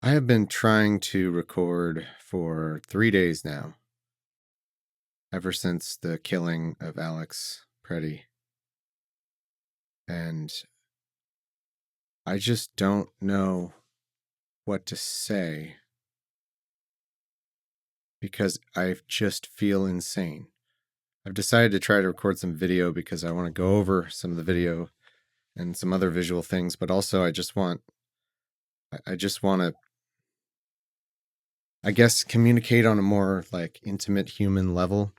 I have been trying to record for 3 days now, ever since the killing of Alex Pretti. And I just don't know what to say because I just feel insane. I've decided to try to record some video because I want to go over some of the video and some other visual things, but also I just want to, I guess, communicate on a more intimate human level.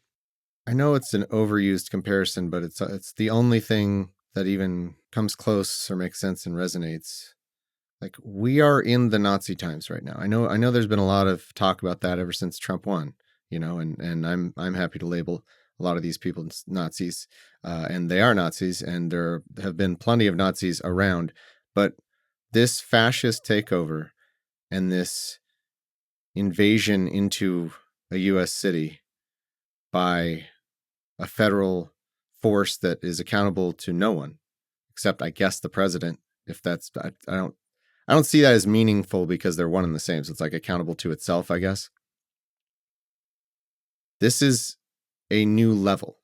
I know it's an overused comparison, but it's the only thing that even comes close or makes sense and resonates. Like, we are in the Nazi times right now. I know there's been a lot of talk about that ever since Trump won, and I'm happy to label a lot of these people Nazis, and they are Nazis, and there have been plenty of Nazis around, but this fascist takeover and this invasion into a U.S. city by a federal force that is accountable to no one, except I guess the president. If that's, I don't see that as meaningful because they're one and the same. So it's like accountable to itself, I guess. This is a new level.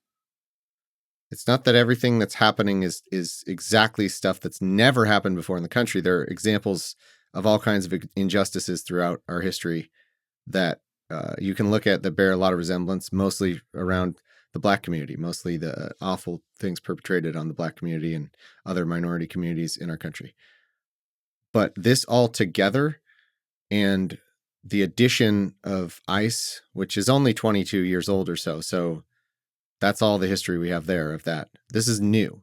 It's not that everything that's happening is exactly stuff that's never happened before in the country. There are examples of all kinds of injustices throughout our history that you can look at that bear a lot of resemblance, mostly around the Black community, mostly the awful things perpetrated on the Black community and other minority communities in our country. But this all together, and the addition of ICE, which is only 22 years old or so that's all the history we have there of that. This is new.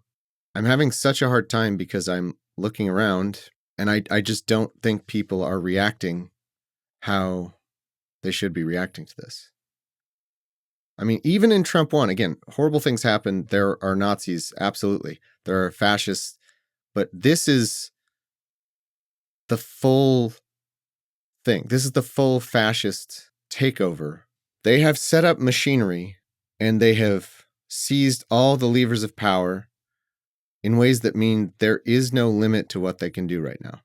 I'm having such a hard time because I'm looking around and I just don't think people are reacting how they should be reacting to this. I mean, even in Trump 1, again, horrible things happen. There are Nazis, absolutely. There are fascists, but this is the full thing. This is the full fascist takeover. They have set up machinery and they have seized all the levers of power in ways that mean there is no limit to what they can do right now.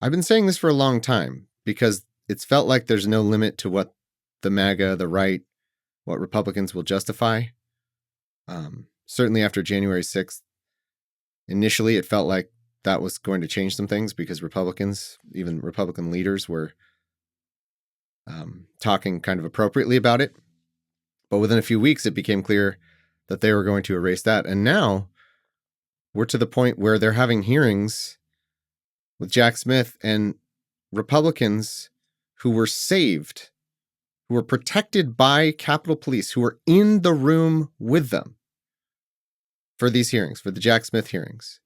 I've been saying this for a long time because it's felt like there's no limit to what the MAGA, the right, what Republicans will justify. Certainly after January 6th, initially it felt like that was going to change some things because Republicans, even Republican leaders, were talking kind of appropriately about it. But within a few weeks, it became clear that they were going to erase that. And now we're to the point where they're having hearings with Jack Smith and Republicans who were saved, who were protected by Capitol Police, who were in the room with them for these hearings, for the Jack Smith hearings.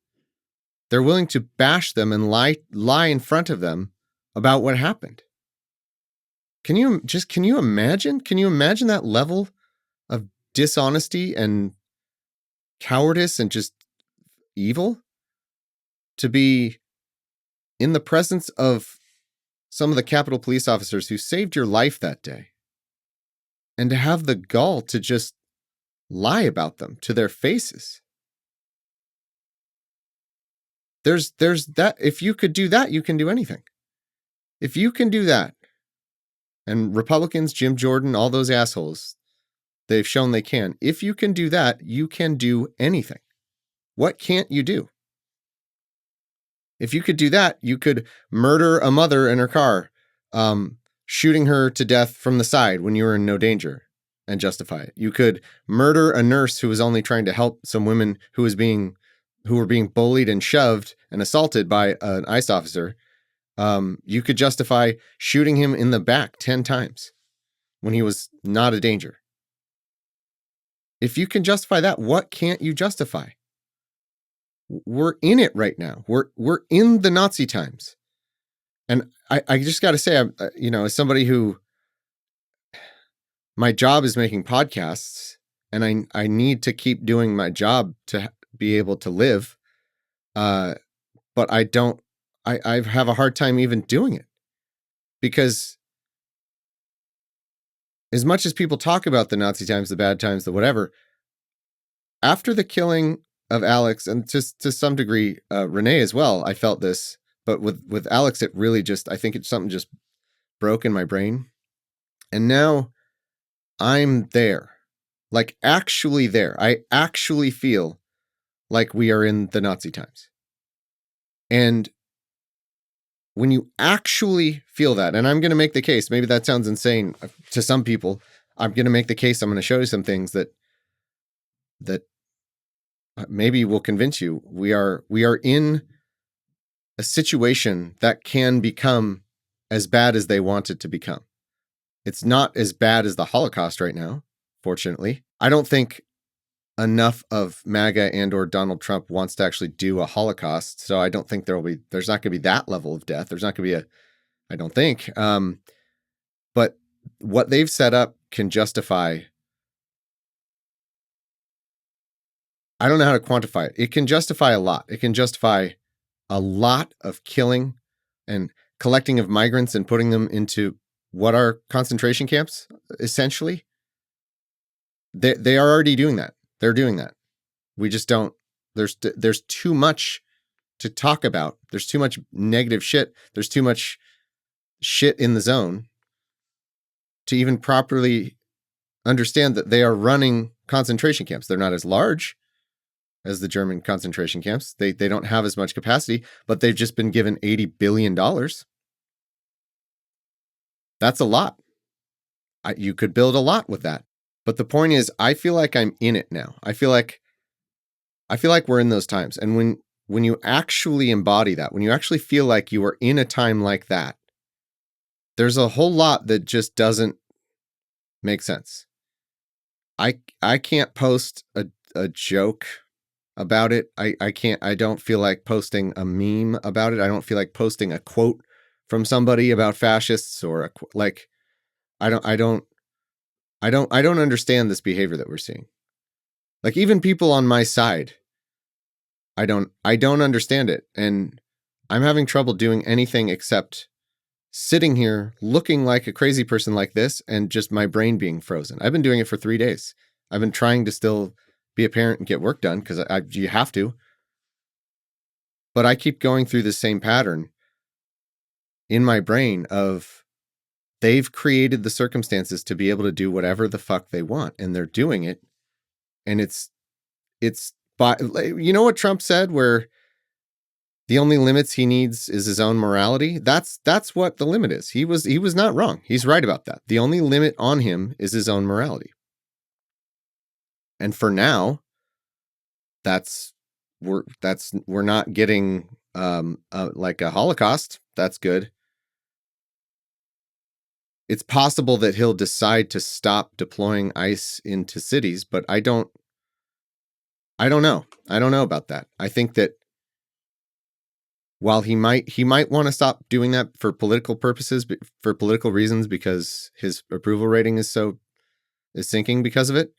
They're willing to bash them and lie in front of them about what happened. Can you imagine? Can you imagine that level of dishonesty and cowardice and just evil? To be in the presence of some of the Capitol Police officers who saved your life that day, and to have the gall to just lie about them to their faces. There's that. If you could do that, you can do anything. If you can do that, and Republicans, Jim Jordan, all those assholes, they've shown they can. If you can do that, you can do anything. What can't you do? If you could do that, you could murder a mother in her car, shooting her to death from the side when you were in no danger, and justify it. You could murder a nurse who was only trying to help some women who were being bullied and shoved and assaulted by an ICE officer. You could justify shooting him in the back 10 times when he was not a danger. If you can justify that, what can't you justify? We're in it right now. We're in the Nazi times. And I just got to say, as somebody who, my job is making podcasts, and I need to keep doing my job to be able to live. But I have a hard time even doing it, because as much as people talk about the Nazi times, the bad times, the whatever, after the killing of Alex, and to some degree, Rene as well, I felt this, But with Alex, it really just, I think it's something just broke in my brain. And now I'm there, like actually there. I actually feel like we are in the Nazi times. And when you actually feel that, and I'm going to make the case, maybe that sounds insane to some people. I'm going to make the case. I'm going to show you some things that maybe will convince you we are in a situation that can become as bad as they want it to become. It's not as bad as the Holocaust right now, fortunately. I don't think enough of MAGA and or Donald Trump wants to actually do a Holocaust. So I don't think there's not going to be that level of death. There's not going to be I don't think. But what they've set up can justify, I don't know how to quantify it. It can justify a lot. It can justify a lot of killing and collecting of migrants and putting them into what are concentration camps, essentially. They are already doing that. They're doing that. We just don't, there's too much to talk about. There's too much negative shit. There's too much shit in the zone to even properly understand that they are running concentration camps. They're not as large as the German concentration camps. They don't have as much capacity, but they've just been given $80 billion. That's a lot. You could build a lot with that. But the point is, I feel like I'm in it now. I feel like we're in those times. And when you actually embody that, when you actually feel like you are in a time like that, there's a whole lot that just doesn't make sense. I can't post a joke about it. I don't feel like posting a meme about it. I don't feel like posting a quote from somebody about fascists or I don't understand this behavior that we're seeing. Like even people on my side, I don't understand it. And I'm having trouble doing anything except sitting here looking like a crazy person like this and just my brain being frozen. I've been doing it for 3 days. I've been trying to still be a parent and get work done because you have to. But I keep going through the same pattern in my brain of they've created the circumstances to be able to do whatever the fuck they want, and they're doing it. And it's by, you know what Trump said, where the only limits he needs is his own morality. That's what the limit is. He was not wrong. He's right about that. The only limit on him is his own morality. And for now, we're not getting like a Holocaust. That's good. It's possible that he'll decide to stop deploying ICE into cities, but I don't know. I don't know about that. I think that while he might want to stop doing that for political purposes, for political reasons, because his approval rating is sinking because of it,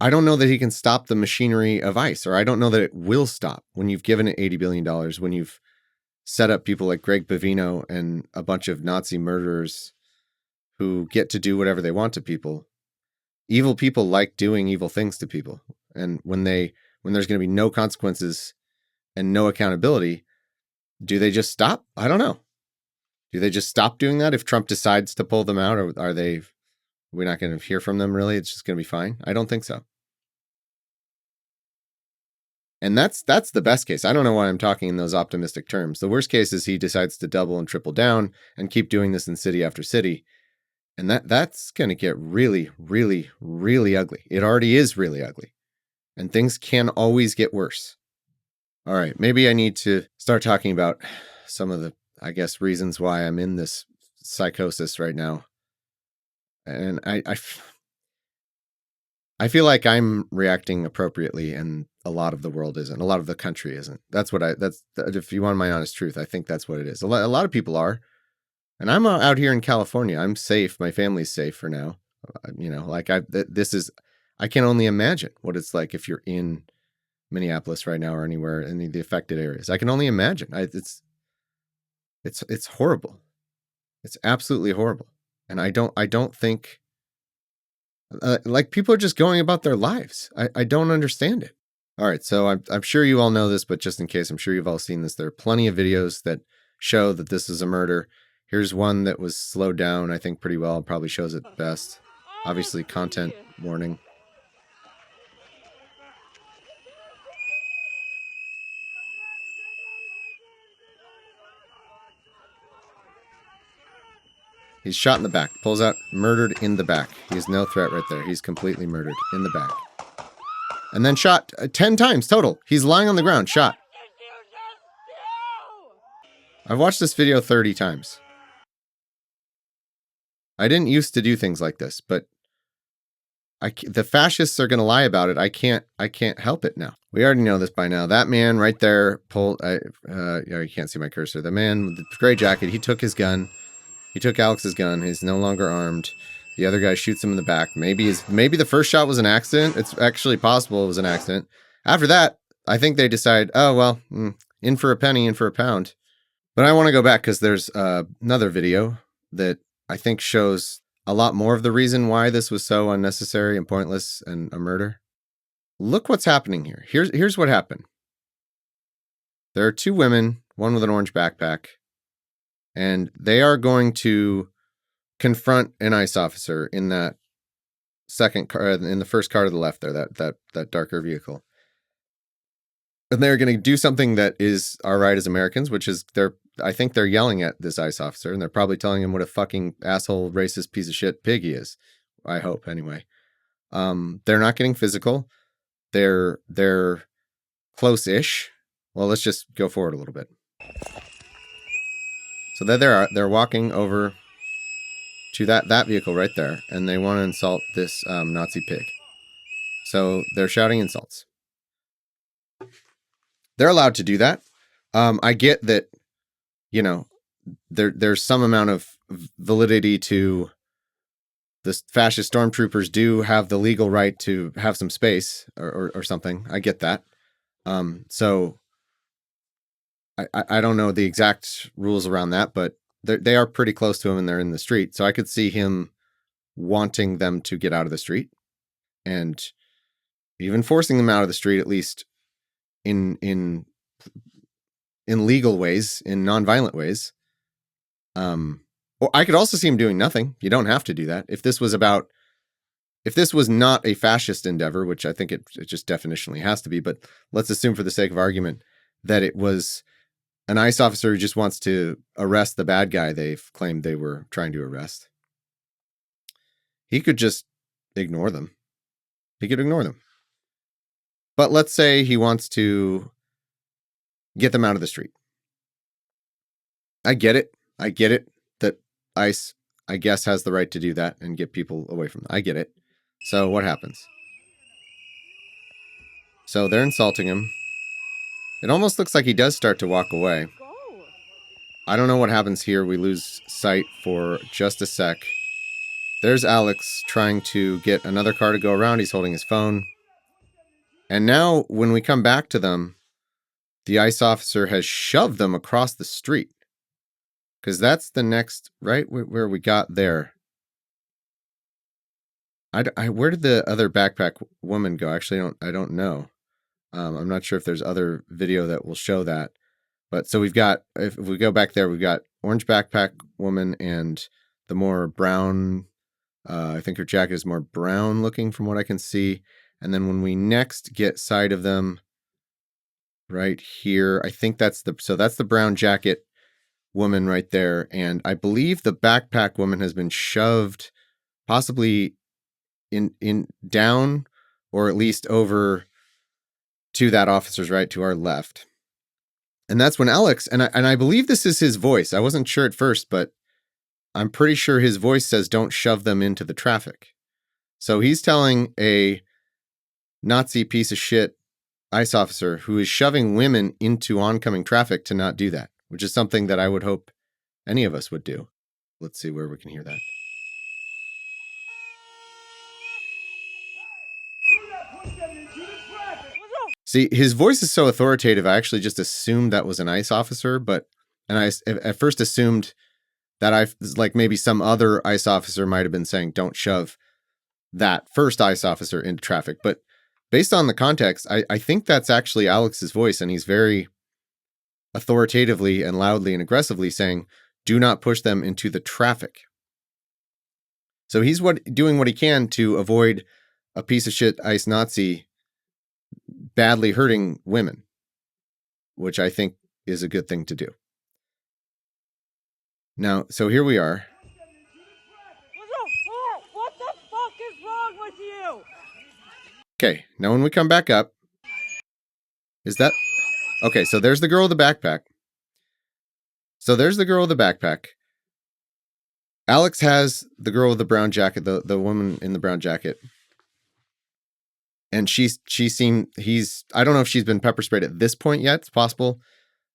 I don't know that he can stop the machinery of ICE, or I don't know that it will stop when you've given it $80 billion, when you've set up people like Greg Bavino and a bunch of Nazi murderers who get to do whatever they want to people. Evil people like doing evil things to people. And when there's going to be no consequences and no accountability, do they just stop? I don't know. Do they just stop doing that if Trump decides to pull them out, or we're not going to hear from them really? It's just going to be fine? I don't think so. And that's the best case. I don't know why I'm talking in those optimistic terms. The worst case is he decides to double and triple down and keep doing this in city after city. And that's going to get really, really, really ugly. It already is really ugly. And things can always get worse. All right, maybe I need to start talking about some of the, I guess, reasons why I'm in this psychosis right now. And I feel like I'm reacting appropriately, and a lot of the world isn't. A lot of the country isn't. If you want my honest truth, I think that's what it is. A lot of people are. And I'm out here in California. I'm safe. My family's safe for now. I can only imagine what it's like if you're in Minneapolis right now or anywhere in the affected areas. I can only imagine. It's horrible. It's absolutely horrible. And I don't think like people are just going about their lives. I don't understand it. All right, so I'm sure you all know this, but just in case, I'm sure you've all seen this. There are plenty of videos that show that this is a murder. Here's one that was slowed down, I think, pretty well. It probably shows it best. Obviously, content warning. He's shot in the back. Pulls out, murdered in the back. He's no threat right there. He's completely murdered in the back. And then shot 10 times total. He's lying on the ground, shot. I've watched this video 30 times. I didn't used to do things like this, but the fascists are going to lie about it. I can't help it now. We already know this by now. That man right there pulled. You can't see my cursor. The man with the gray jacket. He took his gun. He took Alex's gun. He's no longer armed. The other guy shoots him in the back. Maybe the first shot was an accident. It's actually possible it was an accident. After that, I think they decide, oh well, in for a penny, in for a pound. But I want to go back because there's another video that I think shows a lot more of the reason why this was so unnecessary and pointless and a murder. Look what's happening here. Here's what happened. There are two women, one with an orange backpack, and they are going to confront an ICE officer in that second car, in the first car to the left there, that darker vehicle. And they're going to do something that is our right as Americans, which is I think they're yelling at this ICE officer, and they're probably telling him what a fucking asshole, racist piece of shit pig he is. I hope, anyway. They're not getting physical. They're close-ish. Well, let's just go forward a little bit. So there they're walking over to that vehicle right there, and they want to insult this Nazi pig. So they're shouting insults. They're allowed to do that. I get that, there's some amount of validity to the fascist stormtroopers do have the legal right to have some space or something. I get that. So I don't know the exact rules around that, but they are pretty close to him and they're in the street. So I could see him wanting them to get out of the street and even forcing them out of the street, at least in legal ways, in nonviolent ways. Or I could also see him doing nothing. You don't have to do that. If this was not a fascist endeavor, which I think it just definitionally has to be, but let's assume for the sake of argument that it was an ICE officer who just wants to arrest the bad guy they've claimed they were trying to arrest. He could just ignore them. He could ignore them. But let's say he wants to get them out of the street. I get it that ICE, I guess, has the right to do that and get people away from them. I get it. So what happens? So they're insulting him. It almost looks like he does start to walk away. I don't know what happens here. We lose sight for just a sec. There's Alex trying to get another car to go around. He's holding his phone. And now when we come back to them, the ICE officer has shoved them across the street. Because that's the next, right, where we got there. Where did the other backpack woman go? Actually, I don't know. I'm not sure if there's other video that will show that. But so we've got, if we go back there, we've got orange backpack woman and the more brown, I think her jacket is more brown looking from what I can see. And then when we next get sight of them right here, I think that's the brown jacket woman right there. And I believe the backpack woman has been shoved possibly in down or at least over to that officer's right, to our left. And that's when Alex, and I believe this is his voice. I wasn't sure at first, but I'm pretty sure his voice says, don't shove them into the traffic. So he's telling a Nazi piece of shit ICE officer who is shoving women into oncoming traffic to not do that, which is something that I would hope any of us would do. Let's see where we can hear that. See, his voice is so authoritative, I actually just assumed that was an ICE officer, and I at first assumed that maybe some other ICE officer might have been saying, don't shove that first ICE officer into traffic. But based on the context, I think that's actually Alex's voice, and he's very authoritatively and loudly and aggressively saying, do not push them into the traffic. So he's doing what he can to avoid a piece of shit ICE Nazi badly hurting women, which I think is a good thing to do. Now, so here we are. What the fuck is wrong with you? Okay, now when we come back up, is that... Okay, so there's the girl with the backpack. Alex has the girl with the brown jacket, the woman in the brown jacket. And I don't know if she's been pepper sprayed at this point yet. It's possible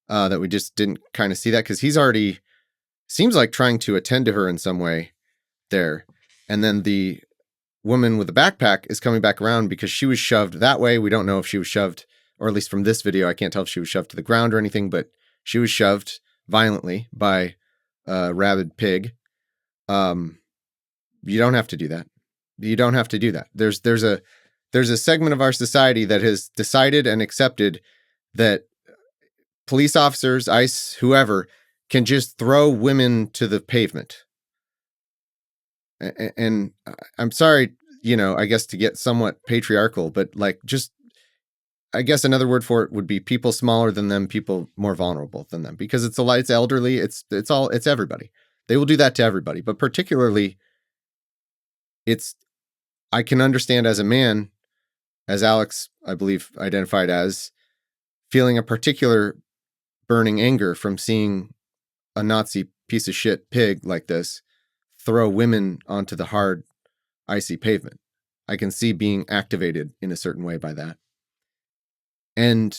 that we just didn't kind of see that, because he's already, seems like, trying to attend to her in some way there. And then the woman with the backpack is coming back around because she was shoved that way. We don't know if she was shoved, or at least from this video, I can't tell if she was shoved to the ground or anything, but she was shoved violently by a rabid pig. You don't have to do that. You don't have to do that. There's a segment of our society that has decided and accepted that police officers, ICE, whoever, can just throw women to the pavement. And I'm sorry, I guess to get somewhat patriarchal, but I guess another word for it would be people smaller than them, people more vulnerable than them, because it's elderly, it's everybody. They will do that to everybody, but particularly I can understand as a man, as Alex, I believe, identified as, feeling a particular burning anger from seeing a Nazi piece of shit pig like this throw women onto the hard, icy pavement. I can see being activated in a certain way by that. And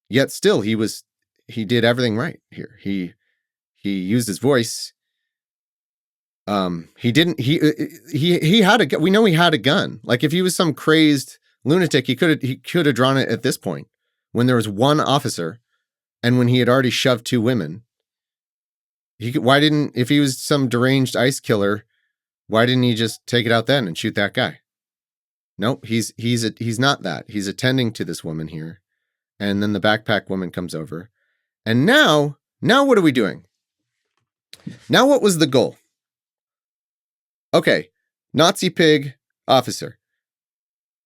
yet still he did everything right here. He used his voice. He had we know he had a gun. Like, if he was some crazed lunatic, he could have drawn it at this point, when there was one officer and when he had already shoved two women. If he was some deranged ICE killer, why didn't he just take it out then and shoot that guy? Nope, he's not that. He's attending to this woman here. And then the backpack woman comes over. And now what are we doing? Now what was the goal? Okay, Nazi pig officer.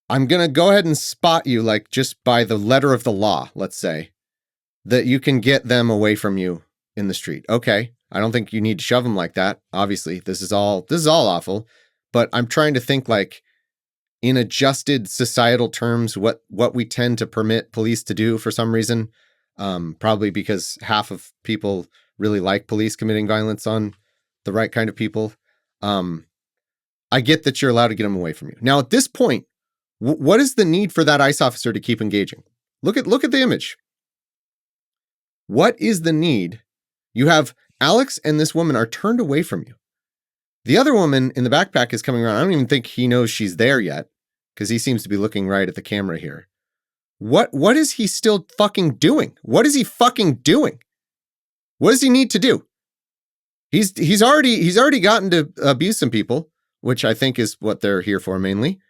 I'm going to go ahead and spot you, like, just by the letter of the law, let's say, that you can get them away from you in the street. Okay, I don't think you need to shove them like that. Obviously, this is all awful, but I'm trying to think, like, in adjusted societal terms, what we tend to permit police to do for some reason. Probably because half of people really like police committing violence on the right kind of people. I get that you're allowed to get them away from you. Now, at this point, what is the need for that ICE officer to keep engaging? Look at the image. What is the need? You have Alex and this woman are turned away from you. The other woman in the backpack is coming around. I don't even think he knows she's there yet, because he seems to be looking right at the camera here. What is he still fucking doing? What is he fucking doing? What does he need to do? He's already gotten to abuse some people, which I think is what they're here for mainly.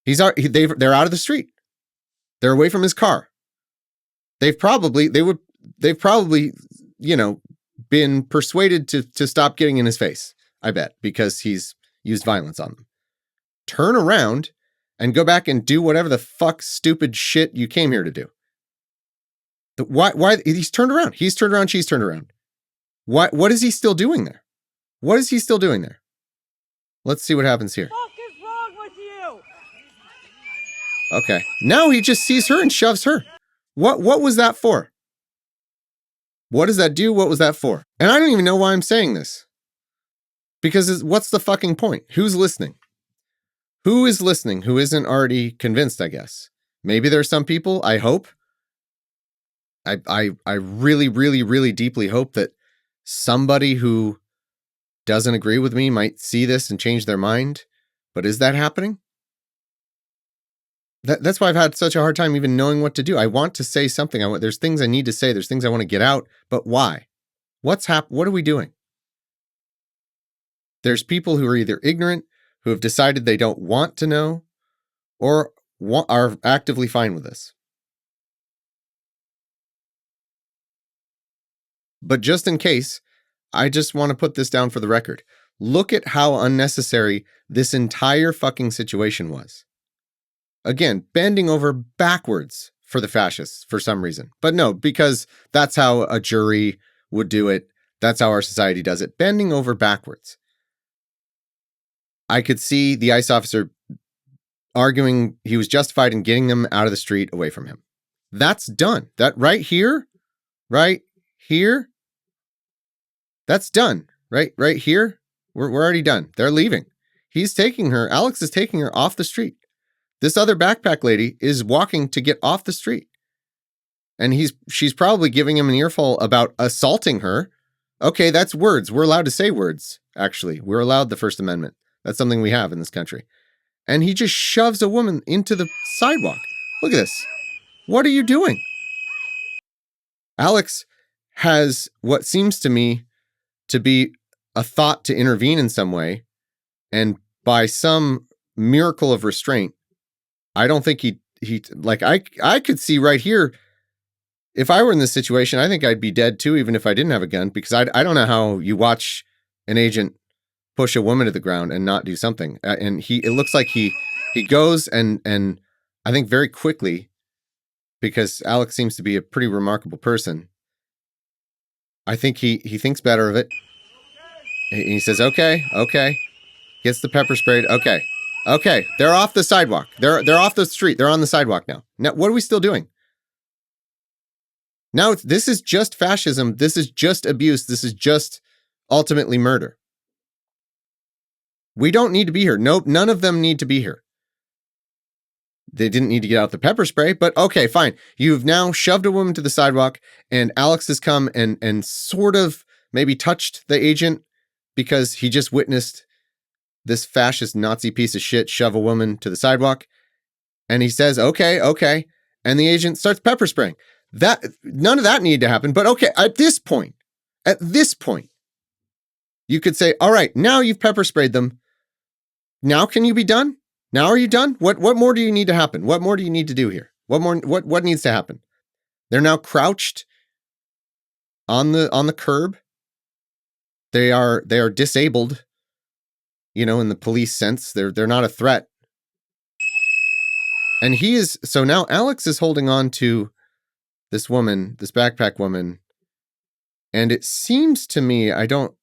They're out of the street. They're away from his car. They've probably, been persuaded to stop getting in his face, I bet, because he's used violence on them. Turn around and go back and do whatever the fuck stupid shit you came here to do. Why he's turned around? He's turned around, she's turned around. What is he still doing there? What is he still doing there? Let's see what happens here. What the fuck is wrong with you? Okay. Now he just sees her and shoves her. What was that for? What does that do? What was that for? And I don't even know why I'm saying this. Because what's the fucking point? Who's listening? Who is listening who isn't already convinced, I guess? Maybe there's some people, I hope. I really, really, really deeply hope that somebody who doesn't agree with me might see this and change their mind. But is that happening? That's why I've had such a hard time even knowing what to do. I want to say something. There's things I need to say. There's things I want to get out. But why? What are we doing? There's people who are either ignorant, who have decided they don't want to know, or are actively fine with this. But just in case, I just want to put this down for the record. Look at how unnecessary this entire fucking situation was. Again, bending over backwards for the fascists for some reason. But no, because that's how a jury would do it. That's how our society does it. Bending over backwards. I could see the ICE officer arguing he was justified in getting them out of the street away from him. That's done. That right here, that's done. Right here, we're already done. They're leaving. He's taking her. Alex is taking her off the street. This other backpack lady is walking to get off the street. And she's probably giving him an earful about assaulting her. Okay, that's words. We're allowed to say words, actually. We're allowed the First Amendment. That's something we have in this country. And he just shoves a woman into the sidewalk. Look at this. What are you doing? Alex has what seems to me to be a thought to intervene in some way. And by some miracle of restraint, I don't think he like, I could see right here, if I were in this situation, I think I'd be dead too, even if I didn't have a gun, because I don't know how you watch an agent push a woman to the ground and not do something. And it looks like he goes and I think very quickly, because Alex seems to be a pretty remarkable person. I think he thinks better of it. He says, okay. Gets the pepper sprayed. Okay. They're off the sidewalk. They're off the street. They're on the sidewalk now. Now, what are we still doing? Now, this is just fascism. This is just abuse. This is just ultimately murder. We don't need to be here. Nope, none of them need to be here. They didn't need to get out the pepper spray, but okay, fine. You've now shoved a woman to the sidewalk, and Alex has come and sort of maybe touched the agent because he just witnessed this fascist Nazi piece of shit shove a woman to the sidewalk. And he says, okay. And the agent starts pepper spraying. None of that needed to happen, but okay, at this point, you could say, all right, now you've pepper sprayed them. Now can you be done? Now are you done? What more do you need to happen? What more do you need to do here? What needs to happen? They're now crouched on the curb. They are disabled, in the police sense. They're not a threat. And so now Alex is holding on to this woman, this backpack woman, and it seems to me, I don't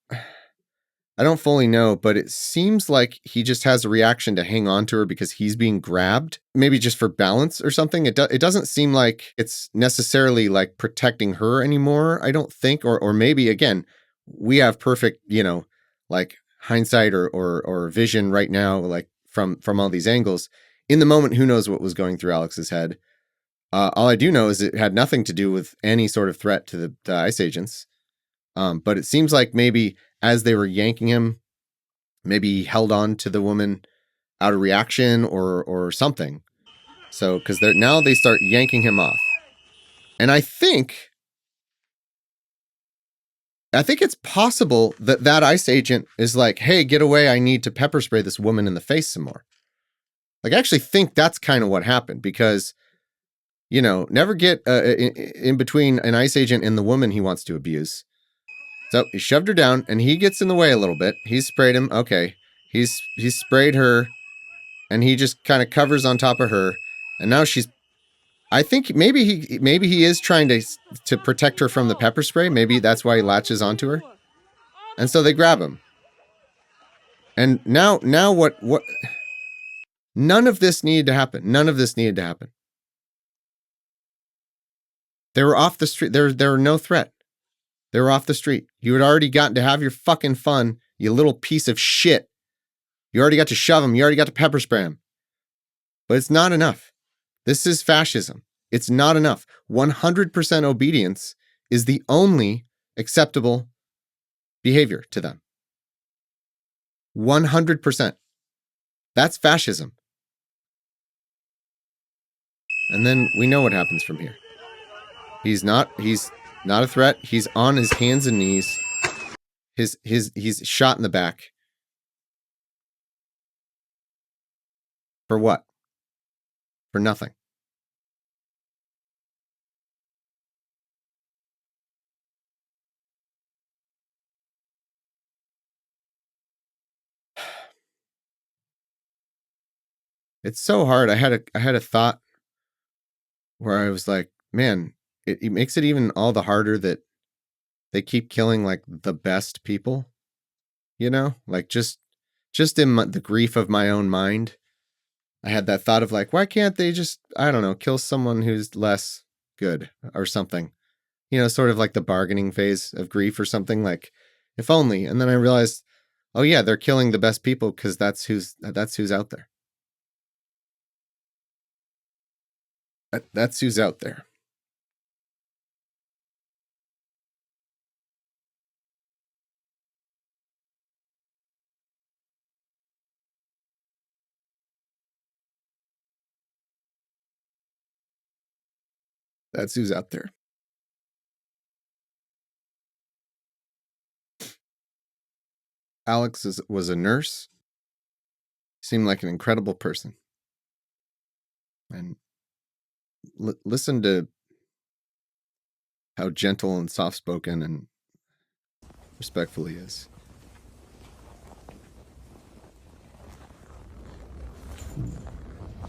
fully know, but it seems like he just has a reaction to hang on to her because he's being grabbed, maybe just for balance or something. It doesn't seem like it's necessarily like protecting her anymore, I don't think, or maybe again, we have perfect, like hindsight or vision right now, like from all these angles. In the moment, who knows what was going through Alex's head? All I do know is it had nothing to do with any sort of threat to the ICE agents. But it seems like maybe as they were yanking him, maybe he held on to the woman out of reaction or something. So, because now they start yanking him off. And I think it's possible that ICE agent is like, hey, get away. I need to pepper spray this woman in the face some more. Like, I actually think that's kind of what happened because, never get in between an ICE agent and the woman he wants to abuse. So he shoved her down and he gets in the way a little bit. He's sprayed him. Okay. He's sprayed her and he just kind of covers on top of her. And now I think maybe he is trying to protect her from the pepper spray. Maybe that's why he latches onto her. And so they grab him. And now what, none of this needed to happen. They were off the street. There were no threat. They were off the street. You had already gotten to have your fucking fun, you little piece of shit. You already got to shove them. You already got to pepper spray them. But it's not enough. This is fascism. It's not enough. 100% obedience is the only acceptable behavior to them. 100%. That's fascism. And then we know what happens from here. He's not a threat. He's on his hands and knees. He's shot in the back. For what? for nothing. It's so hard. I had a thought where I was like, man, it makes it even all the harder that they keep killing like the best people, you know, like just in the grief of my own mind. I had that thought of like, why can't they just, I don't know, kill someone who's less good or something, you know, sort of like the bargaining phase of grief or something, like if only. And then I realized, oh yeah, they're killing the best people because that's who's out there. That's who's out there. That's who's out there. Alex was a nurse. Seemed like an incredible person. And listen to how gentle and soft-spoken and respectful he is.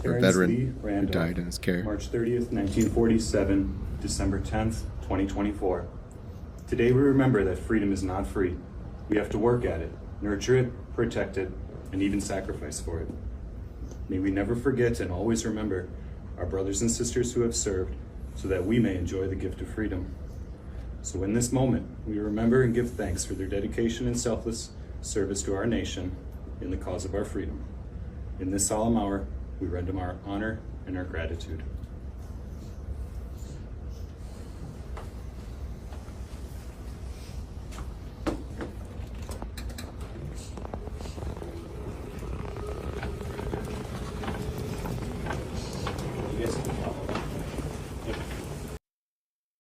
A veteran who died in his care. March 30th, 1947, December 10th, 2024. Today we remember that freedom is not free. We have to work at it, nurture it, protect it, and even sacrifice for it. May we never forget and always remember our brothers and sisters who have served so that we may enjoy the gift of freedom. So in this moment, we remember and give thanks for their dedication and selfless service to our nation in the cause of our freedom. In this solemn hour, we render them our honor and our gratitude.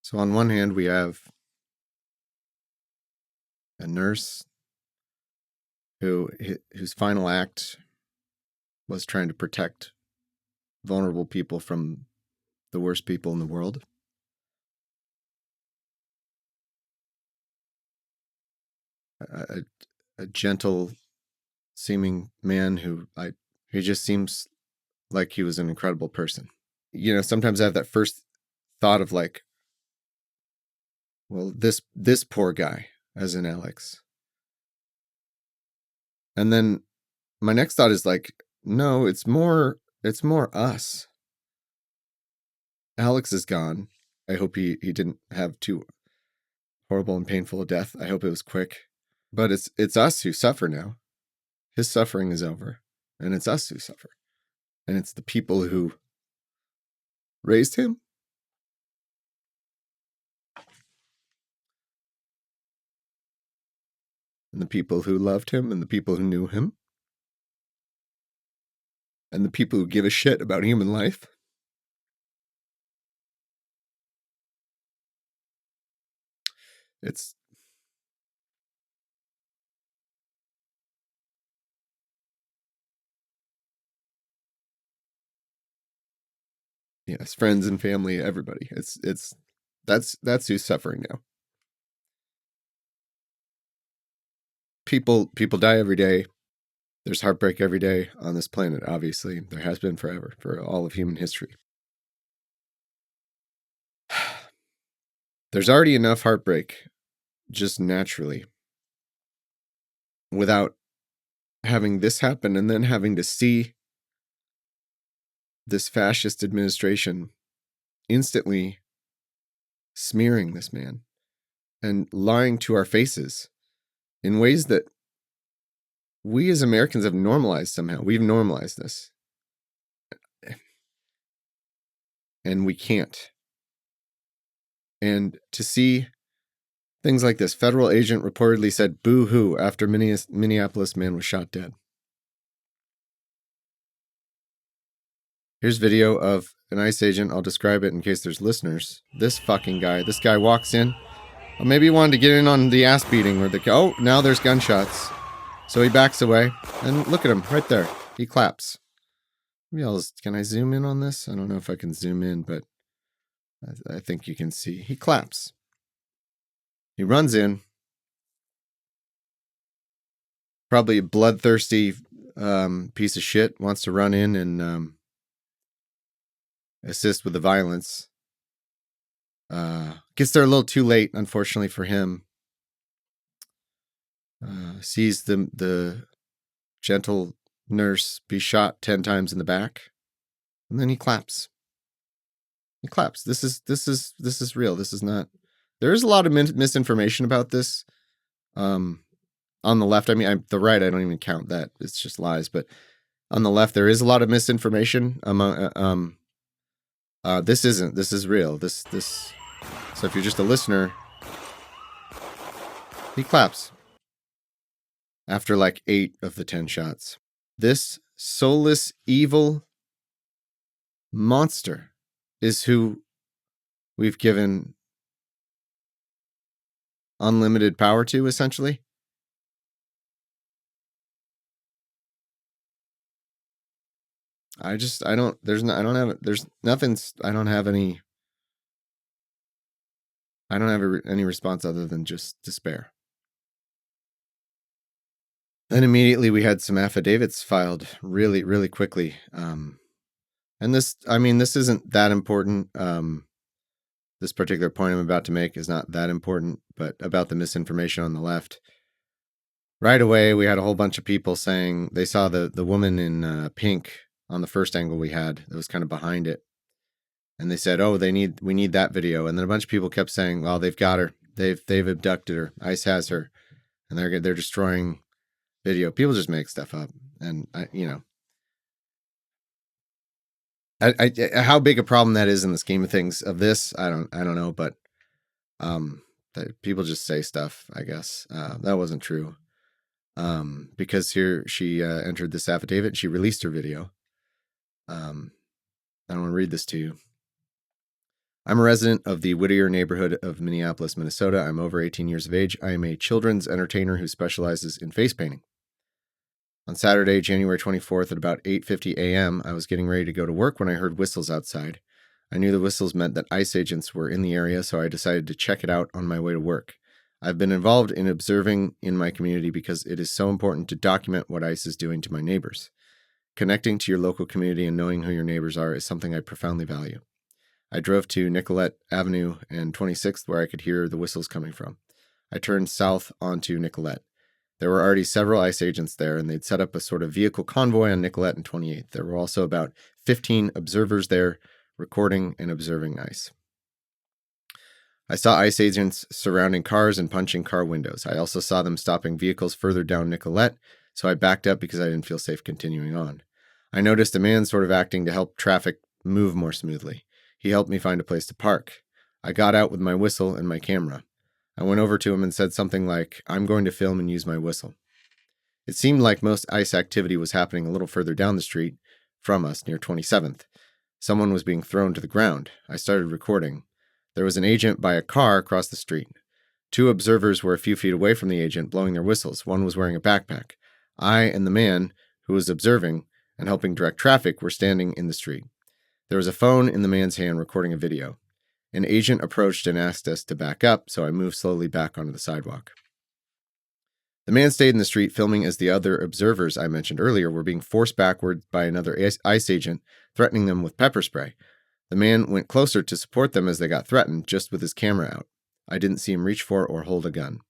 So on one hand, we have a nurse whose final act was trying to protect vulnerable people from the worst people in the world. A gentle seeming man who just seems like he was an incredible person. You know, sometimes I have that first thought of like, well, this poor guy, as in Alex. And then my next thought is like, no, it's more us. Alex is gone. I hope he didn't have too horrible and painful a death. I hope it was quick. But it's us who suffer now. His suffering is over, and it's us who suffer. And it's the people who raised him, and the people who loved him, and the people who knew him, and the people who give a shit about human life. It's yes, friends and family, everybody. That's who's suffering now. People die every day. There's heartbreak every day on this planet, obviously. There has been forever, for all of human history. There's already enough heartbreak, just naturally, without having this happen and then having to see this fascist administration instantly smearing this man and lying to our faces in ways that we as Americans have normalized somehow. We've normalized this. And we can't. And to see things like this, federal agent reportedly said boo-hoo after Minneapolis man was shot dead. Here's video of an ICE agent. I'll describe it in case there's listeners. This fucking guy. This guy walks in. Well, maybe he wanted to get in on the ass beating where now there's gunshots. So he backs away. And look at him right there. He claps. Can I zoom in on this? I don't know if I can zoom in, but I think you can see. He claps. He runs in. Probably a bloodthirsty piece of shit, wants to run in and assist with the violence. Gets there a little too late, unfortunately for him. Sees the gentle nurse be shot 10 times in the back, and then he claps. He claps. This is real. This is not. There is a lot of misinformation about this. On the left, I mean, the right, I don't even count that. It's just lies. But on the left, there is a lot of misinformation among. This isn't. This is real. This. So if you're just a listener, he claps after like 8 of the 10 shots. This soulless, evil monster is who we've given unlimited power to, essentially. I don't have any response other than just despair. Then immediately we had some affidavits filed really, really quickly. And this isn't that important. This particular point I'm about to make is not that important, but about the misinformation on the left. Right away, we had a whole bunch of people saying they saw the woman in pink on the first angle we had that was kind of behind it. And they said, "Oh, we need that video." And then a bunch of people kept saying, "Well, they've got her. They've abducted her. ICE has her, and they're destroying video." People just make stuff up, and how big a problem that is in the scheme of things of this, I don't know, but people just say stuff. I guess that wasn't true, because here she entered this affidavit. She released her video. I don't want to read this to you. I'm a resident of the Whittier neighborhood of Minneapolis, Minnesota. I'm over 18 years of age. I am a children's entertainer who specializes in face painting. On Saturday, January 24th at about 8:50 a.m., I was getting ready to go to work when I heard whistles outside. I knew the whistles meant that ICE agents were in the area, so I decided to check it out on my way to work. I've been involved in observing in my community because it is so important to document what ICE is doing to my neighbors. Connecting to your local community and knowing who your neighbors are is something I profoundly value. I drove to Nicollet Avenue and 26th where I could hear the whistles coming from. I turned south onto Nicollet. There were already several ICE agents there, and they'd set up a sort of vehicle convoy on Nicollet and 28th. There were also about 15 observers there, recording and observing ICE. I saw ICE agents surrounding cars and punching car windows. I also saw them stopping vehicles further down Nicollet, so I backed up because I didn't feel safe continuing on. I noticed a man sort of acting to help traffic move more smoothly. He helped me find a place to park. I got out with my whistle and my camera. I went over to him and said something like, "I'm going to film and use my whistle." It seemed like most ICE activity was happening a little further down the street from us, near 27th. Someone was being thrown to the ground. I started recording. There was an agent by a car across the street. 2 observers were a few feet away from the agent, blowing their whistles. One was wearing a backpack. I and the man who was observing and helping direct traffic were standing in the street. There was a phone in the man's hand recording a video. An agent approached and asked us to back up, so I moved slowly back onto the sidewalk. The man stayed in the street filming as the other observers I mentioned earlier were being forced backward by another ICE agent, threatening them with pepper spray. The man went closer to support them as they got threatened, just with his camera out. I didn't see him reach for or hold a gun.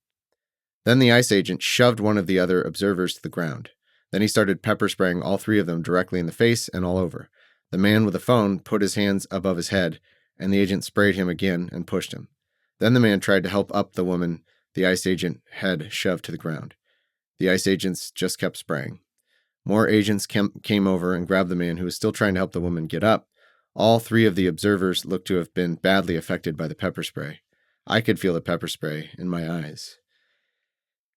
Then the ICE agent shoved one of the other observers to the ground. Then he started pepper spraying all 3 of them directly in the face and all over. The man with the phone put his hands above his head, and the agent sprayed him again and pushed him. Then the man tried to help up the woman the ICE agent had shoved to the ground. The ICE agents just kept spraying. More agents came over and grabbed the man who was still trying to help the woman get up. All 3 of the observers looked to have been badly affected by the pepper spray. I could feel the pepper spray in my eyes.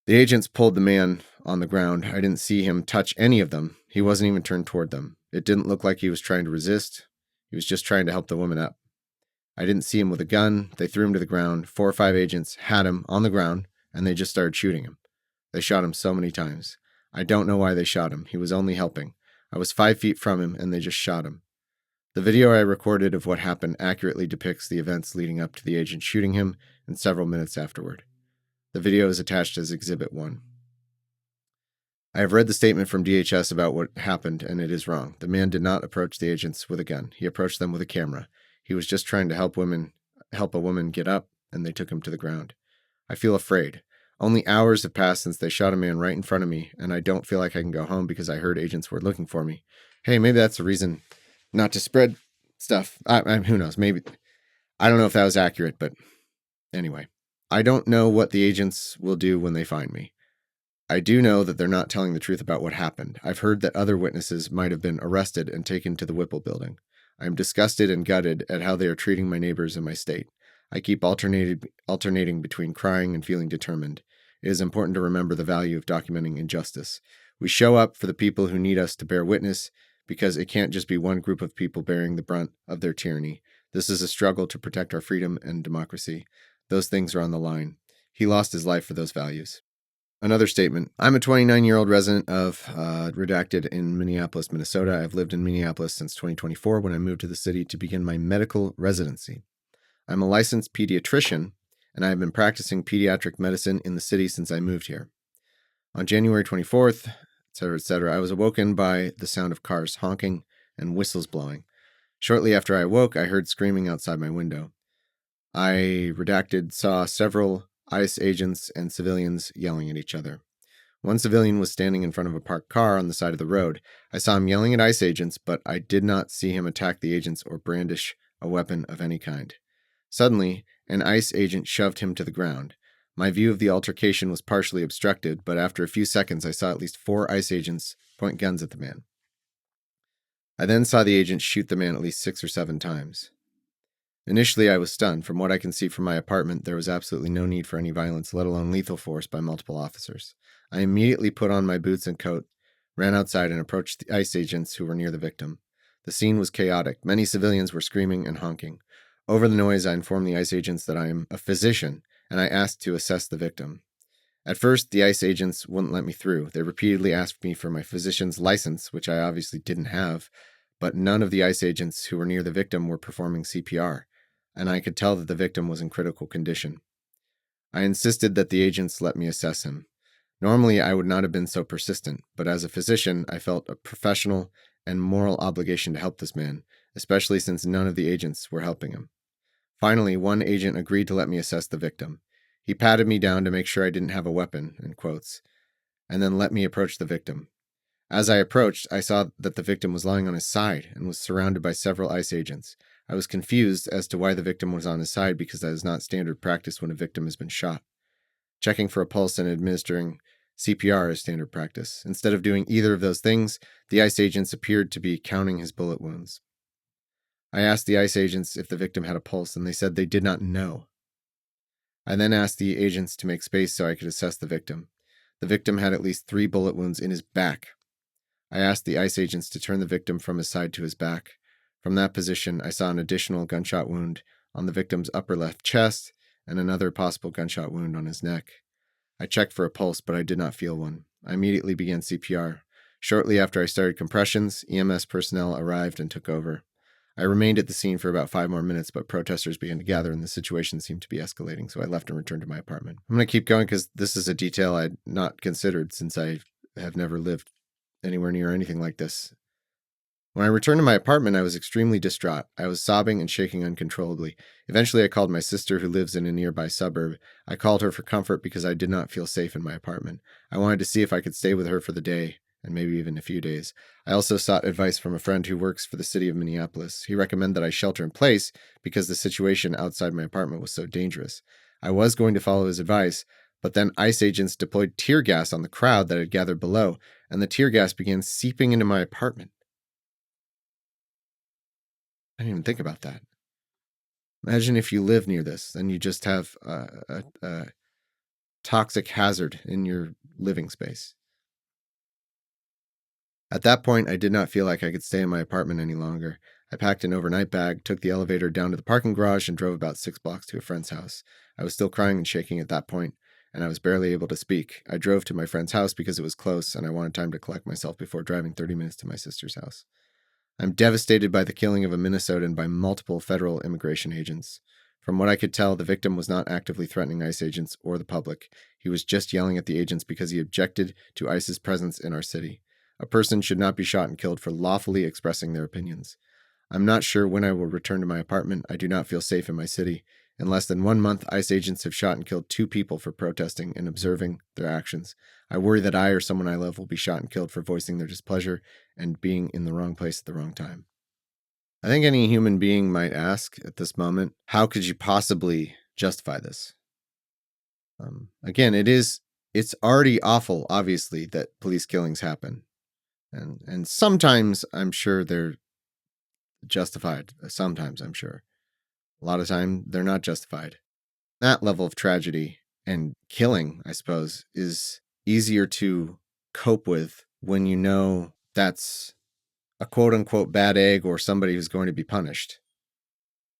The agents pulled the man on the ground. I didn't see him touch any of them. He wasn't even turned toward them. It didn't look like he was trying to resist. He was just trying to help the woman up. I didn't see him with a gun. They threw him to the ground. 4 or 5 agents had him on the ground, and they just started shooting him. They shot him so many times. I don't know why they shot him. He was only helping. I was 5 feet from him, and they just shot him. The video I recorded of what happened accurately depicts the events leading up to the agent shooting him and several minutes afterward. The video is attached as Exhibit 1. I have read the statement from DHS about what happened, and it is wrong. The man did not approach the agents with a gun. He approached them with a camera. He was just trying to help a woman get up, and they took him to the ground. I feel afraid. Only hours have passed since they shot a man right in front of me, and I don't feel like I can go home because I heard agents were looking for me. Hey, maybe that's the reason not to spread stuff. Who knows? Maybe. I don't know if that was accurate, but anyway. I don't know what the agents will do when they find me. I do know that they're not telling the truth about what happened. I've heard that other witnesses might have been arrested and taken to the Whipple building. I am disgusted and gutted at how they are treating my neighbors in my state. I keep alternating between crying and feeling determined. It is important to remember the value of documenting injustice. We show up for the people who need us to bear witness because it can't just be one group of people bearing the brunt of their tyranny. This is a struggle to protect our freedom and democracy. Those things are on the line. He lost his life for those values. Another statement. I'm a 29-year-old resident of redacted in Minneapolis, Minnesota. I've lived in Minneapolis since 2024 when I moved to the city to begin my medical residency. I'm a licensed pediatrician, and I have been practicing pediatric medicine in the city since I moved here. On January 24th, etc., I was awoken by the sound of cars honking and whistles blowing. Shortly after I awoke, I heard screaming outside my window. I saw several ICE agents and civilians yelling at each other. One civilian was standing in front of a parked car on the side of the road. I saw him yelling at ICE agents, but I did not see him attack the agents or brandish a weapon of any kind. Suddenly, an ICE agent shoved him to the ground. My view of the altercation was partially obstructed, but after a few seconds I saw at least 4 ICE agents point guns at the man. I then saw the agent shoot the man at least 6 or 7 times. Initially, I was stunned. From what I can see from my apartment, there was absolutely no need for any violence, let alone lethal force by multiple officers. I immediately put on my boots and coat, ran outside, and approached the ICE agents who were near the victim. The scene was chaotic. Many civilians were screaming and honking. Over the noise, I informed the ICE agents that I am a physician, and I asked to assess the victim. At first, the ICE agents wouldn't let me through. They repeatedly asked me for my physician's license, which I obviously didn't have, but none of the ICE agents who were near the victim were performing CPR, and I could tell that the victim was in critical condition. I insisted that the agents let me assess him. Normally, I would not have been so persistent, but as a physician, I felt a professional and moral obligation to help this man, especially since none of the agents were helping him. Finally, one agent agreed to let me assess the victim. He patted me down to make sure I didn't have a weapon, in quotes, and then let me approach the victim. As I approached, I saw that the victim was lying on his side and was surrounded by several ICE agents. I was confused as to why the victim was on his side because that is not standard practice when a victim has been shot. Checking for a pulse and administering CPR is standard practice. Instead of doing either of those things, the ICE agents appeared to be counting his bullet wounds. I asked the ICE agents if the victim had a pulse, and they said they did not know. I then asked the agents to make space so I could assess the victim. The victim had at least 3 bullet wounds in his back. I asked the ICE agents to turn the victim from his side to his back. From that position, I saw an additional gunshot wound on the victim's upper left chest and another possible gunshot wound on his neck. I checked for a pulse, but I did not feel one. I immediately began CPR. Shortly after I started compressions, EMS personnel arrived and took over. I remained at the scene for about 5 more minutes, but protesters began to gather and the situation seemed to be escalating, so I left and returned to my apartment. I'm going to keep going because this is a detail I'd not considered since I have never lived anywhere near anything like this. When I returned to my apartment, I was extremely distraught. I was sobbing and shaking uncontrollably. Eventually, I called my sister, who lives in a nearby suburb. I called her for comfort because I did not feel safe in my apartment. I wanted to see if I could stay with her for the day, and maybe even a few days. I also sought advice from a friend who works for the city of Minneapolis. He recommended that I shelter in place because the situation outside my apartment was so dangerous. I was going to follow his advice, but then ICE agents deployed tear gas on the crowd that had gathered below, and the tear gas began seeping into my apartment. I didn't even think about that. Imagine if you live near this, and you just have a toxic hazard in your living space. At that point, I did not feel like I could stay in my apartment any longer. I packed an overnight bag, took the elevator down to the parking garage, and drove about 6 blocks to a friend's house. I was still crying and shaking at that point, and I was barely able to speak. I drove to my friend's house because it was close, and I wanted time to collect myself before driving 30 minutes to my sister's house. I'm devastated by the killing of a Minnesotan by multiple federal immigration agents. From what I could tell, the victim was not actively threatening ICE agents or the public. He was just yelling at the agents because he objected to ICE's presence in our city. A person should not be shot and killed for lawfully expressing their opinions. I'm not sure when I will return to my apartment. I do not feel safe in my city. In less than 1 month, ICE agents have shot and killed 2 people for protesting and observing their actions. I worry that I or someone I love will be shot and killed for voicing their displeasure and being in the wrong place at the wrong time. I think any human being might ask at this moment, how could you possibly justify this? Again, it's already awful, obviously, that police killings happen. And sometimes I'm sure they're justified. Sometimes I'm sure. A lot of time they're not justified. That level of tragedy and killing, I suppose, is easier to cope with when you know that's a quote-unquote bad egg or somebody who's going to be punished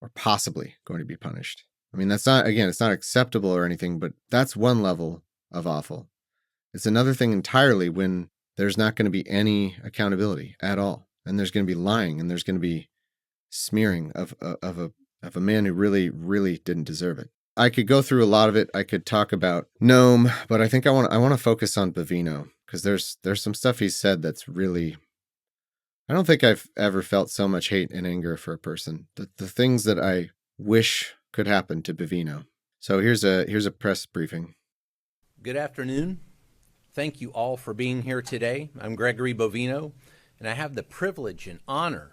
or possibly going to be punished. I mean, that's not, again, it's not acceptable or anything, but that's one level of awful. It's another thing entirely when there's not going to be any accountability at all, and there's going to be lying, and there's going to be smearing of a man who really, really didn't deserve it. I could go through a lot of it. I could talk about Nome, but I think I want to focus on Bovino because there's some stuff he said that's really. I don't think I've ever felt so much hate and anger for a person. The things that I wish could happen to Bovino. So here's a press briefing. Good afternoon. Thank you all for being here today. I'm Gregory Bovino, and I have the privilege and honor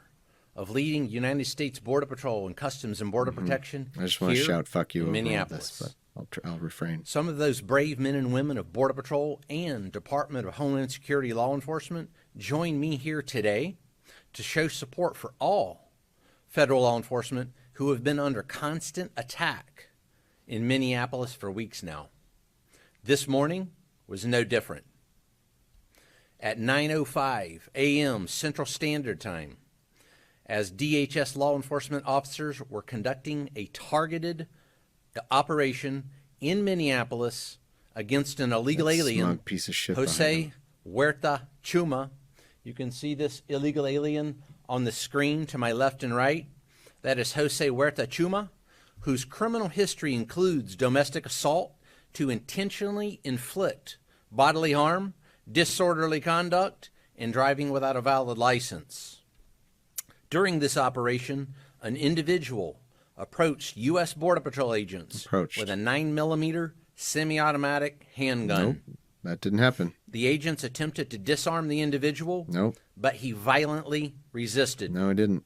of leading United States Border Patrol and Customs and Border Protection. I just want to shout "fuck you" in over Minneapolis. All this, but I'll refrain. Some of those brave men and women of Border Patrol and Department of Homeland Security law enforcement join me here today to show support for all federal law enforcement who have been under constant attack in Minneapolis for weeks now. This morning was no different. At 9:05 a.m. Central Standard Time, as DHS law enforcement officers were conducting a targeted operation in Minneapolis against an illegal alien, piece of shit Jose Huerta Chuma. You can see this illegal alien on the screen to my left and right. That is Jose Huerta Chuma, whose criminal history includes domestic assault to intentionally inflict bodily harm, disorderly conduct, and driving without a valid license. During this operation, an individual approached U.S. Border Patrol agents with a 9mm semi-automatic handgun. Nope, that didn't happen. The agents attempted to disarm the individual, but he violently resisted. No, he didn't.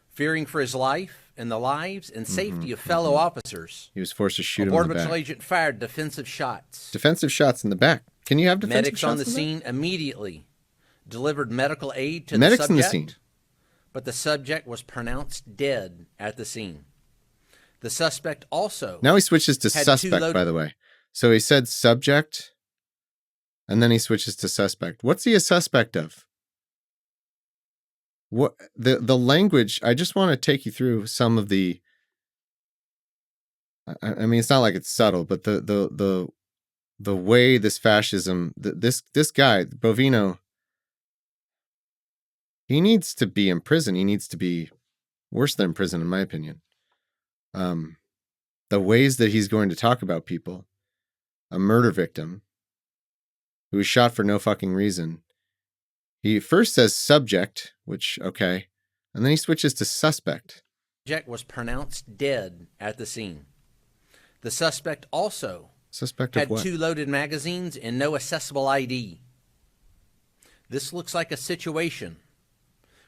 Fearing for his life and the lives and safety of fellow officers, he was forced to shoot him in Border the back. Patrol agent fired defensive shots. Defensive shots in the back. Can you have defensive Medics shots on the in scene immediately delivered medical aid to Medics the in the subject, scene. but the subject was pronounced dead at the scene. The suspect also Now he switches to had suspect, by the way. So he said subject, and then he switches to suspect. What's he a suspect of? What the language? I just want to take you through some of the. I mean, it's not like it's subtle, but the way this fascism, this guy Bovino, he needs to be in prison. He needs to be worse than in prison, in my opinion. The ways that he's going to talk about people, a murder victim who was shot for no fucking reason. He first says subject, which, okay, and then he switches to suspect. Subject was pronounced dead at the scene. The suspect also had 2 loaded magazines and no accessible ID. This looks like a situation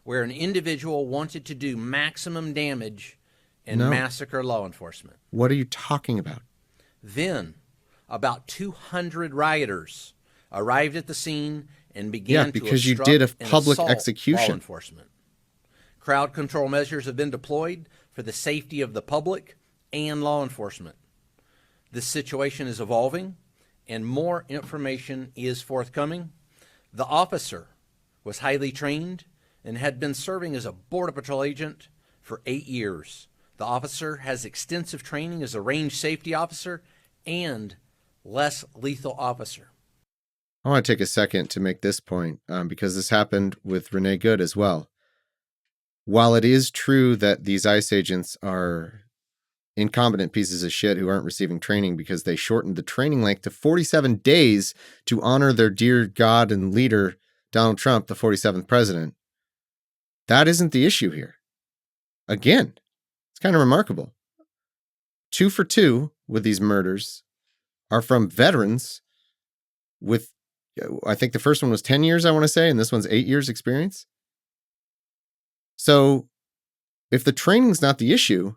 where an individual wanted to do maximum damage and massacre law enforcement. What are you talking about? Then, about 200 rioters arrived at the scene and began because to you did a and public assault execution. law enforcement. Crowd control measures have been deployed for the safety of the public and law enforcement. This situation is evolving, and more information is forthcoming. The officer was highly trained and had been serving as a Border Patrol agent for 8 years. The officer has extensive training as a range safety officer and less lethal officer. I want to take a second to make this point because this happened with Rene Good as well. While it is true that these ICE agents are incompetent pieces of shit who aren't receiving training because they shortened the training length to 47 days to honor their dear God and leader, Donald Trump, the 47th president, that isn't the issue here. Again, it's kind of remarkable. 2 for 2 with these murders are from veterans with, I think the first one was 10 years, I want to say, and this one's 8 years experience. So if the training's not the issue,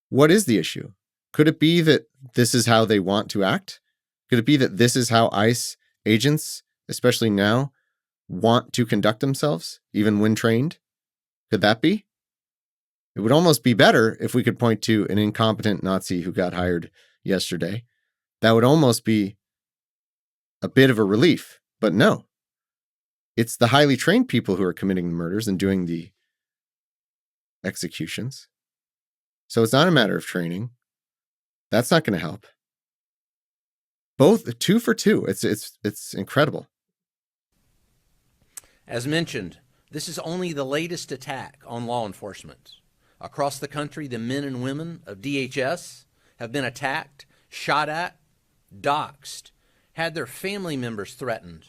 what is the issue? Could it be that this is how they want to act? Could it be that this is how ICE agents, especially now, want to conduct themselves, even when trained? Could that be? It would almost be better if we could point to an incompetent Nazi who got hired yesterday. That would almost be a bit of a relief. But no, it's the highly trained people who are committing the murders and doing the executions. So it's not a matter of training. That's not going to help. Both 2 for 2. It's incredible. As mentioned, this is only the latest attack on law enforcement. Across the country, the men and women of DHS have been attacked, shot at, doxxed, had their family members threatened.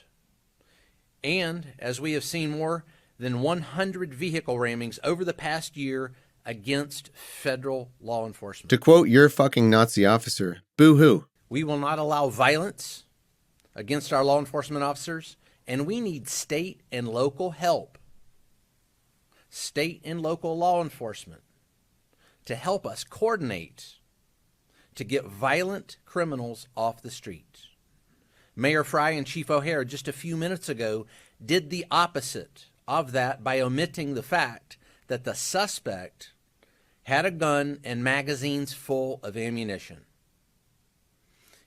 And, as we have seen, more than 100 vehicle rammings over the past year against federal law enforcement. To quote your fucking Nazi officer, boo-hoo. We will not allow violence against our law enforcement officers, and we need state and local help, state and local law enforcement, to help us coordinate to get violent criminals off the street. Mayor Fry and Chief O'Hare just a few minutes ago did the opposite of that by omitting the fact that the suspect had a gun and magazines full of ammunition.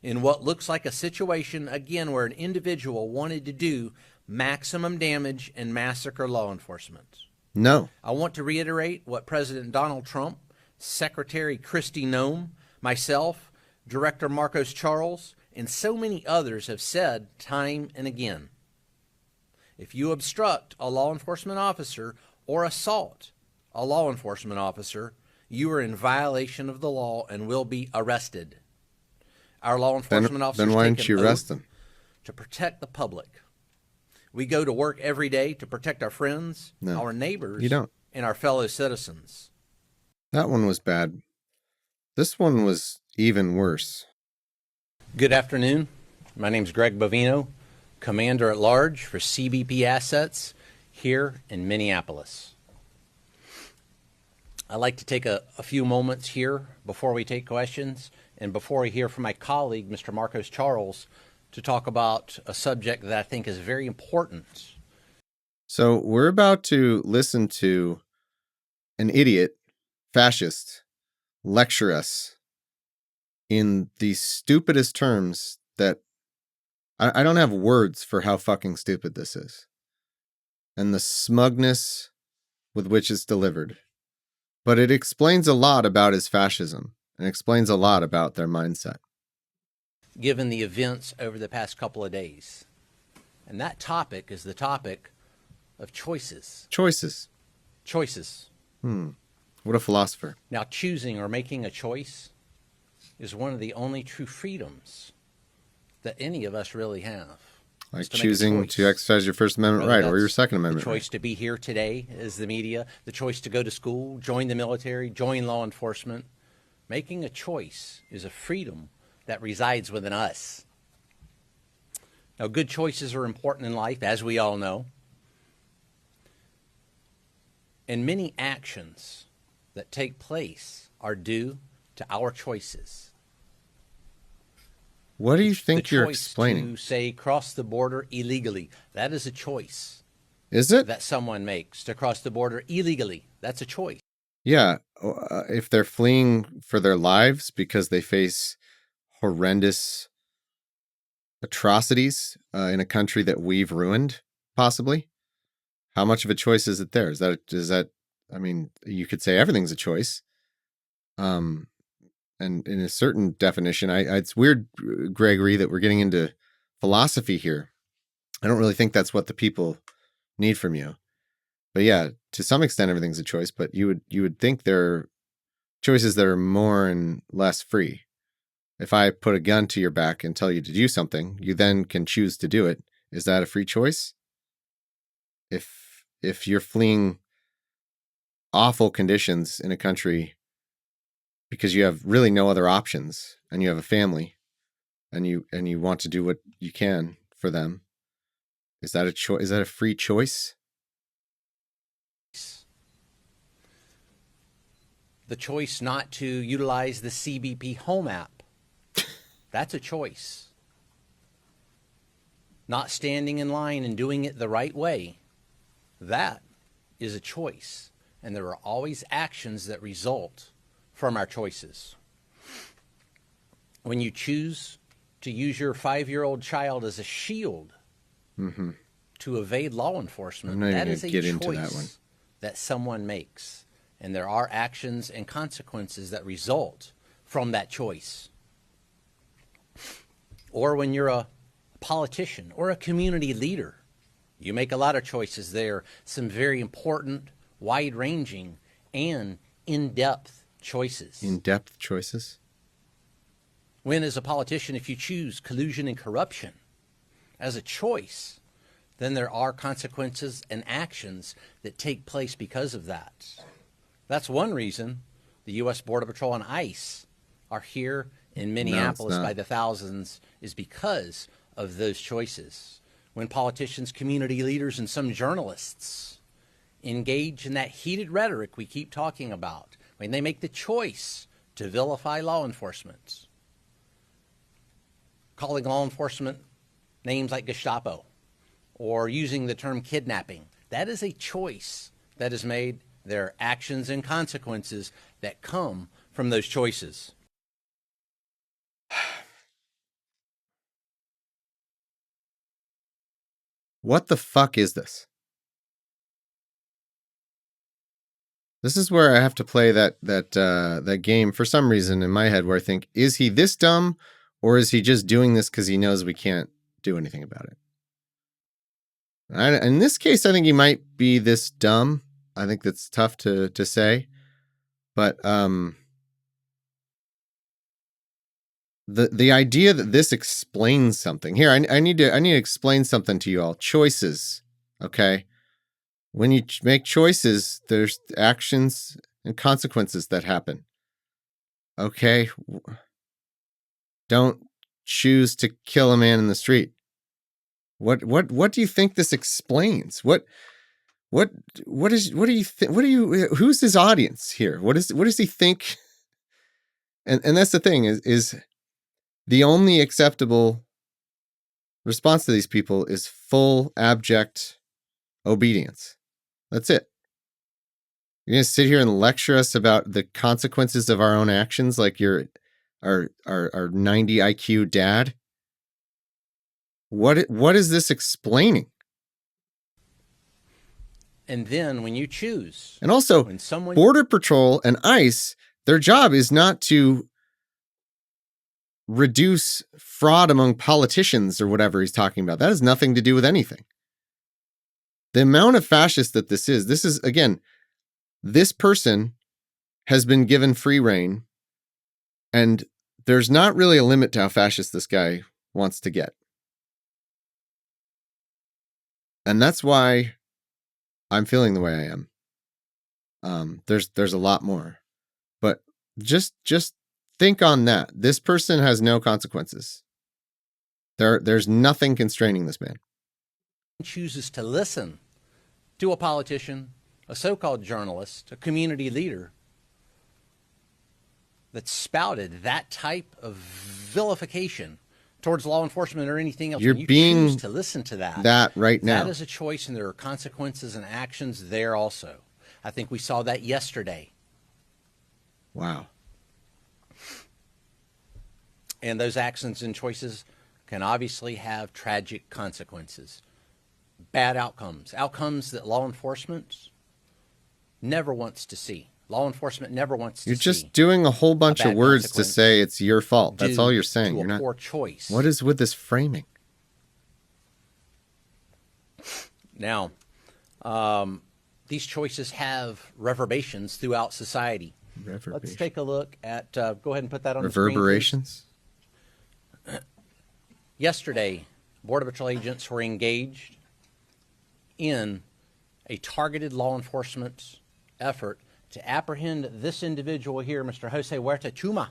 In what looks like a situation, again, where an individual wanted to do maximum damage and massacre law enforcement. No. I want to reiterate what President Donald Trump, Secretary Kristi Noem, myself, Director Marcos Charles, and so many others have said time and again. If you obstruct a law enforcement officer or assault a law enforcement officer, you are in violation of the law and will be arrested. Our law enforcement officers then why take didn't an you arrest oath them? to protect the public. We go to work every day to protect our friends, No, our neighbors, you don't. and our fellow citizens. That one was bad. This one was even worse. Good afternoon. My name is Greg Bovino, Commander at Large for CBP Assets here in Minneapolis. I'd like to take a few moments here before we take questions and before we hear from my colleague, Mr. Marcos Charles, to talk about a subject that I think is very important. So we're about to listen to an idiot, fascist, lecture us in the stupidest terms that I don't have words for how fucking stupid this is. And the smugness with which it's delivered. But it explains a lot about his fascism and explains a lot about their mindset. Given the events over the past couple of days. And that topic is the topic of choices. Choices. Choices. What a philosopher. Now, choosing or making a choice is one of the only true freedoms that any of us really have. Like to make a choosing choice. to exercise your First Amendment Whether right or your that's Second Amendment the choice right. to be here today as the media, the choice to go to school, join the military, join law enforcement. Making a choice is a freedom that resides within us. Now, good choices are important in life, as we all know. And many actions that take place are due to our choices. What do you think The you're choice explaining? to, say, cross the border illegally, that is a choice Is it? that someone makes. To cross the border illegally, that's a choice. Yeah. If they're fleeing for their lives because they face horrendous atrocities in a country that we've ruined, possibly, how much of a choice is it there? Is that, I mean, you could say everything's a choice. And and in a certain definition, it's weird, Gregory, that we're getting into philosophy here. I don't really think that's what the people need from you. But yeah, to some extent, everything's a choice. But you would think there are choices that are more and less free. If I put a gun to your back and tell you to do something, you then can choose to do it. Is that a free choice? If you're fleeing awful conditions in a country because you have really no other options and you have a family and you want to do what you can for them, is that a choice? Is that a free choice? The choice not to utilize the CBP Home app, that's a choice. Not standing in line and doing it the right way, that is a choice. And there are always actions that result from our choices. When you choose to use your 5-year-old child as a shield to evade law enforcement, that is a choice that someone makes. And there are actions and consequences that result from that choice. Or when you're a politician or a community leader, you make a lot of choices there, some very important, wide-ranging, and in-depth choices. In-depth choices? When, as a politician, if you choose collusion and corruption as a choice, then there are consequences and actions that take place because of that. That's one reason the U.S. Border Patrol and ICE are here in Minneapolis by the thousands, is because of those choices. When politicians, community leaders, and some journalists engage in that heated rhetoric we keep talking about, when they make the choice to vilify law enforcement, calling law enforcement names like Gestapo, or using the term kidnapping, that is a choice that is made. There are actions and consequences that come from those choices. What the fuck is this? This is where I have to play that game for some reason in my head where I think, is he this dumb or is he just doing this because he knows we can't do anything about it? In this case, I think he might be this dumb. I think that's tough to say. But the idea that this explains something. Here, I need to explain something to you all. Choices, okay? When you make choices, there's actions and consequences that happen. Okay? Don't choose to kill a man in the street. What do you think this explains? Who's his audience here? What does he think? And that's the thing is the only acceptable response to these people is full abject obedience. That's it. You're gonna sit here and lecture us about the consequences of our own actions like you're our 90 IQ dad? What is this explaining? And then when you choose, and also when someone Border Patrol and ICE, their job is not to reduce fraud among politicians or whatever he's talking about. That has nothing to do with anything. The amount of fascist that this is again, this person has been given free reign, and there's not really a limit to how fascist this guy wants to get. And that's why I'm feeling the way I am. There's a lot more, but just think on that. This person has no consequences. There's nothing constraining this man. chooses to listen to a politician, a so-called journalist, a community leader that spouted that type of vilification towards law enforcement or anything else, You're when you being choose to listen to that right now. That is a choice, and there are consequences and actions there also. I think we saw that yesterday. Wow. And those actions and choices can obviously have tragic consequences, bad outcomes, outcomes that law enforcement never wants to see. Law enforcement never wants You're to just see doing a whole bunch of bad words to consequence say it's your fault. That's due all you're saying. to You're a not. poor choice. What is with this framing? Now, these choices have reverberations throughout society. Let's take a look at, go ahead and put that on the screen, please. Reverberations? Yesterday, Border Patrol agents were engaged in a targeted law enforcement effort to apprehend this individual here, Mr. Jose Huerta Chuma.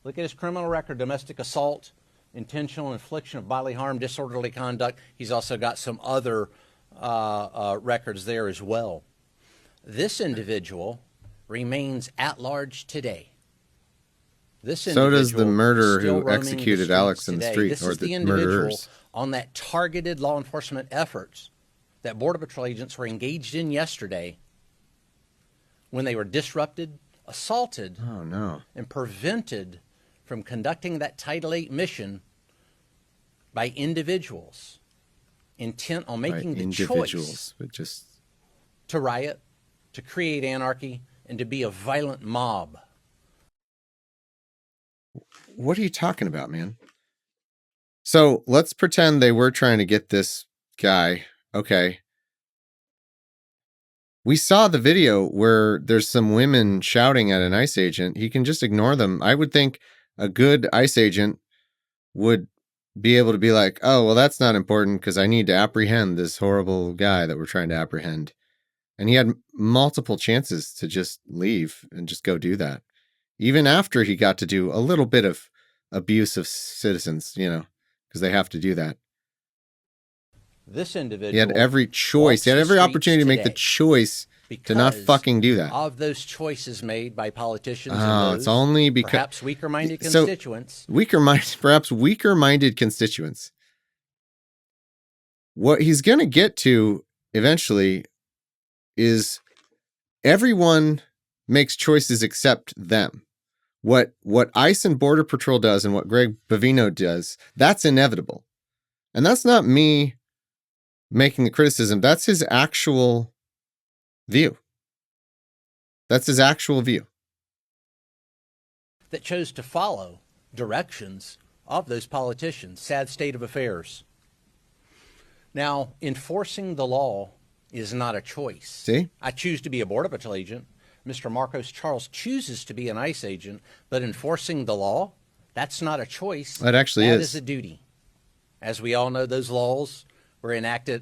Look at his criminal record: domestic assault, intentional infliction of bodily harm, disorderly conduct. He's also got some other records there as well. This individual remains at large today. So does the murderer who executed Alex in the street, this or is the individual murderers. on that targeted law enforcement efforts that Border Patrol agents were engaged in yesterday when they were disrupted, assaulted, Oh, no. and prevented from conducting that Title VIII mission by individuals intent on making the choice but just to riot, to create anarchy, and to be a violent mob. what are you talking about, man? So let's pretend they were trying to get this guy. Okay. We saw the video where there's some women shouting at an ICE agent. He can just ignore them. I would think a good ICE agent would be able to be like, oh, well, that's not important because I need to apprehend this horrible guy that we're trying to apprehend. And he had multiple chances to just leave and just go do that. Even after he got to do a little bit of abuse of citizens, because they have to do that. This individual, He had every choice. He had every opportunity to make the choice to not fucking do that. Of those choices made by politicians and Oh, those it's only because perhaps weaker-minded constituents. Perhaps weaker-minded constituents. What he's going to get to eventually is everyone makes choices except them. What ICE and Border Patrol does and what Greg Bavino does, that's inevitable. And that's not me making the criticism. That's his actual view. That's his actual view. That chose to follow directions of those politicians. Sad state of affairs. Now, enforcing the law is not a choice. See? I choose to be a Border Patrol agent. Mr. Marcos Charles chooses to be an ICE agent, but enforcing the law, that's not a choice. That actually is. That is a duty. As we all know, those laws were enacted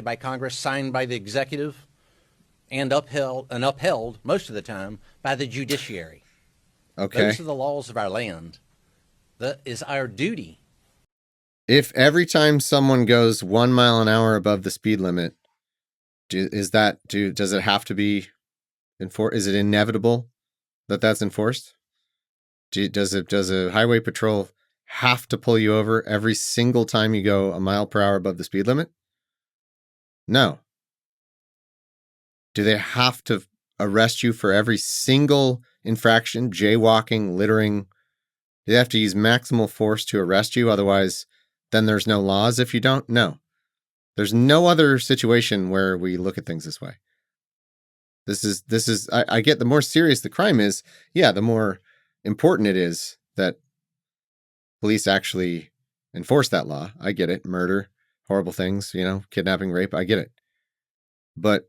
by Congress, signed by the executive, and upheld most of the time by the judiciary. Okay. Those are the laws of our land. That is our duty. If every time someone goes 1 mile an hour above the speed limit, does it have to be enforced? Is it inevitable that that's enforced? Does a highway patrol have to pull you over every single time you go 1 mile per hour above the speed limit? No. Do they have to arrest you for every single infraction, jaywalking, littering? Do they have to use maximal force to arrest you? Otherwise, then there's no laws if you don't? No. There's no other situation where we look at things this way. I get the more serious the crime is, the more important it is that police actually enforce that law. I get it. Murder, horrible things, kidnapping, rape, I get it. But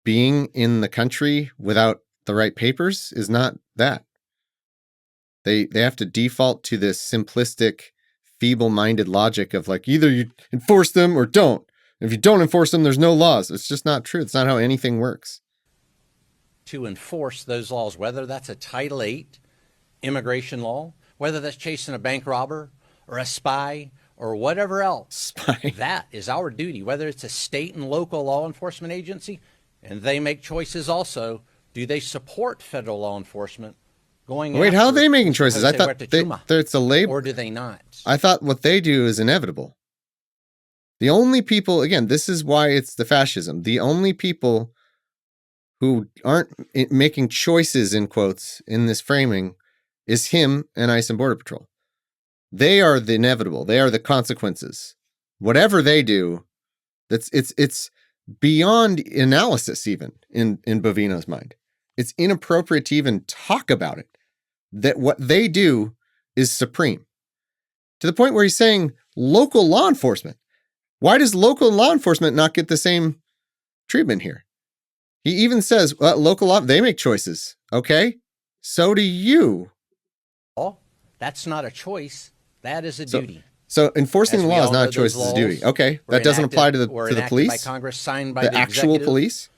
being in the country without the right papers is not that. They have to default to this simplistic, feeble-minded logic of like, either you enforce them or don't. If you don't enforce them, there's no laws. It's just not true. It's not how anything works. To enforce those laws, whether that's a Title VIII immigration law, whether that's chasing a bank robber or a spy or whatever else, that is our duty, whether it's a state and local law enforcement agency, and they make choices also. Do they support federal law enforcement going Wait, how are they making Mr. choices? Jose I thought Huerta it's a label. or do they not? I thought what they do is inevitable. The only people, again, this is why it's the fascism. The only people who aren't making choices, in quotes, in this framing is him and ICE and Border Patrol. They are the inevitable. They are the consequences. Whatever they do, it's beyond analysis even in Bovino's mind. It's inappropriate to even talk about it. That what they do is supreme. To the point where he's saying local law enforcement. Why does local law enforcement not get the same treatment here? He even says, local law, they make choices. Okay? So do you. That's not a choice. That is a duty. So enforcing As the we law is all not know, a choice, those it's a duty. laws Okay. were That doesn't enacted- apply to the were enacted police? by Congress, signed by the the actual executive. police?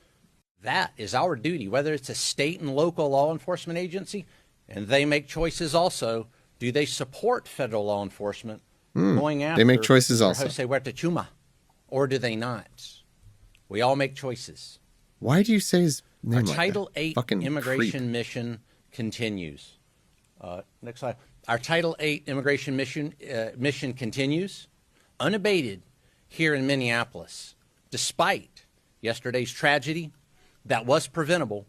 That is our duty, whether it's a state and local law enforcement agency, and they make choices also. Do they support federal law enforcement going after They make choices also. Jose Huerta Chuma, or do they not? We all make choices. Why do you say his name Our like Title that? 8 Fucking immigration creep. mission continues. Next slide. Our Title 8 immigration mission continues, unabated, here in Minneapolis, despite yesterday's tragedy that was preventable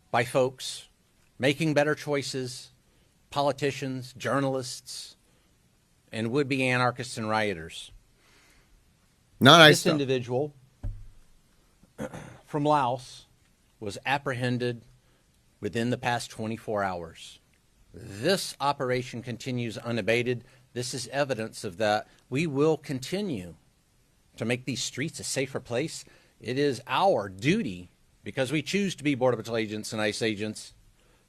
by folks making better choices, politicians, journalists, and would-be anarchists and rioters. Not This ICE, though. individual from Laos was apprehended within the past 24 hours. This operation continues unabated. This is evidence of that. We will continue to make these streets a safer place. It is our duty, because we choose to be Border Patrol agents and ICE agents,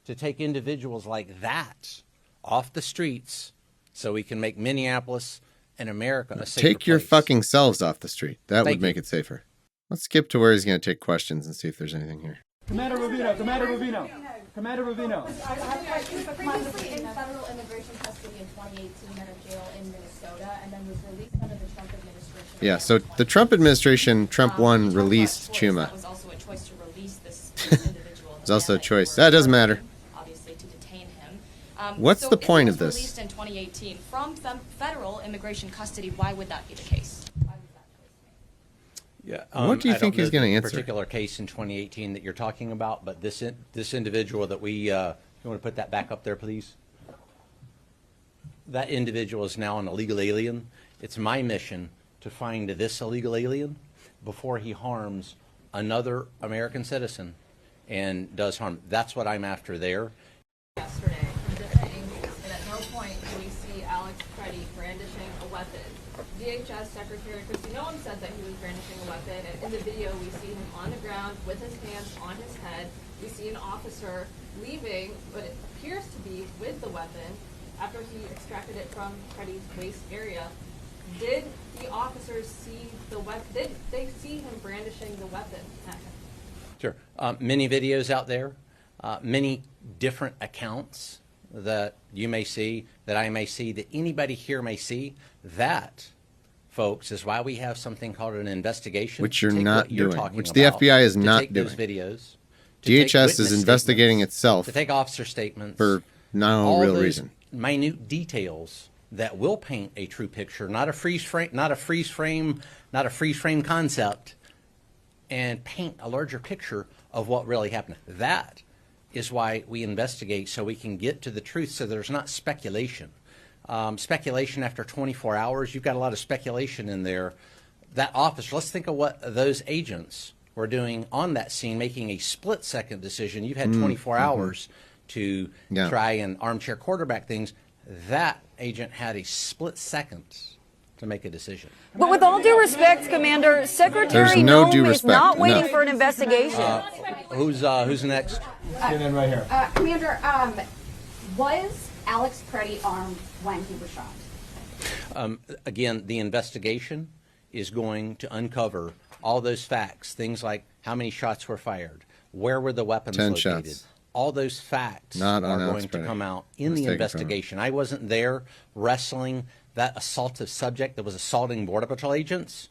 to take individuals like that off the streets so we can make Minneapolis and America a safer Take your place. fucking selves off the street. That Thank would make you. it safer. Let's skip to where he's going to take questions and see if there's anything here. Commander Rubino, Commander Rubino, Commander Rubino. He was previously in federal immigration custody in 2018 at a jail in Minnesota, and then was released under the Trump administration. Yeah, so the Trump administration, Trump 1 Trump released got a choice. Chuma. That was also a choice to release this individual. It's also a Yeah, choice. they were That doesn't matter. Obviously, to detain him. What's So the if he point was of this? Released in 2018 from federal immigration custody. Why would that be the case? Why was that choice made? Yeah, What do you I think don't know he's gonna the answer? Particular case in 2018 that you're talking about, but this individual that we, you want to put that back up there, please? That individual is now an illegal alien. It's my mission to find this illegal alien before he harms another American citizen and does harm. That's what I'm after there. Yesterday from different angles, and at no point do we see Alex Pretti brandishing a weapon. DHS Secretary Kristi Noem said that he was brandishing a weapon, and in the video we see him on the ground with his hands on his head. We see an officer leaving what it appears to be with the weapon after he extracted it from Pretti's waist area. Did the officers see the weapon? Did they see him brandishing the weapon at him? Sure. Many videos out there, many different accounts that you may see, that I may see, that anybody here may see. That, folks, is why we have something called an investigation. Which you're to take not what you're doing, talking which the about, FBI is to not take those doing. videos. To take DHS is witness investigating statements, itself to take officer statements for no all real those reason. minute details that will paint a true picture, not a freeze frame concept, and paint a larger picture of what really happened. That is why we investigate, so we can get to the truth, so there's not speculation. Speculation after 24 hours, you've got a lot of speculation in there. That officer, let's think of what those agents were doing on that scene, making a split-second decision. You've had 24 hours to try and armchair quarterback things. That agent had a split second to make a decision. But with all due respect, Commander, Secretary There's no Noem due is respect. not waiting No. for an investigation. Who's next? And then right here. Commander, was Alex Pretti armed when he was shot? Again, the investigation is going to uncover all those facts, things like how many shots were fired, where were the weapons 10 located. shots. All those facts Not on are Alex going to Pretti. come out It in was the taken from him. investigation. I wasn't there wrestling that assaultive subject that was assaulting Border Patrol agents.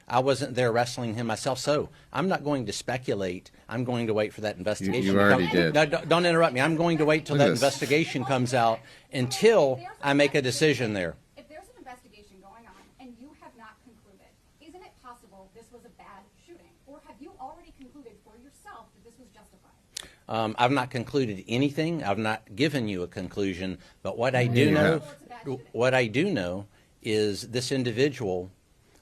I wasn't there wrestling him myself, so I'm not going to speculate. I'm going to wait for that investigation. You already Don't- did. No, don't interrupt me. I'm going to wait till Look at that this. investigation comes out until I make a decision there. If there's an investigation going on and you have not concluded, isn't it possible this was a bad shooting? Or have you already concluded for yourself that this was justified? I've not concluded anything. I've not given you a conclusion. But what I do you know, have. what I do know, is this individual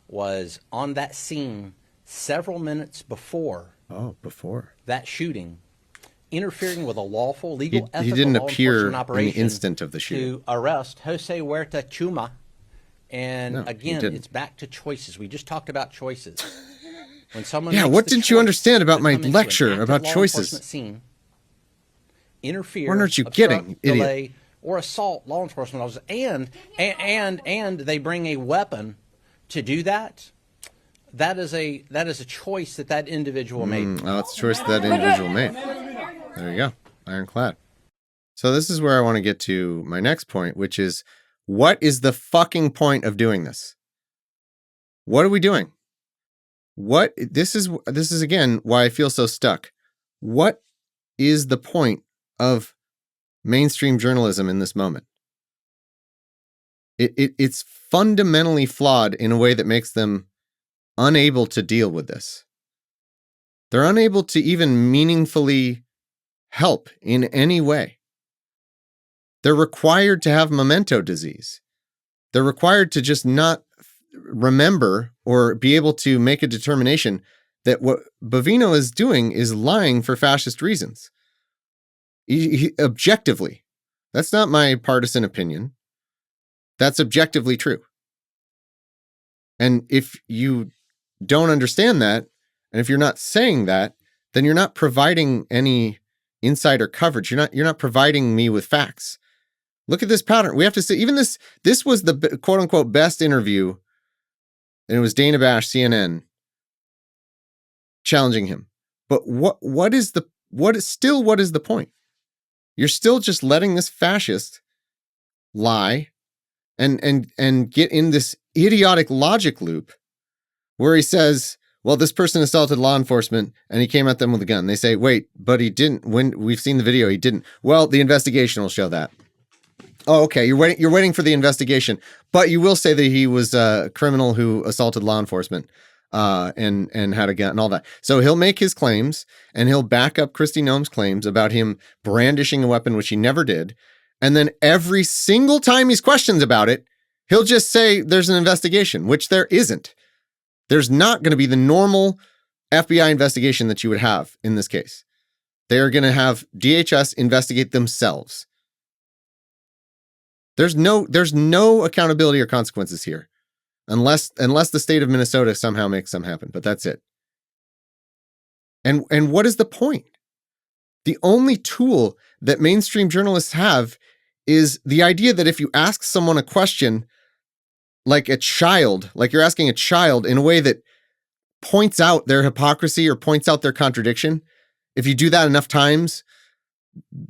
was on that scene several minutes before Oh, before that shooting, interfering with a lawful, legal, he ethical didn't law appear enforcement in the operation instant of the shooting. to arrest Jose Huerta Chuma. And No, he again, didn't. it's back to choices. We just talked about choices. When someone Yeah, makes what the didn't you choice understand about to my come into an lecture active about law choices? enforcement scene, interfere, What aren't you obstruct, getting, idiot? delay, or assault law enforcement officers, and they bring a weapon to do that, that is a choice that individual made. Oh, it's a choice that individual made. There you go. Ironclad. So this is where I want to get to my next point, which is, what is the fucking point of doing this? What are we doing? This is again why I feel so stuck. What is the point of mainstream journalism in this moment? It's fundamentally flawed in a way that makes them unable to deal with this. They're unable to even meaningfully help in any way. They're required to have memento disease. They're required to just not remember or be able to make a determination that what Bovino is doing is lying for fascist reasons. Objectively. That's not my partisan opinion. That's objectively true. And if you don't understand that, and if you're not saying that, then you're not providing any insider coverage. You're not providing me with facts. Look at this pattern. We have to say, even this was the quote unquote best interview, and it was Dana Bash, CNN, challenging him. But what is the point? You're still just letting this fascist lie and get in this idiotic logic loop where he says, well, this person assaulted law enforcement and he came at them with a gun. They say, wait, but he didn't. When we've seen the video, he didn't. Well, the investigation will show that. Oh, okay. You're waiting for the investigation, but you will say that he was a criminal who assaulted law enforcement and had a gun and all that. So he'll make his claims and he'll back up Kristi Noem's claims about him brandishing a weapon, which he never did. And then every single time he's questioned about it, he'll just say there's an investigation, which there isn't. There's not going to be the normal FBI investigation that you would have in this case. They are going to have DHS investigate themselves. There's no accountability or consequences here, unless the state of Minnesota somehow makes them happen. But that's it. And what is the point? The only tool that mainstream journalists have is the idea that if you ask someone a question like a child, like you're asking a child in a way that points out their hypocrisy or points out their contradiction, if you do that enough times,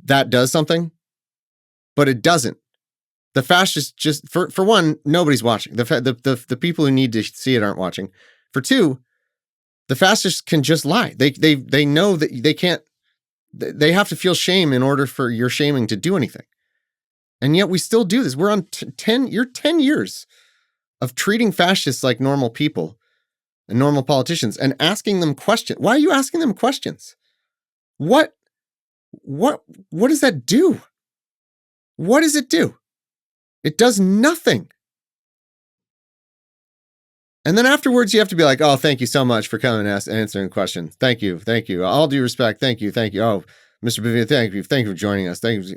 that does something, but it doesn't. The fascists just, for one, nobody's watching. The people who need to see it aren't watching. For two, the fascists can just lie. They know that they can't. They have to feel shame in order for your shaming to do anything. And yet we still do this. We're on 10 years of treating fascists like normal people and normal politicians and asking them questions. Why are you asking them questions? What does that do? What does it do? It does nothing. And then afterwards, you have to be like, oh, thank you so much for coming and answering questions. Thank you. All due respect. Thank you. Oh, Mr. Bivio, thank you for joining us. Thank you.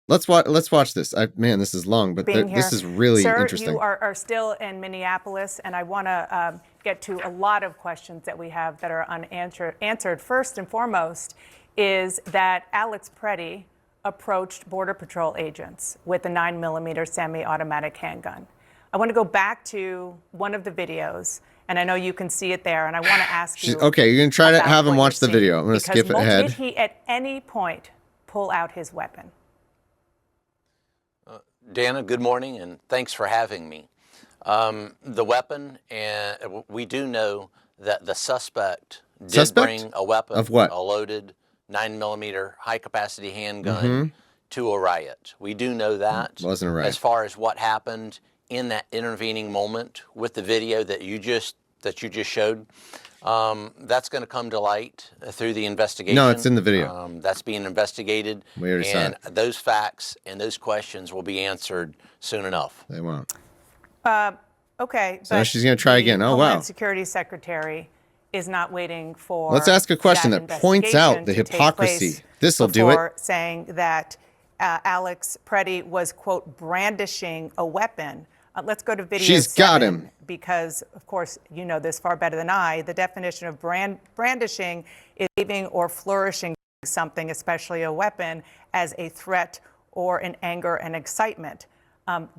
Let's watch this. Man, this is long, but this is really interesting. Sir, you are still in Minneapolis, and I want to get to a lot of questions that we have that are unanswered. First and foremost is that Alex Pretti approached Border Patrol agents with a 9mm semi-automatic handgun. I want to go back to one of the videos, and I know you can see it there, and I want to ask you. Okay, you're going to try to have him watch the video. I'm going to skip ahead. Did he at any point pull out his weapon? Dana, good morning, and thanks for having me. The weapon, and we do know that the suspect did bring a weapon, of what? A loaded 9mm high-capacity handgun to a riot. We do know that. Wasn't a riot. As far as what happened in that intervening moment with the video that you just showed, that's going to come to light through the investigation. No, it's in the video. That's being investigated. We already saw it. Those facts and those questions will be answered soon enough. They won't. Okay. So she's going to try again. Oh, wow. Homeland Security Secretary is not waiting for. Let's ask a question that points out the investigation to take hypocrisy. place This'll do it. before saying that Alex Pretti was, quote, brandishing a weapon. Let's go to video She's got 7, him. because, of course, you know this far better than I. The definition of brandishing is waving or flourishing something, especially a weapon, as a threat or an anger and excitement.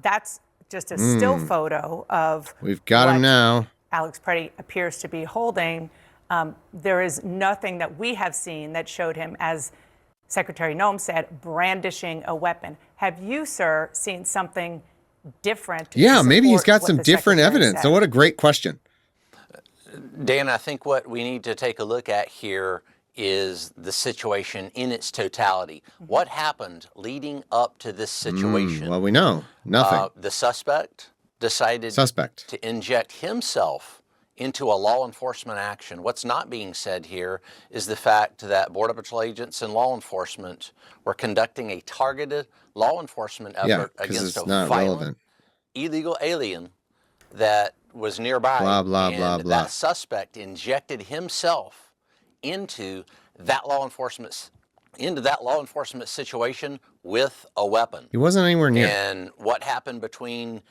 That's just a still photo of We've got him what now. Alex Pretti appears to be holding. There is nothing that we have seen that showed him, as Secretary Noem said, brandishing a weapon. Have you, sir, seen something different? Yeah, to maybe he's support got what some the different Secretary evidence. said? So what a great question. Dan, I think what we need to take a look at here is the situation in its totality. What happened leading up to this situation? Well, we know nothing. The suspect decided to inject himself into a law enforcement action. What's not being said here is the fact that Border Patrol agents and law enforcement were conducting a targeted law enforcement effort against a violent, illegal alien that was nearby. Blah, blah, and blah, blah. that suspect injected himself into that law enforcement situation with a weapon. He wasn't anywhere near. And what happened between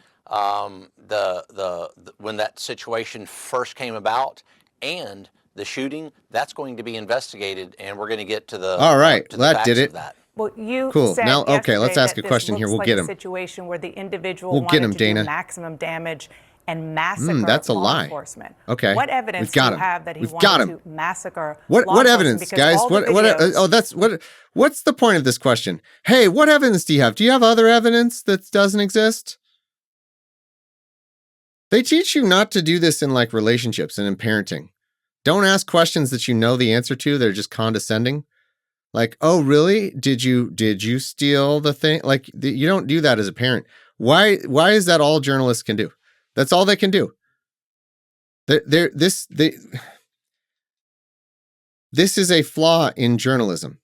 when that situation first came about and the shooting, that's going to be investigated, and we're going to get to the All right, to the that facts did of it. that. Well, you Cool. said Now, okay, let's yesterday ask that a question this here. looks We'll like get a him. situation where the individual We'll get wanted him, to Dana. do maximum damage and massacre That's a law lie. enforcement. Okay. What evidence We've got do you him. have that he We've got wanted him. to massacre What law enforcement? evidence, Because guys? all the videos- What's the point of this question? Hey, what evidence do you have? Do you have other evidence that doesn't exist? They teach you not to do this in like relationships and in parenting. Don't ask questions that you know the answer to. They're just condescending. Like, oh, really? Did you steal the thing? Like, you don't do that as a parent. Why is that all journalists can do? That's all they can do. This is a flaw in journalism.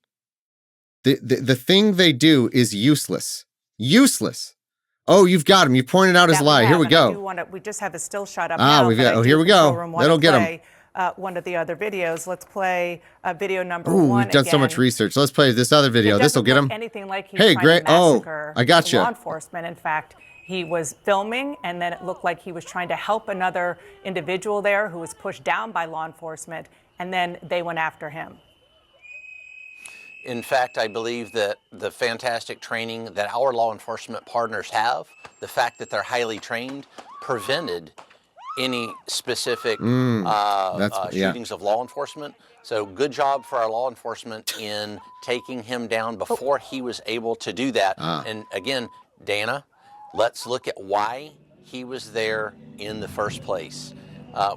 The thing they do is useless. Useless. Oh, you've got him. You pointed out his that lie. Here we have, and I go. do wanna, we just have a still shot up Ah, now. we've but got. I Oh, do, here we Control go. Room, wanna That'll get him. play, one of the other videos. Let's play video number Ooh, 1 we've done so much again. research. Let's play this other video. It This will doesn't get look him. anything like he's Hey, trying great. to Oh, massacre I gotcha. law enforcement. In fact, he was filming, and then it looked like he was trying to help another individual there who was pushed down by law enforcement, and then they went after him. In fact, I believe that the fantastic training that our law enforcement partners have, the fact that they're highly trained, prevented any specific shootings of law enforcement. So good job for our law enforcement in taking him down before he was able to do that. And again, Dana, let's look at why he was there in the first place.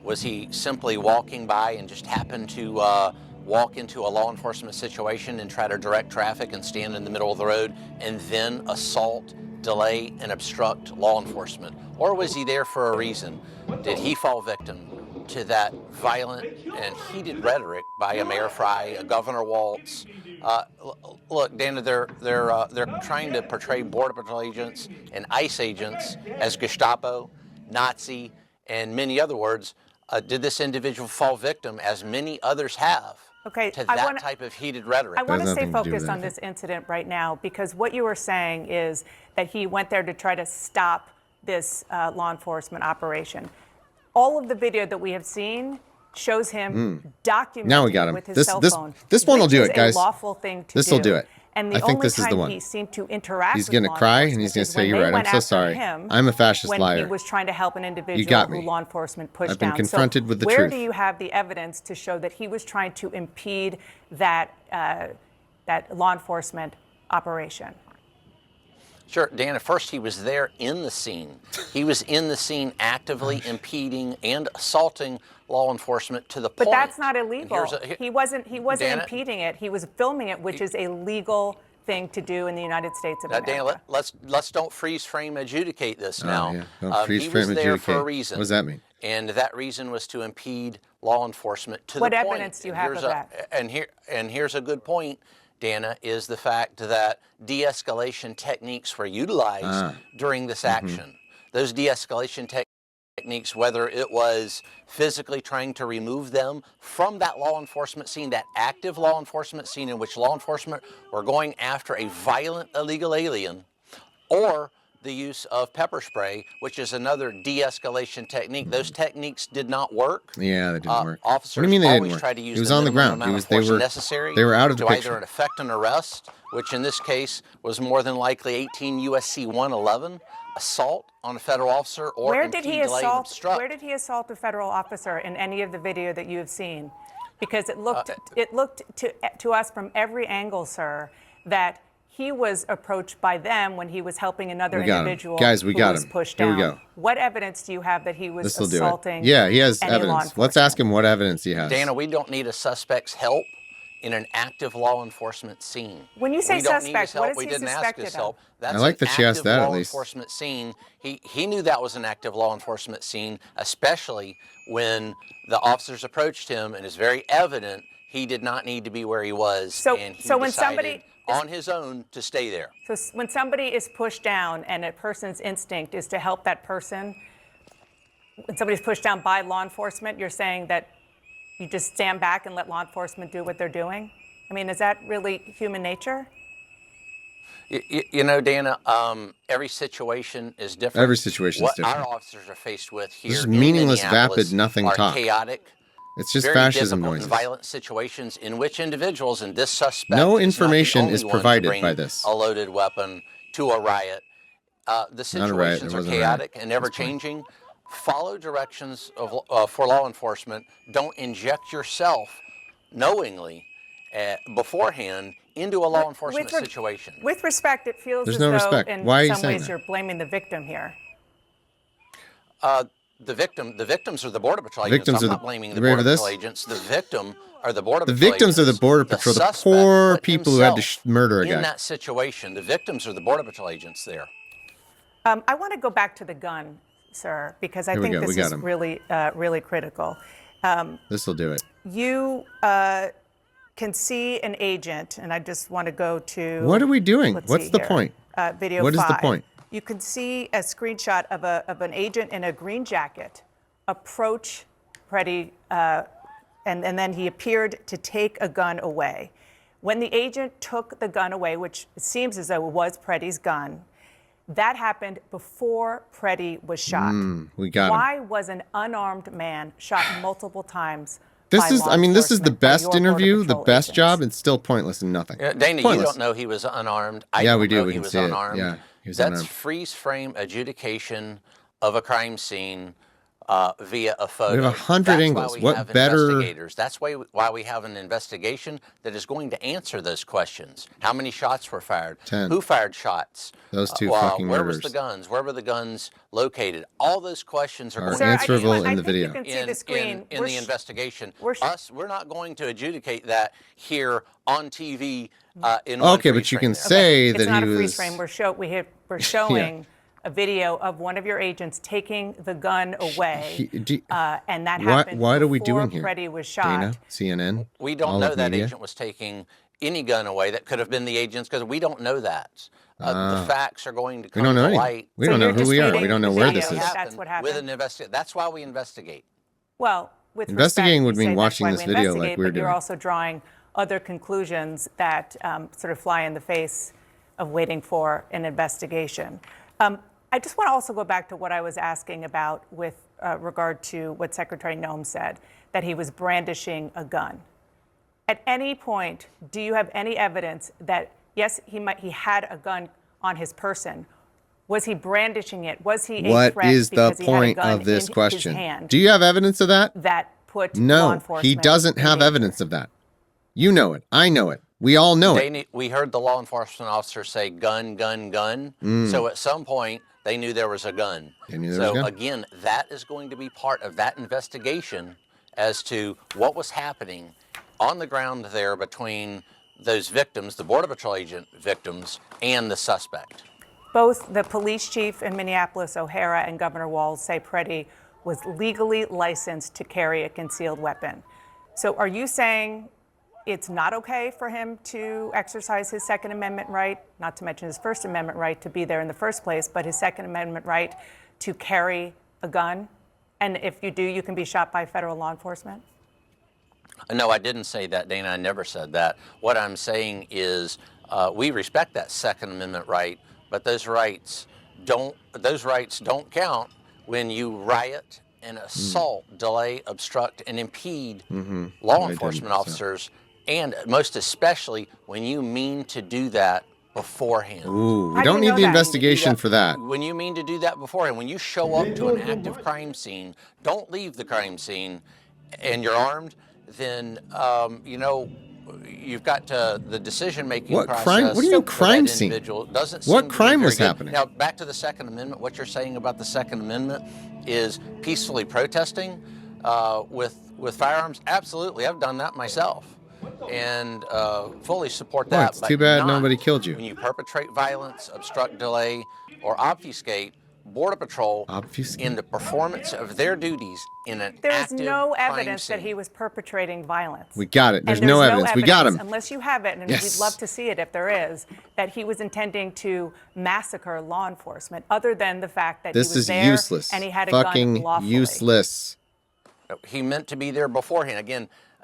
Was he simply walking by and just happened to walk into a law enforcement situation and try to direct traffic and stand in the middle of the road and then assault, delay, and obstruct law enforcement? Or was he there for a reason? Did he fall victim to that violent and heated rhetoric by a Mayor Fry, a Governor Waltz? Look, Dana, they're trying to portray Border Patrol agents and ICE agents as Gestapo, Nazi, and many other words. Did this individual fall victim, as many others have, to that type of heated rhetoric? I want to stay focused on this incident right now, because what you were saying is that he went there to try to stop this law enforcement operation. All of the video that we have seen shows him documenting with his cell phone. This one will do it, guys. A lawful thing to this will do it. And the I think only this is the time one. he seemed to interact he's with going to law cry and enforcement he's going to is say, when "You're they right. I'm went so after sorry. him I'm a fascist when liar." he was trying to help an individual got me. who law enforcement pushed I've been down. confronted with the where truth. do you have the evidence to show that he was trying to impede that that law enforcement operation? Sure, Dana, first he was there in the scene. He was in the scene actively impeding and assaulting law enforcement to the point. But that's not illegal. He wasn't Dana, impeding it. He was filming it, which is a legal thing to do in the United States of America. Dana, let's don't freeze frame adjudicate this now. Yeah. Don't freeze he frame was there adjudicate. for a reason. What does that mean? And that reason was to impede law enforcement to the What point. evidence do you have of that? And here's a good point, Dana, is the fact that de-escalation techniques were utilized during this action. Those de-escalation techniques techniques, whether it was physically trying to remove them from that law enforcement scene, that active law enforcement scene in which law enforcement were going after a violent illegal alien, or the use of pepper spray, which is another de-escalation technique. Those techniques did not work. Yeah, they didn't work. Officers What do you mean they didn't always work? try to use He was the on the minimum ground. amount of force necessary They were out of the to picture. either effect an arrest, which in this case was more than likely 18 U.S.C. 111, assault on a federal officer, or Where did he delay, and assault? obstruct. Where did he assault a federal officer in any of the video that you have seen? Because it looked to us from every angle, sir, that he was approached by them when he was helping another individual Guys, we who got was him. pushed Here down. we go. What evidence do you have that he was This will do it. assaulting? Yeah, he has any law evidence. Let's enforcement? ask him what evidence he has. Dana, we don't need a suspect's help in an active law enforcement scene. When you say we don't need suspect, his help. what is we he didn't ask suspected his of? help. That's I like an that she asked active that, at law least. enforcement scene. He knew that was an active law enforcement scene, especially when the officers approached him, and it's very evident he did not need to be where he was, and he so when decided somebody on his own to stay there. So when somebody is pushed down and a person's instinct is to help that person, when somebody's pushed down by law enforcement, you're saying that you just stand back and let law enforcement do what they're doing? I mean, is that really human nature? You know, Dana, every situation is different. Every situation is different. What our officers are faced with here This is in meaningless, Minneapolis vapid, nothing are talk. chaotic, It's just very fascism difficult noises. and violent situations in which individuals, and this suspect No is not the information only is one to provided bring by this. a loaded weapon to a riot. The Not a riot. situations There are wasn't a riot chaotic at and this ever point. changing. Follow directions for law enforcement. Don't inject yourself knowingly beforehand into a law enforcement situation. With respect, it feels There's as no though respect. in Why are you some saying ways that? you're blaming the victim here. The victims are the Border Patrol The agents. victims I'm are not the- blaming you the ready Border for this? Patrol agents. The victim are the Border The Patrol victims are the agents. Border Patrol, the suspect poor put people who had to himself murder a in guy. that situation. The victims are the Border Patrol agents there. I want to go back to the gun, sir, because I Here we think go. this We got is him. really critical. This will do it. You can see an agent, and I just want to go to. What are we doing? let's What's see the here. point? Video What is the 5. point? You can see a screenshot of an agent in a green jacket approach Pretti, and then he appeared to take a gun away. When the agent took the gun away, which it seems as though it was Pretti's gun, that happened before Pretti was shot. We got him. Why was an unarmed man shot multiple times? This by is, law I mean, this is the enforcement, by best your Border interview, the Patrol best agents? job, and still pointless and nothing. Dana, Pointless. you don't know he was unarmed. I Yeah, don't we do. know We he can was see it. unarmed. Yeah, he was That's unarmed. freeze frame adjudication of a crime scene via a photo. We have 100 That's angles. Why we What have better- investigators. That's why we have an investigation that is going to answer those questions. How many shots were fired? 10. Who fired shots? Those two fucking Where was the murders. guns? Where were the guns located? All those questions are Are going Sir, to I be just answerable want- I in the think you video. can see the screen. in We're the sh- investigation. we're sh- We're not going to adjudicate that here on TV in one Okay, but freeze you frame can there. say It's that not he a freeze was. frame. We're showing a video of one of your agents taking the gun away, and that happened What are we before doing here? Pretti was shot. Dana, CNN. We don't all know of that media? agent was taking any gun away. That could have been the agent's, because we don't know that. The facts are going to come We don't know to anything. light. We So don't know you're who just we are. reading We don't know the where video. this is. That's what happened. With an investigation. That's why we investigate. Well, with Investigating respect, would you mean say watching that's why this we video like investigate, we're but you're doing. also drawing other conclusions that sort of fly in the face of waiting for an investigation. I just want to also go back to what I was asking about with regard to what Secretary Noem said, that he was brandishing a gun. At any point, do you have any evidence that, yes, he had a gun on his person? Was he brandishing it? Was he a What threat is the because he had a point gun of this in question? his hand Do you have evidence of that? that put law No, enforcement he doesn't in have danger? evidence of that. You know it. I know it. We all know it. We heard the law enforcement officer say gun, gun, gun. So at some point, they knew there was a gun. They knew there was a gun. Again, that is going to be part of that investigation as to what was happening on the ground there between those victims, the Border Patrol agent victims, and the suspect. Both the police chief in Minneapolis, O'Hara, and Governor Walz say Pretti was legally licensed to carry a concealed weapon. So are you saying it's not okay for him to exercise his Second Amendment right, not to mention his First Amendment right to be there in the first place, but his Second Amendment right to carry a gun? And if you do, you can be shot by federal law enforcement? No, I didn't say that, Dana. I never said that. What I'm saying is we respect that Second Amendment right, but those rights don't count when you riot and assault, delay, obstruct, and impede law enforcement officers, and most especially when you mean to do that beforehand. Ooh, we How do don't you need know the that? investigation for that. When you mean to do that beforehand, when you show up to an active crime scene, don't leave the crime scene, and you're armed, then you've got the decision-making What process. crime? What do you mean for crime that scene? individual doesn't What seem to be crime very was good. happening? Now, back to the Second Amendment. What you're saying about the Second Amendment is peacefully protesting with firearms. Absolutely, I've done that myself, and fully support that. It's but too bad not nobody killed you. when you perpetrate violence, obstruct, delay, or obfuscate Border Patrol in the performance of their duties in an There is active no crime evidence that scene. he was perpetrating violence. We got it. There's And no evidence. We got him. Unless you have it, and Yes. we'd love to see it if there is, that he was intending to massacre law enforcement, other than the fact that This he was is there useless. and he had a Fucking gun lawfully. useless. He meant to be there beforehand.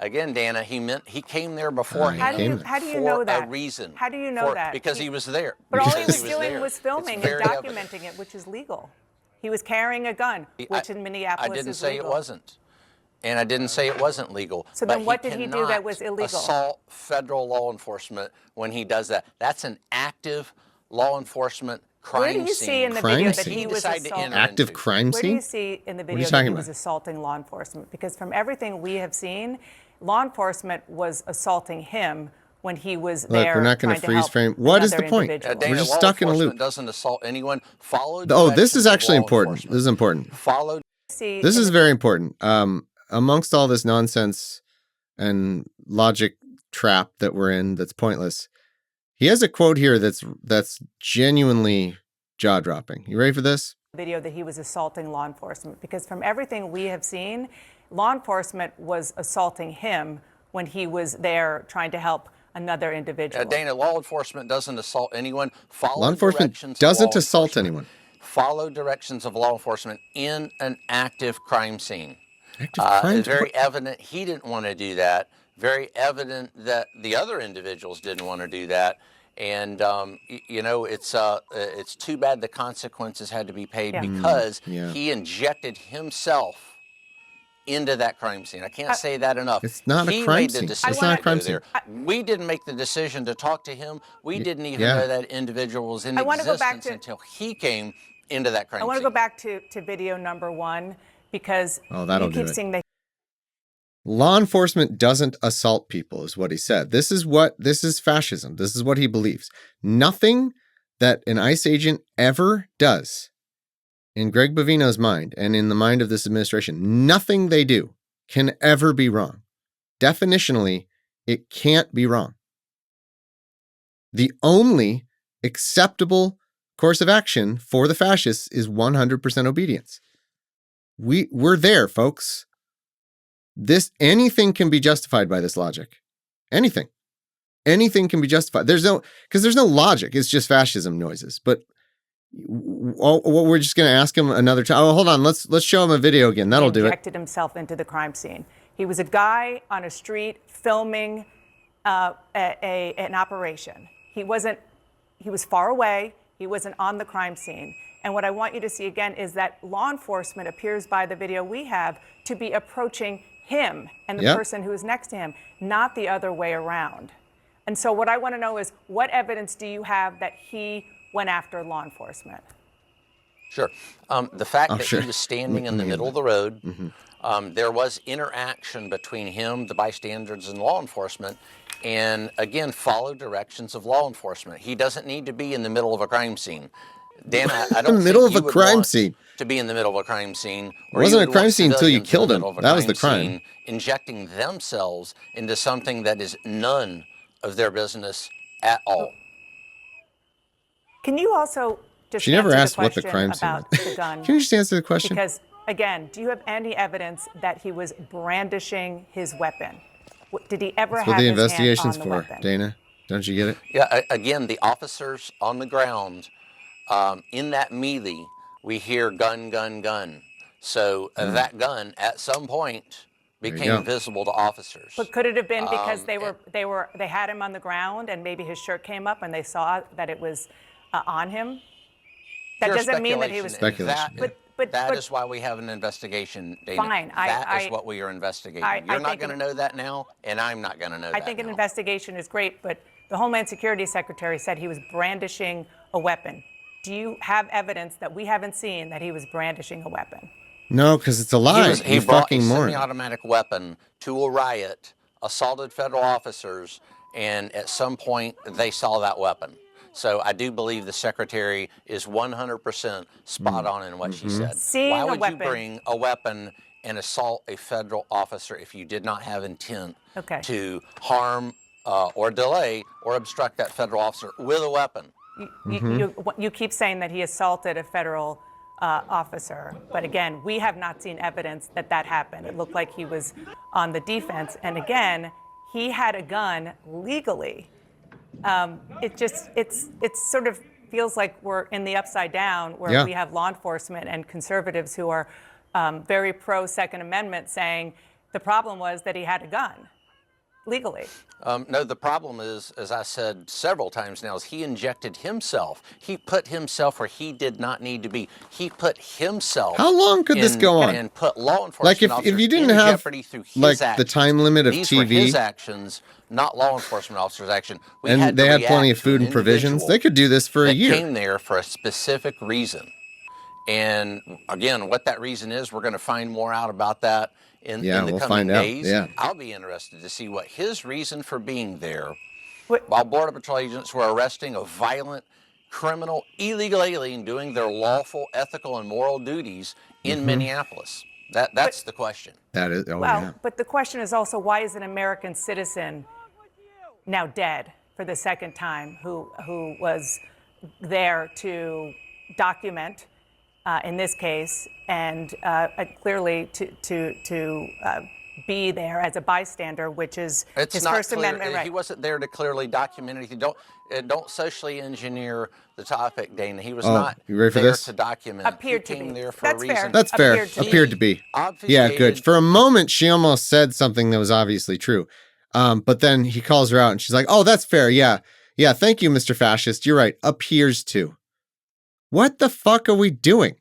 Again, Dana, he came there beforehand. How do you for know that? a reason. How do you know that? Because he was there. But all he Because was doing there. was filming It's and very evident. documenting it, which is legal. He was carrying a gun, which in Minneapolis I didn't is say legal. it wasn't. And I didn't say it wasn't legal. So but then what did he do that cannot was illegal? Assault federal law enforcement when he does that. That's an active law enforcement crime Where do you scene. see in the Crime video that scene? he was Decided to assaulting? enter Active into. crime Where do scene? you see in the What are you video that talking he was about? assaulting law enforcement? Because from everything we have seen, law enforcement was assaulting him when he was Look, there. we're not going trying to freeze help frame. What is the another point? individual. Dana, We're just law stuck in a enforcement loop. doesn't assault anyone. Follow Oh, this directions is of actually law important. enforcement. This is important. Follow. See This in is the- very important. Amongst all this nonsense and logic trap that we're in, that's pointless. He has a quote here that's genuinely jaw dropping. You ready for this? video that he was assaulting law enforcement, because from everything we have seen, law enforcement was assaulting him when he was there trying to help another individual. Dana, law enforcement doesn't assault anyone. Follow Law enforcement directions of doesn't law assault enforcement. anyone. Follow directions of law enforcement in an active crime scene. Active crime. It's very evident he didn't want to do that. Very evident that the other individuals didn't want to do that. And it's too bad the consequences had to be paid because he injected himself into that crime scene. I can't say that enough. It's not a He crime made the scene. decision It's not a to crime go there. We didn't make the decision to talk to him. We didn't even know that individual was in wanna go back existence to- until he came into that crime I want to scene. go back to video number one, because that'll you do keep it. seeing that Law enforcement doesn't assault people, is what he said. This is fascism. This is what he believes. Nothing that an ICE agent ever does, in Greg Bovino's mind and in the mind of this administration, nothing they do can ever be wrong. Definitionally, it can't be wrong. The only acceptable course of action for the fascists is 100% obedience. We're there, folks. Anything can be justified by this logic. Anything can be justified. There's no logic. It's just fascism noises. But we're just going to ask him another time. Oh, hold on. Let's show him a video again. That'll do it. injected himself into the crime scene. He was a guy on a street filming an operation. He was far away. He wasn't on the crime scene. And what I want you to see again is that law enforcement appears by the video we have to be approaching him and the person who is next to him, not the other way around. And so what I want to know is, what evidence do you have that he went after law enforcement? Sure. The fact that he was standing in the middle of the road, there was interaction between him, the bystanders, and law enforcement, and again, follow directions of law enforcement. He doesn't need to be in the middle of a crime scene. Dana, I don't middle think of you a would crime want scene. To be in the middle of a crime scene. It wasn't a crime scene until you killed him. That was the crime. Injecting themselves into something that is none of their business at all. Can you also just She never answer asked the what the question crime scene about was. the gun? Can you just answer the question? Because, again, do you have any evidence that he was brandishing his weapon? Did he ever That's have what the his hand investigation's on the for, weapon? Dana. Don't you get it? Yeah, again, the officers on the ground, in that melee, we hear gun, gun, gun. So that gun at some point you go. became visible to officers. But could it have been because they had him on the ground and maybe his shirt came up and they saw that it was on him? That Pure doesn't mean that he was speculation. That is why we have an investigation, Dana. Fine, That is what we are investigating. You're not going to know that now, and I'm not going to know that I think an now. investigation is great, but the Homeland Security Secretary said he was brandishing a weapon. Do you have evidence that we haven't seen that he was brandishing a weapon? No, because it's a lie. He brought a semi-automatic weapon to a riot, assaulted federal officers, and at some point they saw that weapon. So I do believe the secretary is 100% spot on in what she said. Why would you bring a weapon and assault a federal officer if you did not have intent to harm or delay or obstruct that federal officer with a weapon? You keep saying that he assaulted a federal officer, but again, we have not seen evidence that that happened. It looked like he was on the defense, and again, he had a gun legally. It sort of feels like we're in the upside down, where we have law enforcement and conservatives who are very pro Second Amendment saying the problem was that he had a gun legally. No, the problem is, as I said several times now, is he injected himself. He put himself where he did not need to be. He put himself. How long could this go on? And put law enforcement like if you didn't have like the time limit of These TV, were his actions, not law enforcement officers' action. And they had plenty of food and provisions. They could do this for a year. Came there for a specific reason, and again, what that reason is, we're going to find more out about that in the coming days. I'll be interested to see what his reason for being there, while Border Patrol agents were arresting a violent, criminal, illegal alien doing their lawful, ethical, and moral duties in Minneapolis. That's the question. That is, but the question is also, why is an American citizen now dead for the second time who was there to document, in this case, and clearly to be there as a bystander, which is his First Amendment right. He wasn't there to clearly document anything. Don't socially engineer the topic, Dana. He was not you ready for there this? to document. Appeared he to came be. there for That's a reason. fair. That's fair. Appeared to be. Yeah, good. For a moment, she almost said something that was obviously true. But then he calls her out and she's like, oh, that's fair. Yeah. Yeah. Thank you, Mr. Fascist. You're right. Appears to. What the fuck are we doing?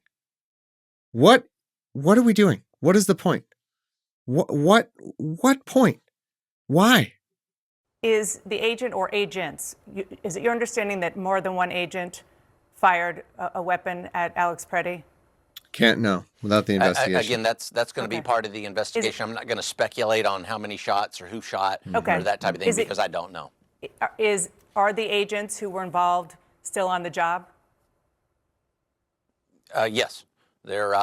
What are we doing? What is the point? What point? Why? Is the agent or agents, is it your understanding that more than one agent fired a weapon at Alex Pretti? Can't know without the investigation. Again, that's going to be part of the investigation. I'm not going to speculate on how many shots or who shot or that type of thing because I don't know. Are the agents who were involved still on the job? Yes, they're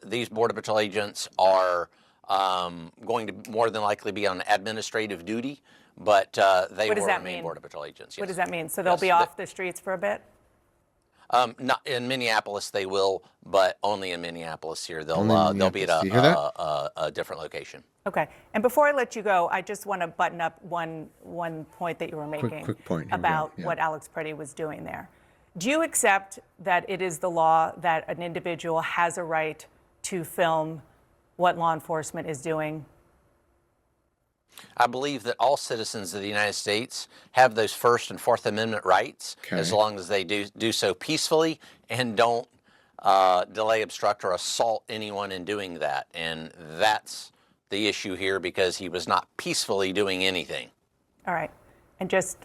these Border Patrol agents are going to more than likely be on administrative duty, but they will remain Border Patrol agents. Yes. What does that mean? So they'll be off the streets for a bit? Not in Minneapolis, they will, but only in Minneapolis. Here, they'll be at a different location. Okay. And before I let you go, I just want to button up one point that you were making quick point about what Alex Pretti was doing there. Do you accept that it is the law that an individual has a right to film what law enforcement is doing? I believe that all citizens of the United States have those First and Fourth Amendment rights, as long as they do so peacefully and don't delay, obstruct, or assault anyone in doing that. And that's the issue here, because he was not peacefully doing anything. All right. And just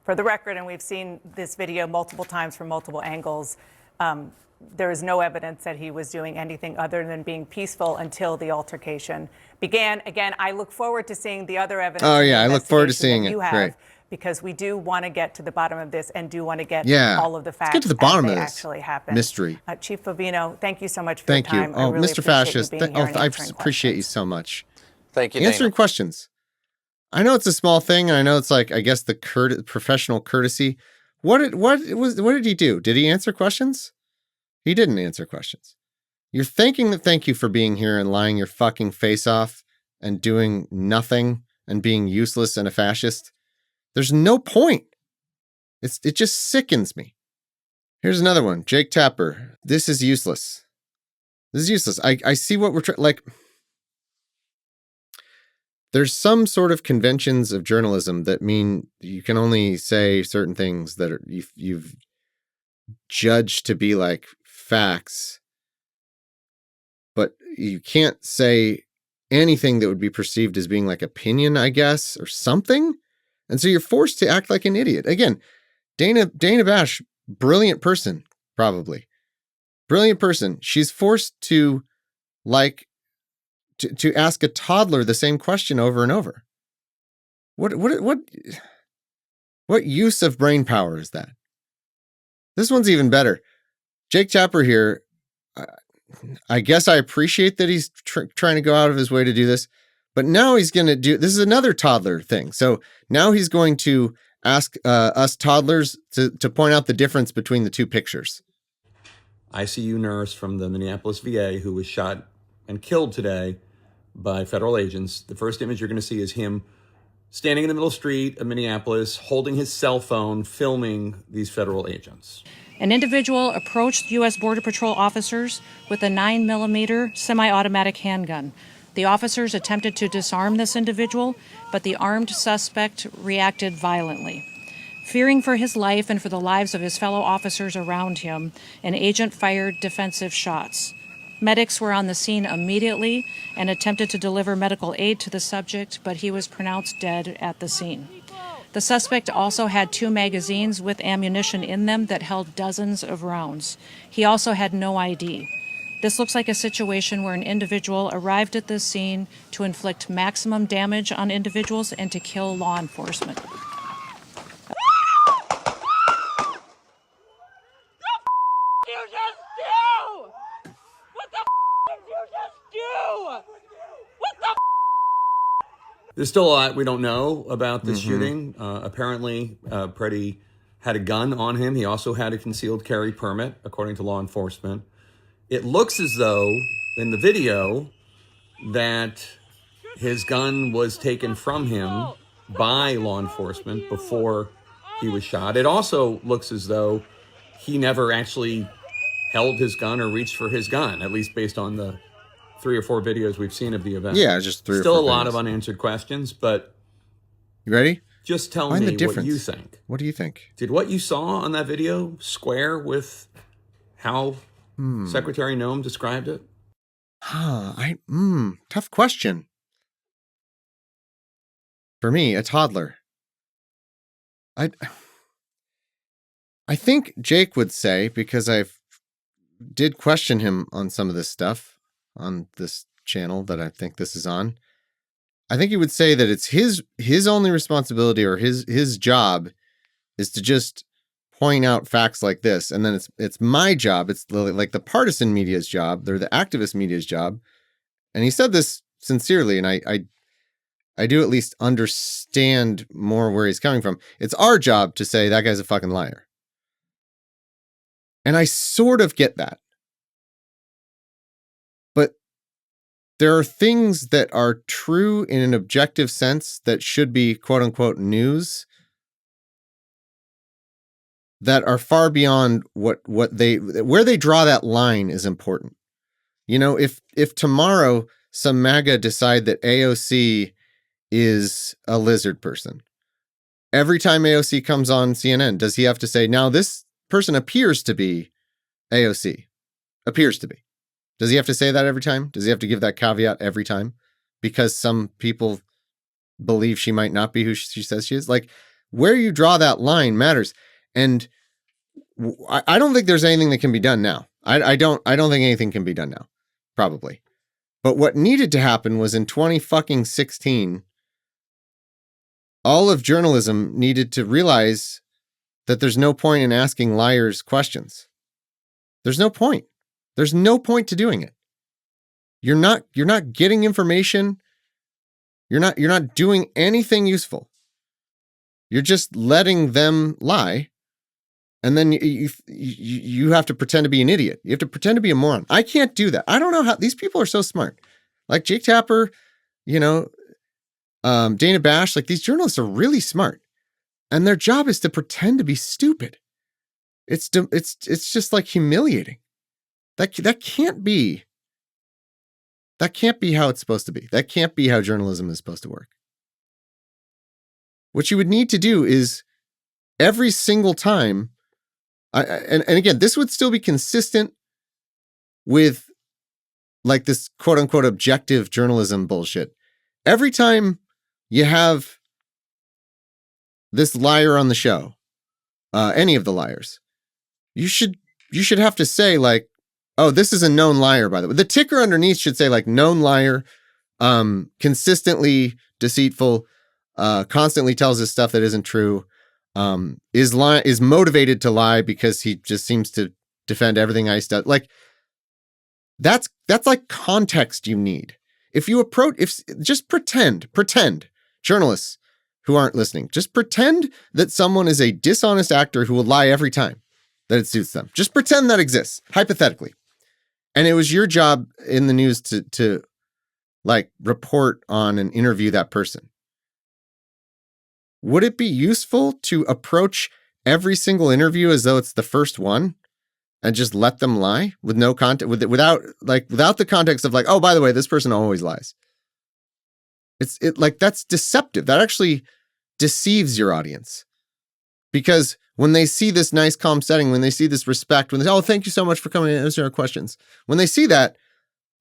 for the record, and we've seen this video multiple times from multiple angles, there is no evidence that he was doing anything other than being peaceful until the altercation began. Again, I look forward to seeing the other evidence. Oh, yeah, I look forward to seeing it. Great. Because we do want to get to the bottom of this and do want to get all of the facts. Let's get to the bottom of this actually happened. Mystery. Chief Bovino, thank you so much for your time. Oh, really Mr. Fascist, I appreciate you so much. Thank you, Answering questions. I know it's a small thing, and I know it's like, I guess, the professional courtesy. What did he do? Did he answer questions? He didn't answer questions. You're thanking thank you for being here and lying your fucking face off and doing nothing and being useless and a fascist. There's no point. It just sickens me. Here's another one. Jake Tapper. This is useless. This is useless. I see what we're trying. Like, there's some sort of conventions of journalism that mean you can only say certain things that are, you've judged to be like facts, but you can't say anything that would be perceived as being like opinion, I guess, or something. And so you're forced to act like an idiot. Again, Dana Bash, brilliant person, probably. Brilliant person. She's forced to like to ask a toddler the same question over and over. What use of brain power is that? This one's even better. Jake Tapper here, I guess I appreciate that he's trying to go out of his way to do this, but now he's going to do, this is another toddler thing. So now he's going to ask us toddlers to point out the difference between the two pictures. ICU nurse from the Minneapolis VA who was shot and killed today by federal agents. The first image you're going to see is him standing in the middle of the street of Minneapolis, holding his cell phone, filming these federal agents. An individual approached U.S. Border Patrol officers with a 9mm semi-automatic handgun. The officers attempted to disarm this individual, but the armed suspect reacted violently. Fearing for his life and for the lives of his fellow officers around him, an agent fired defensive shots. Medics were on the scene immediately and attempted to deliver medical aid to the subject, but he was pronounced dead at the scene. The suspect also had 2 magazines with ammunition in them that held dozens of rounds. He also had no ID. This looks like a situation where an individual arrived at this scene to inflict maximum damage on individuals and to kill law enforcement. There's still a lot we don't know about this shooting. Apparently, Pretti had a gun on him. He also had a concealed carry permit, according to law enforcement. It looks as though, in the video, that his gun was taken from him by law enforcement before he was shot. It also looks as though he never actually held his gun or reached for his gun, at least based on the 3 or 4 videos we've seen of the event. Yeah, just 3 or 4 Still a lot videos. of unanswered questions, but you ready? Just tell Find me the difference. what you think. What do you think? Did what you saw on that video square with how Secretary Noem described it? Tough question. For me, a toddler. I think Jake would say, because I did question him on some of this stuff on this channel that I think this is on. I think he would say that it's his only responsibility, or his job is to just point out facts like this. And then it's my job. It's like the partisan media's job. They're the activist media's job. And he said this sincerely. And I do at least understand more where he's coming from. It's our job to say that guy's a fucking liar. And I sort of get that. But there are things that are true in an objective sense that should be quote unquote news that are far beyond where they draw that line is important. You know, if tomorrow some MAGA decide that AOC is a lizard person, every time AOC comes on CNN, does he have to say, now this person appears to be AOC? Appears to be. Does he have to say that every time? Does he have to give that caveat every time? Because some people believe she might not be who she says she is? Like, where you draw that line matters. And I don't think there's anything that can be done now. I don't think anything can be done now. Probably. But what needed to happen was in 2016, all of journalism needed to realize that there's no point in asking liars questions. There's no point. There's no point to doing it. You're not getting information. You're not doing anything useful. You're just letting them lie. And then you have to pretend to be an idiot. You have to pretend to be a moron. I can't do that. I don't know how these people are so smart. Like Jake Tapper, Dana Bash, like these journalists are really smart. And their job is to pretend to be stupid. It's just like humiliating. That can't be That can't be how it's supposed to be. That can't be how journalism is supposed to work. What you would need to do is every single time, and again, this would still be consistent with like this quote unquote objective journalism bullshit. Every time you have this liar on the show, any of the liars, you should have to say like, oh, this is a known liar, by the way. The ticker underneath should say like known liar, consistently deceitful, constantly tells us stuff that isn't true, is motivated to lie because he just seems to defend everything ICE does. Like that's like context you need. Just pretend, journalists who aren't listening, just pretend that someone is a dishonest actor who will lie every time that it suits them. Just pretend that exists, hypothetically. And it was your job in the news to like report on and interview that person. Would it be useful to approach every single interview as though it's the first one and just let them lie with no context, without the context of like, oh, by the way, this person always lies? It like that's deceptive. That actually deceives your audience, because when they see this nice, calm setting, when they see this respect, when they say, oh, thank you so much for coming in and answering our questions, when they see that,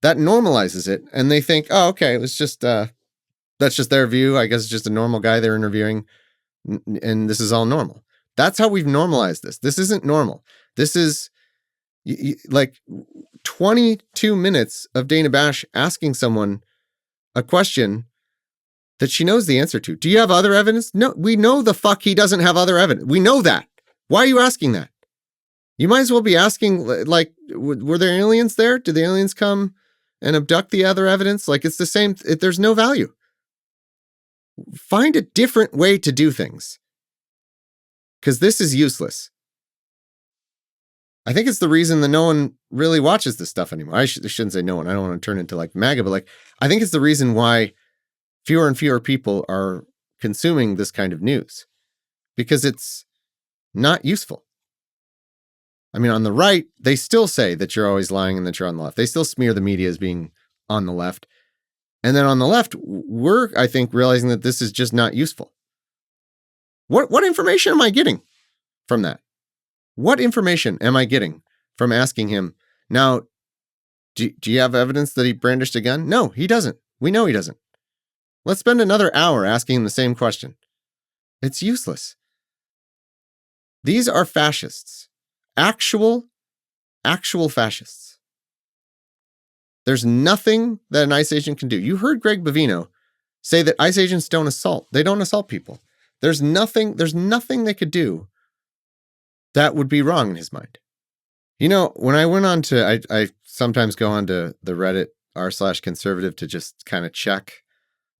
that normalizes it, and they think, oh, okay, it was just that's just their view. I guess it's just a normal guy they're interviewing, and this is all normal. That's how we've normalized this. This isn't normal. This is like 22 minutes of Dana Bash asking someone a question that she knows the answer to. Do you have other evidence? No, we know the fuck he doesn't have other evidence. We know that. Why are you asking that? You might as well be asking, like, were there aliens there? Did the aliens come and abduct the other evidence? Like, it's the same. There's no value. Find a different way to do things, because this is useless. I think it's the reason that no one really watches this stuff anymore. I shouldn't say no one. I don't want to turn into like MAGA, but like, I think it's the reason why fewer and fewer people are consuming this kind of news, because it's not useful. I mean, on the right, they still say that you're always lying and that you're on the left. They still smear the media as being on the left. And then on the left, we're, I think, realizing that this is just not useful. What information am I getting from that? What information am I getting from asking him, now, do you have evidence that he brandished a gun? No, he doesn't. We know he doesn't. Let's spend another hour asking him the same question. It's useless. These are fascists. Actual fascists. There's nothing that an ICE agent can do. You heard Greg Bovino say that ICE agents don't assault. They don't assault people. There's nothing they could do that would be wrong in his mind. You know, when I went on to, I sometimes go on to the Reddit r/conservative to just kind of check.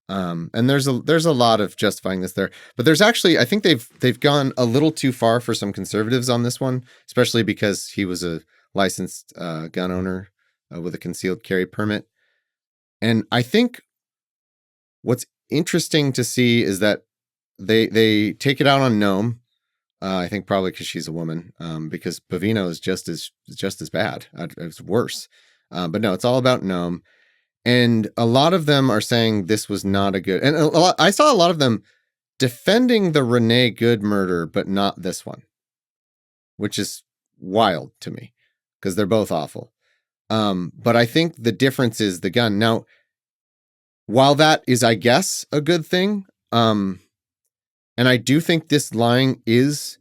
And there's a lot of justifying this there, but there's actually, I think they've gone a little too far for some conservatives on this one, especially because he was a licensed gun owner with a concealed carry permit. And I think what's interesting to see is that they take it out on Noam. I think probably because she's a woman, because Bovino is just as bad. It's worse. But no, it's all about Noam. And a lot of them are saying this was not a good, and I saw a lot of them defending the Rene Good murder, but not this one, which is wild to me because they're both awful. But I think the difference is the gun. Now, while that is, I guess, a good thing, and I do think this lying is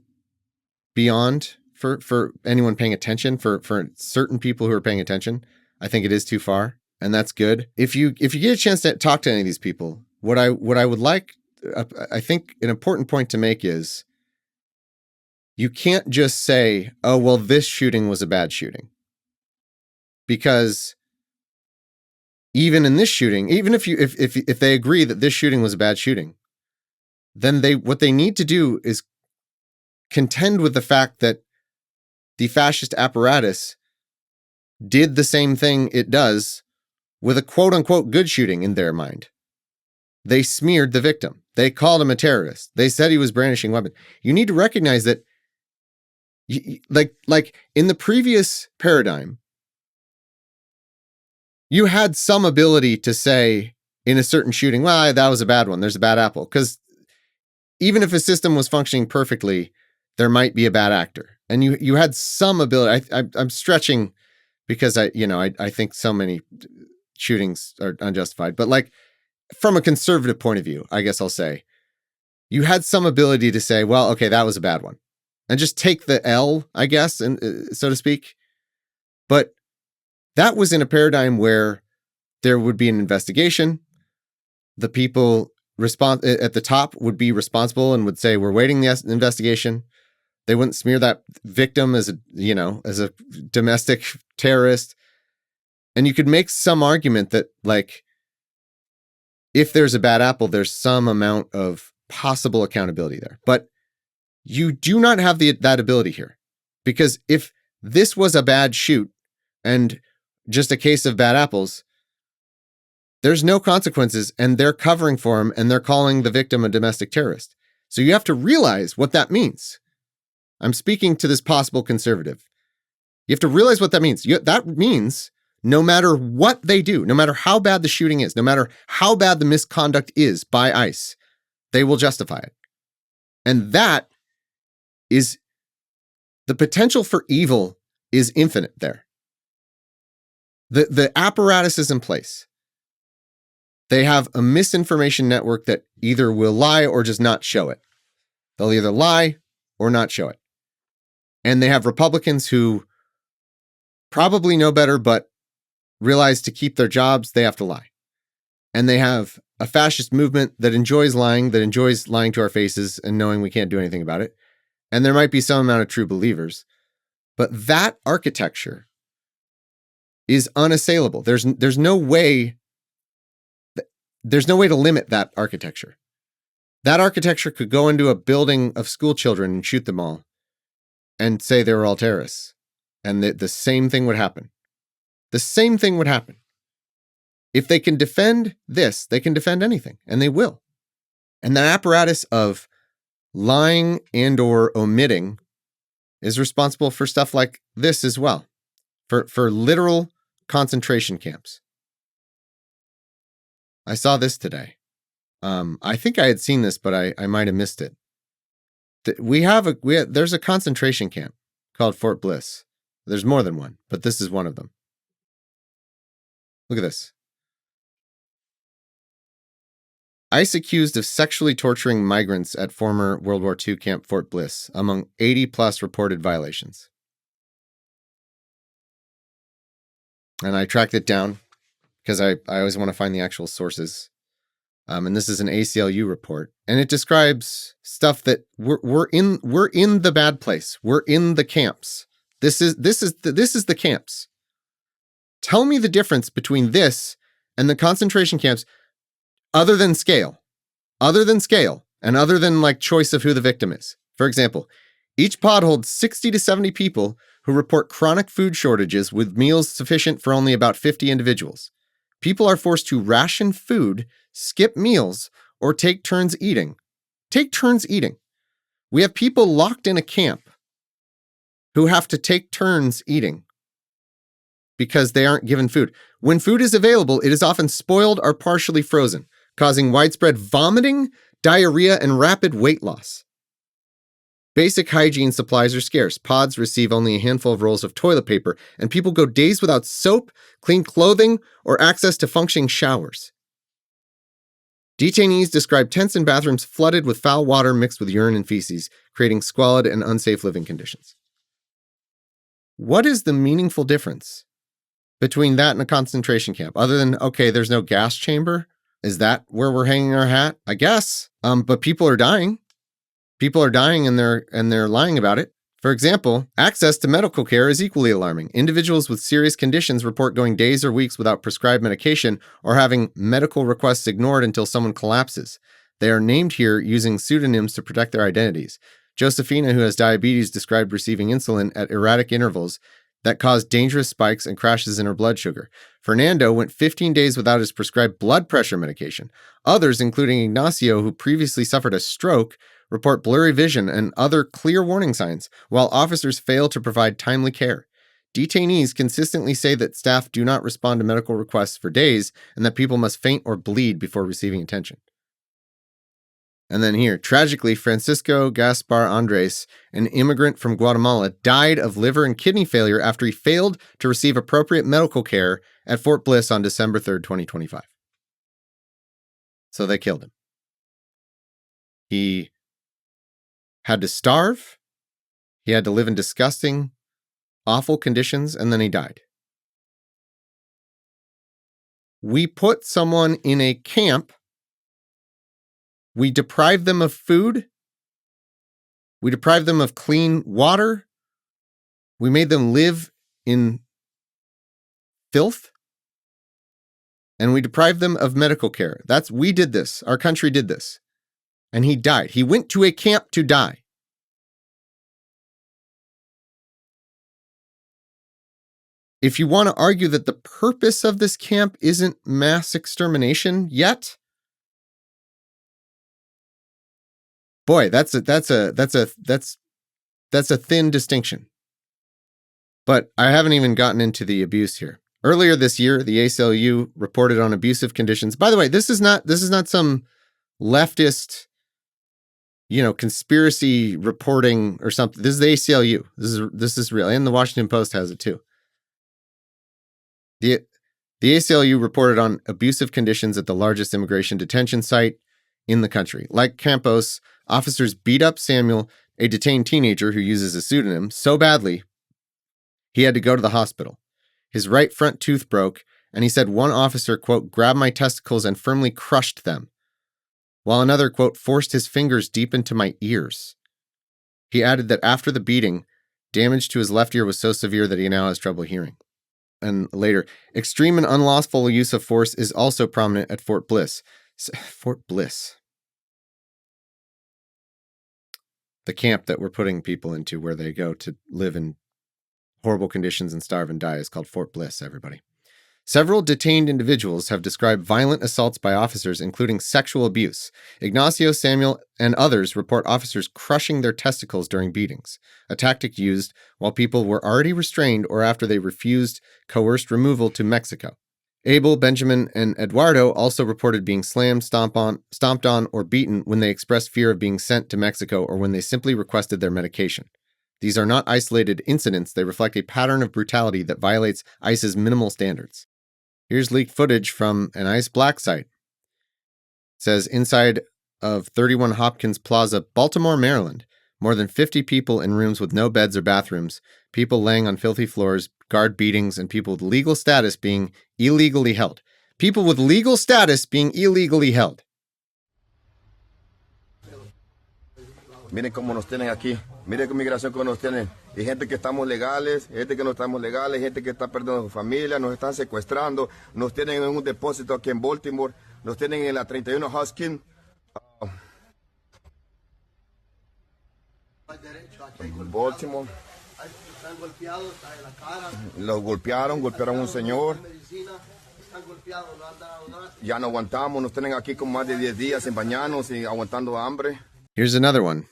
beyond for anyone paying attention, for certain people who are paying attention, I think it is too far. And that's good. If you get a chance to talk to any of these people, what I would like, I think an important point to make is you can't just say, oh, well, this shooting was a bad shooting. Because even in this shooting, even if they agree that this shooting was a bad shooting, then what they need to do is contend with the fact that the fascist apparatus did the same thing it does with a quote unquote good shooting in their mind. They smeared the victim. They called him a terrorist. They said he was brandishing a weapon. You need to recognize that, like in the previous paradigm, you had some ability to say in a certain shooting, well, that was a bad one. There's a bad apple. Because even if a system was functioning perfectly, there might be a bad actor. And you had some ability. I'm stretching because I think so many shootings are unjustified. But like from a conservative point of view, I guess I'll say, you had some ability to say, well, okay, that was a bad one. And just take the L, I guess, and so to speak. But that was in a paradigm where there would be an investigation. The people at the top would be responsible and would say, we're waiting the investigation. They wouldn't smear that victim as a domestic terrorist. And you could make some argument that, like, if there's a bad apple, there's some amount of possible accountability there. But you do not have that ability here. Because if this was a bad shoot and just a case of bad apples, there's no consequences, and they're covering for him, and they're calling the victim a domestic terrorist. So you have to realize what that means. I'm speaking to this possible conservative. You have to realize what that means. That means no matter what they do, no matter how bad the shooting is, no matter how bad the misconduct is by ICE, they will justify it. And that is the potential for evil is infinite there. The apparatus is in place. They have a misinformation network that either will lie or just not show it. They'll either lie or not show it. And they have Republicans who probably know better, but realize to keep their jobs, they have to lie. And they have a fascist movement that enjoys lying to our faces and knowing we can't do anything about it. And there might be some amount of true believers. But that architecture is unassailable. There's no way to limit that architecture. That architecture could go into a building of school children and shoot them all and say they were all terrorists. And the same thing would happen. The same thing would happen. If they can defend this, they can defend anything, and they will. And the apparatus of lying and or omitting is responsible for stuff like this as well, for literal concentration camps. I saw this today. I think I had seen this, but I might have missed it. There's a concentration camp called Fort Bliss. There's more than one, but this is one of them. Look at this. ICE accused of sexually torturing migrants at former World War II camp Fort Bliss, among 80 plus reported violations. And I tracked it down because I always want to find the actual sources. And this is an ACLU report, and it describes stuff that we're in the bad place. We're in the camps. This is the camps. Tell me the difference between this and the concentration camps, other than scale, and other than like choice of who the victim is. For example, each pod holds 60 to 70 people who report chronic food shortages with meals sufficient for only about 50 individuals. People are forced to ration food, skip meals, or take turns eating. We have people locked in a camp who have to take turns eating because they aren't given food. When food is available, it is often spoiled or partially frozen, causing widespread vomiting, diarrhea, and rapid weight loss. Basic hygiene supplies are scarce. Pods receive only a handful of rolls of toilet paper, and people go days without soap, clean clothing, or access to functioning showers. Detainees describe tents and bathrooms flooded with foul water mixed with urine and feces, creating squalid and unsafe living conditions. What is the meaningful difference between that and a concentration camp? Other than, okay, there's no gas chamber. Is that where we're hanging our hat? I guess. But people are dying. People are dying and they're lying about it. For example, access to medical care is equally alarming. Individuals with serious conditions report going days or weeks without prescribed medication or having medical requests ignored until someone collapses. They are named here using pseudonyms to protect their identities. Josephina, who has diabetes, described receiving insulin at erratic intervals that caused dangerous spikes and crashes in her blood sugar. Fernando went 15 days without his prescribed blood pressure medication. Others, including Ignacio, who previously suffered a stroke, report blurry vision and other clear warning signs, while officers fail to provide timely care. Detainees consistently say that staff do not respond to medical requests for days and that people must faint or bleed before receiving attention. And then here, tragically, Francisco Gaspar Andres, an immigrant from Guatemala, died of liver and kidney failure after he failed to receive appropriate medical care at Fort Bliss on December 3rd, 2025. So they killed him. He had to starve. He had to live in disgusting, awful conditions, and then he died. We put someone in a camp. We deprive them of food. We deprive them of clean water. We made them live in filth. And we deprived them of medical care. We did this. Our country did this. And he died. He went to a camp to die. If you want to argue that the purpose of this camp isn't mass extermination yet, boy, that's a thin distinction. But I haven't even gotten into the abuse here. Earlier this year, the ACLU reported on abusive conditions. By the way, this is not some leftist, conspiracy reporting or something. This is the ACLU. This is real, and the Washington Post has it too. The ACLU reported on abusive conditions at the largest immigration detention site in the country. Like Campos, officers beat up Samuel, a detained teenager who uses a pseudonym, so badly he had to go to the hospital. His right front tooth broke, and he said one officer, quote, grabbed my testicles and firmly crushed them, while another, quote, forced his fingers deep into my ears. He added that after the beating, damage to his left ear was so severe that he now has trouble hearing. And later, extreme and unlawful use of force is also prominent at Fort Bliss. Fort Bliss. The camp that we're putting people into where they go to live in horrible conditions and starve and die is called Fort Bliss, everybody. Several detained individuals have described violent assaults by officers, including sexual abuse. Ignacio, Samuel, and others report officers crushing their testicles during beatings, a tactic used while people were already restrained or after they refused coerced removal to Mexico. Abel, Benjamin, and Eduardo also reported being slammed, stomped on, or beaten when they expressed fear of being sent to Mexico or when they simply requested their medication. These are not isolated incidents. They reflect a pattern of brutality that violates ICE's minimal standards. Here's leaked footage from an ICE black site. It says, inside of 31 Hopkins Plaza, Baltimore, Maryland, more than 50 people in rooms with no beds or bathrooms, people laying on filthy floors, guard beatings, and people with legal status being illegally held. People with legal status being illegally held. Miren cómo nos tienen aquí. Miren qué migración que nos tienen. Y gente que estamos legales, gente que no estamos legales, gente que está perdiendo su familia, nos están secuestrando, nos tienen en un depósito aquí en Baltimore, nos tienen en la 31 Hoskin. Baltimore. Los golpearon a un señor. Ya no aguantamos, nos tienen aquí con más de 10 días sin bañarnos y aguantando hambre. Here's another one.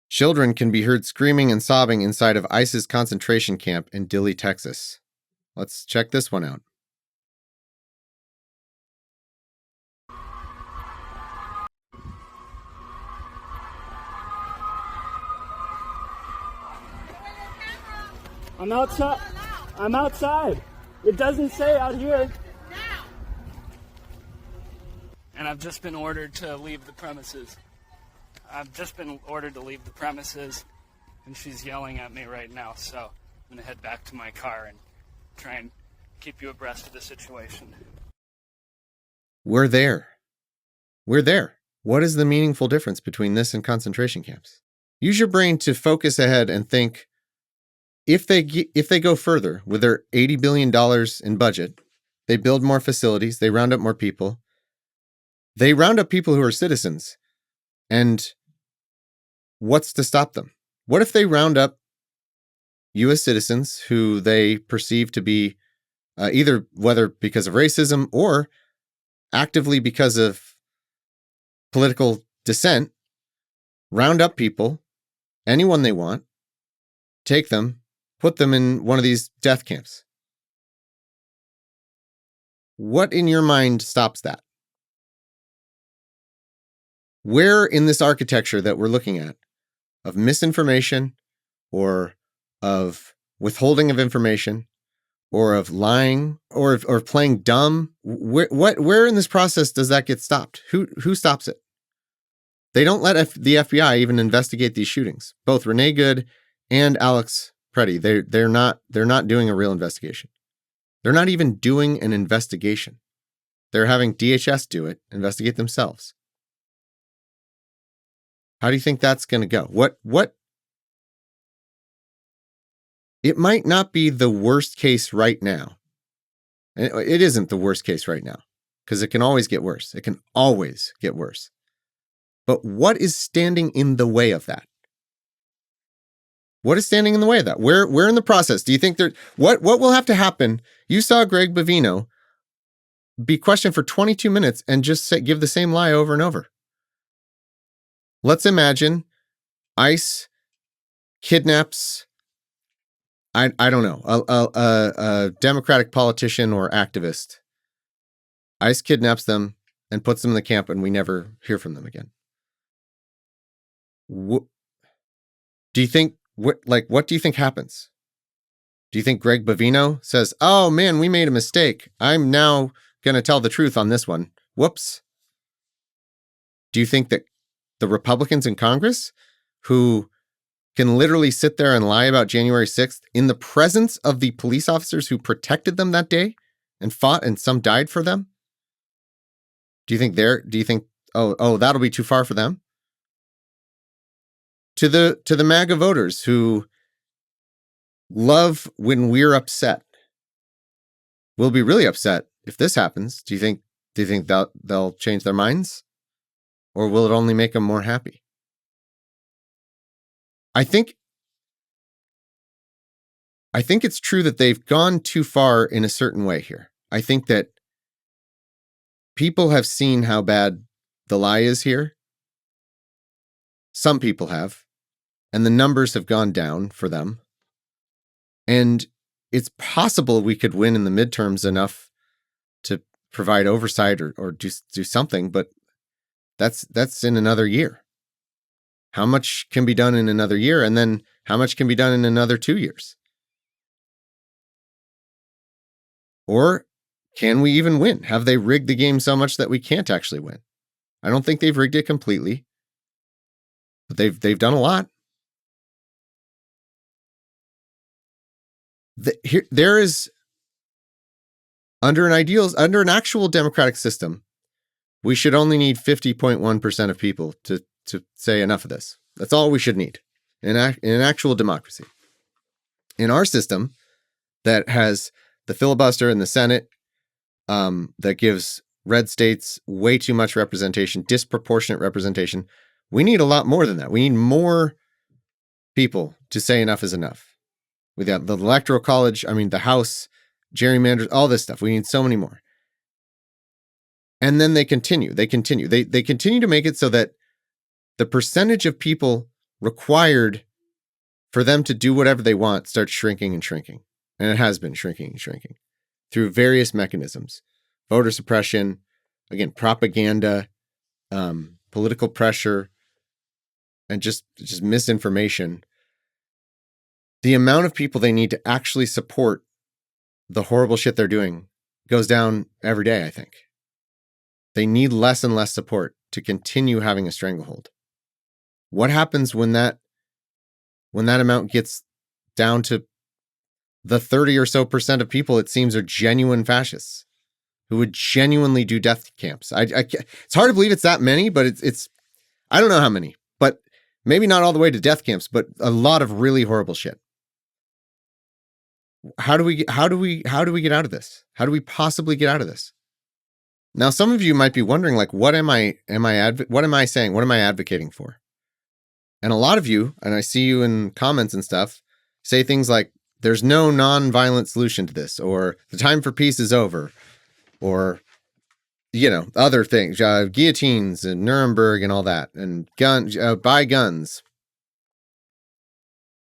Children can be heard screaming and sobbing inside of ICE's concentration camp in Dilley, Texas. Let's check this one out. I'm outside. I'm outside. It doesn't say out here. And I've just been ordered to leave the premises. And she's yelling at me right now, so I'm going to head back to my car and try and keep you abreast of the situation. We're there. What is the meaningful difference between this and concentration camps? Use your brain to focus ahead and think, if they go further with their $80 billion in budget, they build more facilities, they round up more people, they round up people who are citizens, and what's to stop them? What if they round up U.S. citizens who they perceive to be either whether because of racism or actively because of political dissent, round up people, anyone they want, take them, put them in one of these death camps. What in your mind stops that? Where in this architecture that we're looking at of misinformation or of withholding of information or of lying or playing dumb, where in this process does that get stopped? Who stops it? They don't let the FBI even investigate these shootings. Both Rene Good and Alex Pretti, they're not doing a real investigation. They're not even doing an investigation. They're having DHS do it, investigate themselves. How do you think that's going to go? What? It might not be the worst case right now. It isn't the worst case right now because it can always get worse. It can always get worse. But what is standing in the way of that? What is standing in the way of that? Where in the process do you think what will have to happen? You saw Greg Bavino be questioned for 22 minutes and just give the same lie over and over. Let's imagine ICE kidnaps, I don't know, a Democratic politician or activist. ICE kidnaps them and puts them in the camp and we never hear from them again. Do you think, what do you think happens? Do you think Greg Bavino says, oh man, we made a mistake. I'm now going to tell the truth on this one. Whoops. Do you think that the Republicans in Congress who can literally sit there and lie about January 6th in the presence of the police officers who protected them that day and fought and some died for them? Do you think that'll be too far for them? To the MAGA voters who love when we're upset. We'll be really upset if this happens. Do you think they'll change their minds? Or will it only make them more happy? I think it's true that they've gone too far in a certain way here. I think that people have seen how bad the lie is here. Some people have. And the numbers have gone down for them. And it's possible we could win in the midterms enough to provide oversight or do something, but that's in another year. How much can be done in another year? And then how much can be done in another 2 years? Or can we even win? Have they rigged the game so much that we can't actually win? I don't think they've rigged it completely, but they've done a lot. There is under an actual democratic system, we should only need 50.1% of people to say enough of this. That's all we should need in an actual democracy. In our system that has the filibuster in the Senate, that gives red states way too much representation, disproportionate representation, we need a lot more than that. We need more people to say enough is enough. With the Electoral College, the House, gerrymanders, all this stuff. We need so many more. And then they continue. They continue to make it so that the percentage of people required for them to do whatever they want starts shrinking and shrinking. And it has been shrinking and shrinking through various mechanisms. Voter suppression, again, propaganda, political pressure, and just misinformation. The amount of people they need to actually support the horrible shit they're doing goes down every day, I think. They need less and less support to continue having a stranglehold. What happens when that amount gets down to the 30 or so % of people it seems are genuine fascists who would genuinely do death camps? It's hard to believe it's that many, but it's I don't know how many, but maybe not all the way to death camps, but a lot of really horrible shit. How do we get out of this? How do we possibly get out of this? Now, some of you might be wondering, what am I saying? What am I advocating for? And a lot of you, and I see you in comments and stuff, say things like, there's no non-violent solution to this, or the time for peace is over, or, other things, guillotines and Nuremberg and all that, and guns, buy guns.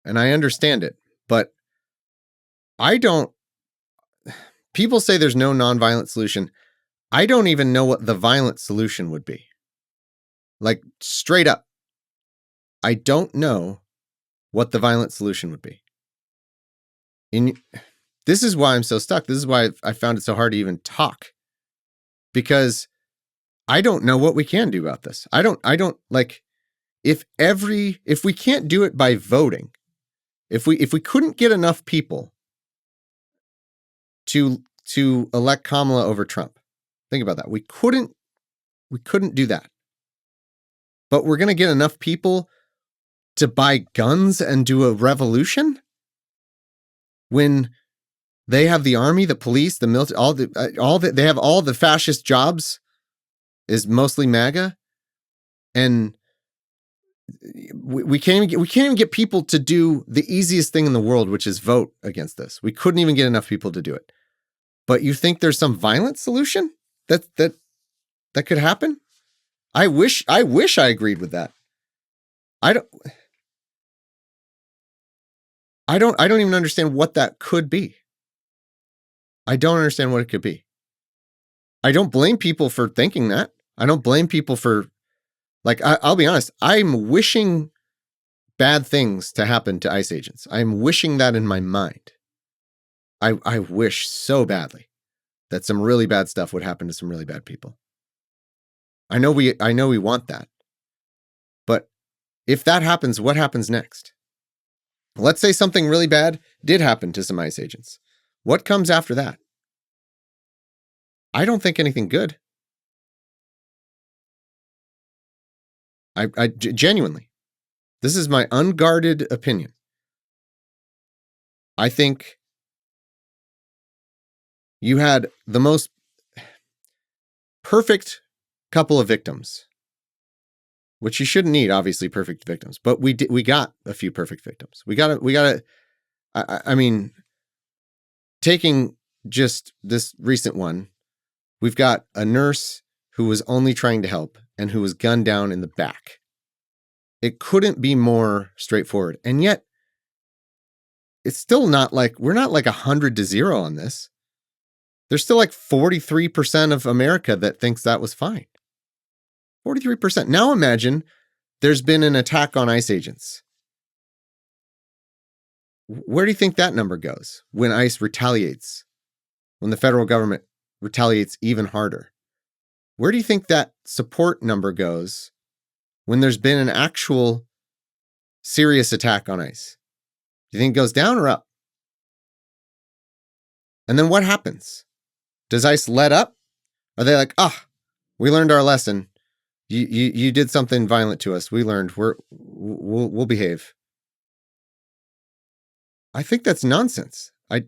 And I understand it, but I don't, people say there's no nonviolent solution. I don't even know what the violent solution would be. Like, straight up. I don't know what the violent solution would be. This is why I'm so stuck. This is why I found it so hard to even talk. Because I don't know what we can do about this. I don't like, if we can't do it by voting, if we couldn't get enough people to elect Kamala over Trump. Think about that. We couldn't do that. But we're going to get enough people to buy guns and do a revolution when they have the army, the police, the military, they have all the fascist jobs is mostly MAGA, and we can't even get people to do the easiest thing in the world, which is vote against this. We couldn't even get enough people to do it. But you think there's some violent solution that could happen? I wish I agreed with that. I don't even understand what that could be. I don't understand what it could be. I don't blame people for thinking that. I don't blame people for, like, I'll be honest, I'm wishing bad things to happen to ICE agents. I'm wishing that in my mind. I wish so badly that some really bad stuff would happen to some really bad people. I know we want that. But if that happens, what happens next? Let's say something really bad did happen to some ICE agents. What comes after that? I don't think anything good. I genuinely, this is my unguarded opinion. I think you had the most perfect couple of victims, which you shouldn't need, obviously, perfect victims, but we got a few perfect victims. I mean, taking just this recent one, we've got a nurse who was only trying to help and who was gunned down in the back. It couldn't be more straightforward. And yet, it's still not like, we're not like 100-0 on this. There's still like 43% of America that thinks that was fine. 43%. Now imagine there's been an attack on ICE agents. Where do you think that number goes when ICE retaliates? When the federal government retaliates even harder? Where do you think that support number goes when there's been an actual serious attack on ICE? Do you think it goes down or up? And then what happens? Does ICE let up? Are they like, we learned our lesson. You did something violent to us. We learned. We'll behave. I think that's nonsense. I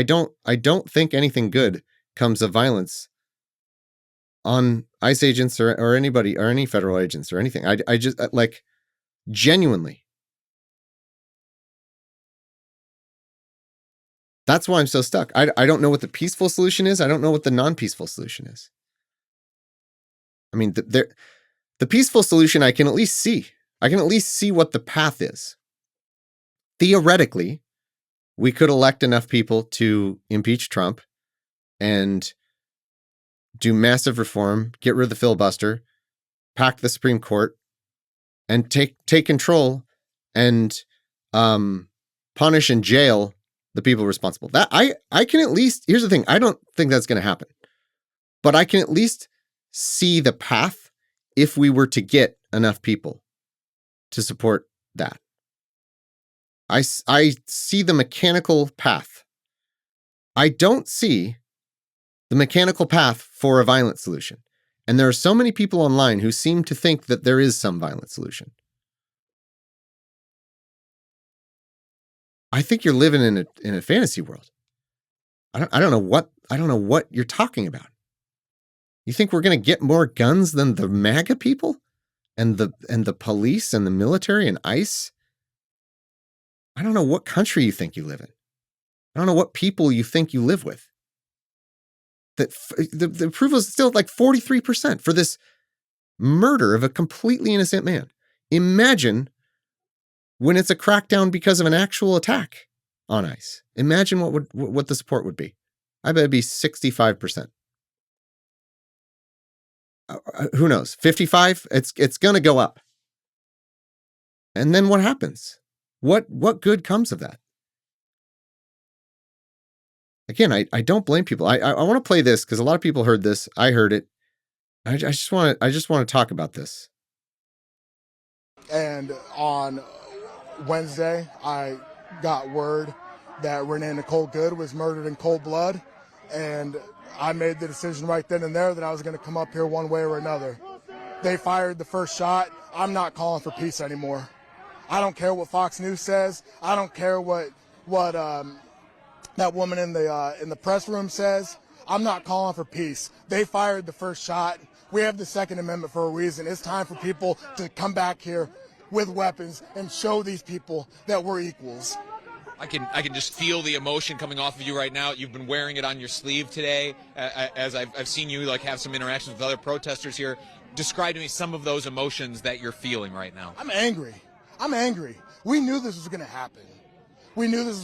don't think anything good comes of violence on ICE agents or anybody or any federal agents or anything. I just like, genuinely. That's why I'm so stuck. I don't know what the peaceful solution is. I don't know what the non-peaceful solution is. I mean, the peaceful solution I can at least see. I can at least see what the path is. Theoretically, we could elect enough people to impeach Trump and do massive reform, get rid of the filibuster, pack the Supreme Court, and take control and punish and jail the people responsible. That I can at least, here's the thing, I don't think that's going to happen. But I can at least see the path if we were to get enough people to support that. I see the mechanical path. I don't see the mechanical path for a violent solution. And there are so many people online who seem to think that there is some violent solution. I think you're living in a fantasy world. I don't know what you're talking about. You think we're going to get more guns than the MAGA people and the police and the military and ICE? I don't know what country you think you live in. I don't know what people you think you live with. That the approval is still like 43% for this murder of a completely innocent man. Imagine when it's a crackdown because of an actual attack on ICE. Imagine what the support would be. I bet it'd be 65%. Who knows? 55? It's going to go up. And then what happens? What good comes of that? Again, I don't blame people. I want to play this because a lot of people heard this. I heard it. I just want to talk about this. And on Wednesday, I got word that Rene Nicole Good was murdered in cold blood, and I made the decision right then and there that I was going to come up here one way or another. They fired the first shot. I'm not calling for peace anymore. I don't care what Fox News says. I don't care what that woman in the press room says. I'm not calling for peace. They fired the first shot. We have the Second Amendment for a reason. It's time for people to come back here with weapons and show these people that we're equals. I can just feel the emotion coming off of you right now. You've been wearing it on your sleeve today, as I've seen you like have some interactions with other protesters here. Describe to me some of those emotions that you're feeling right now. I'm angry. We knew this was going to happen. I knew this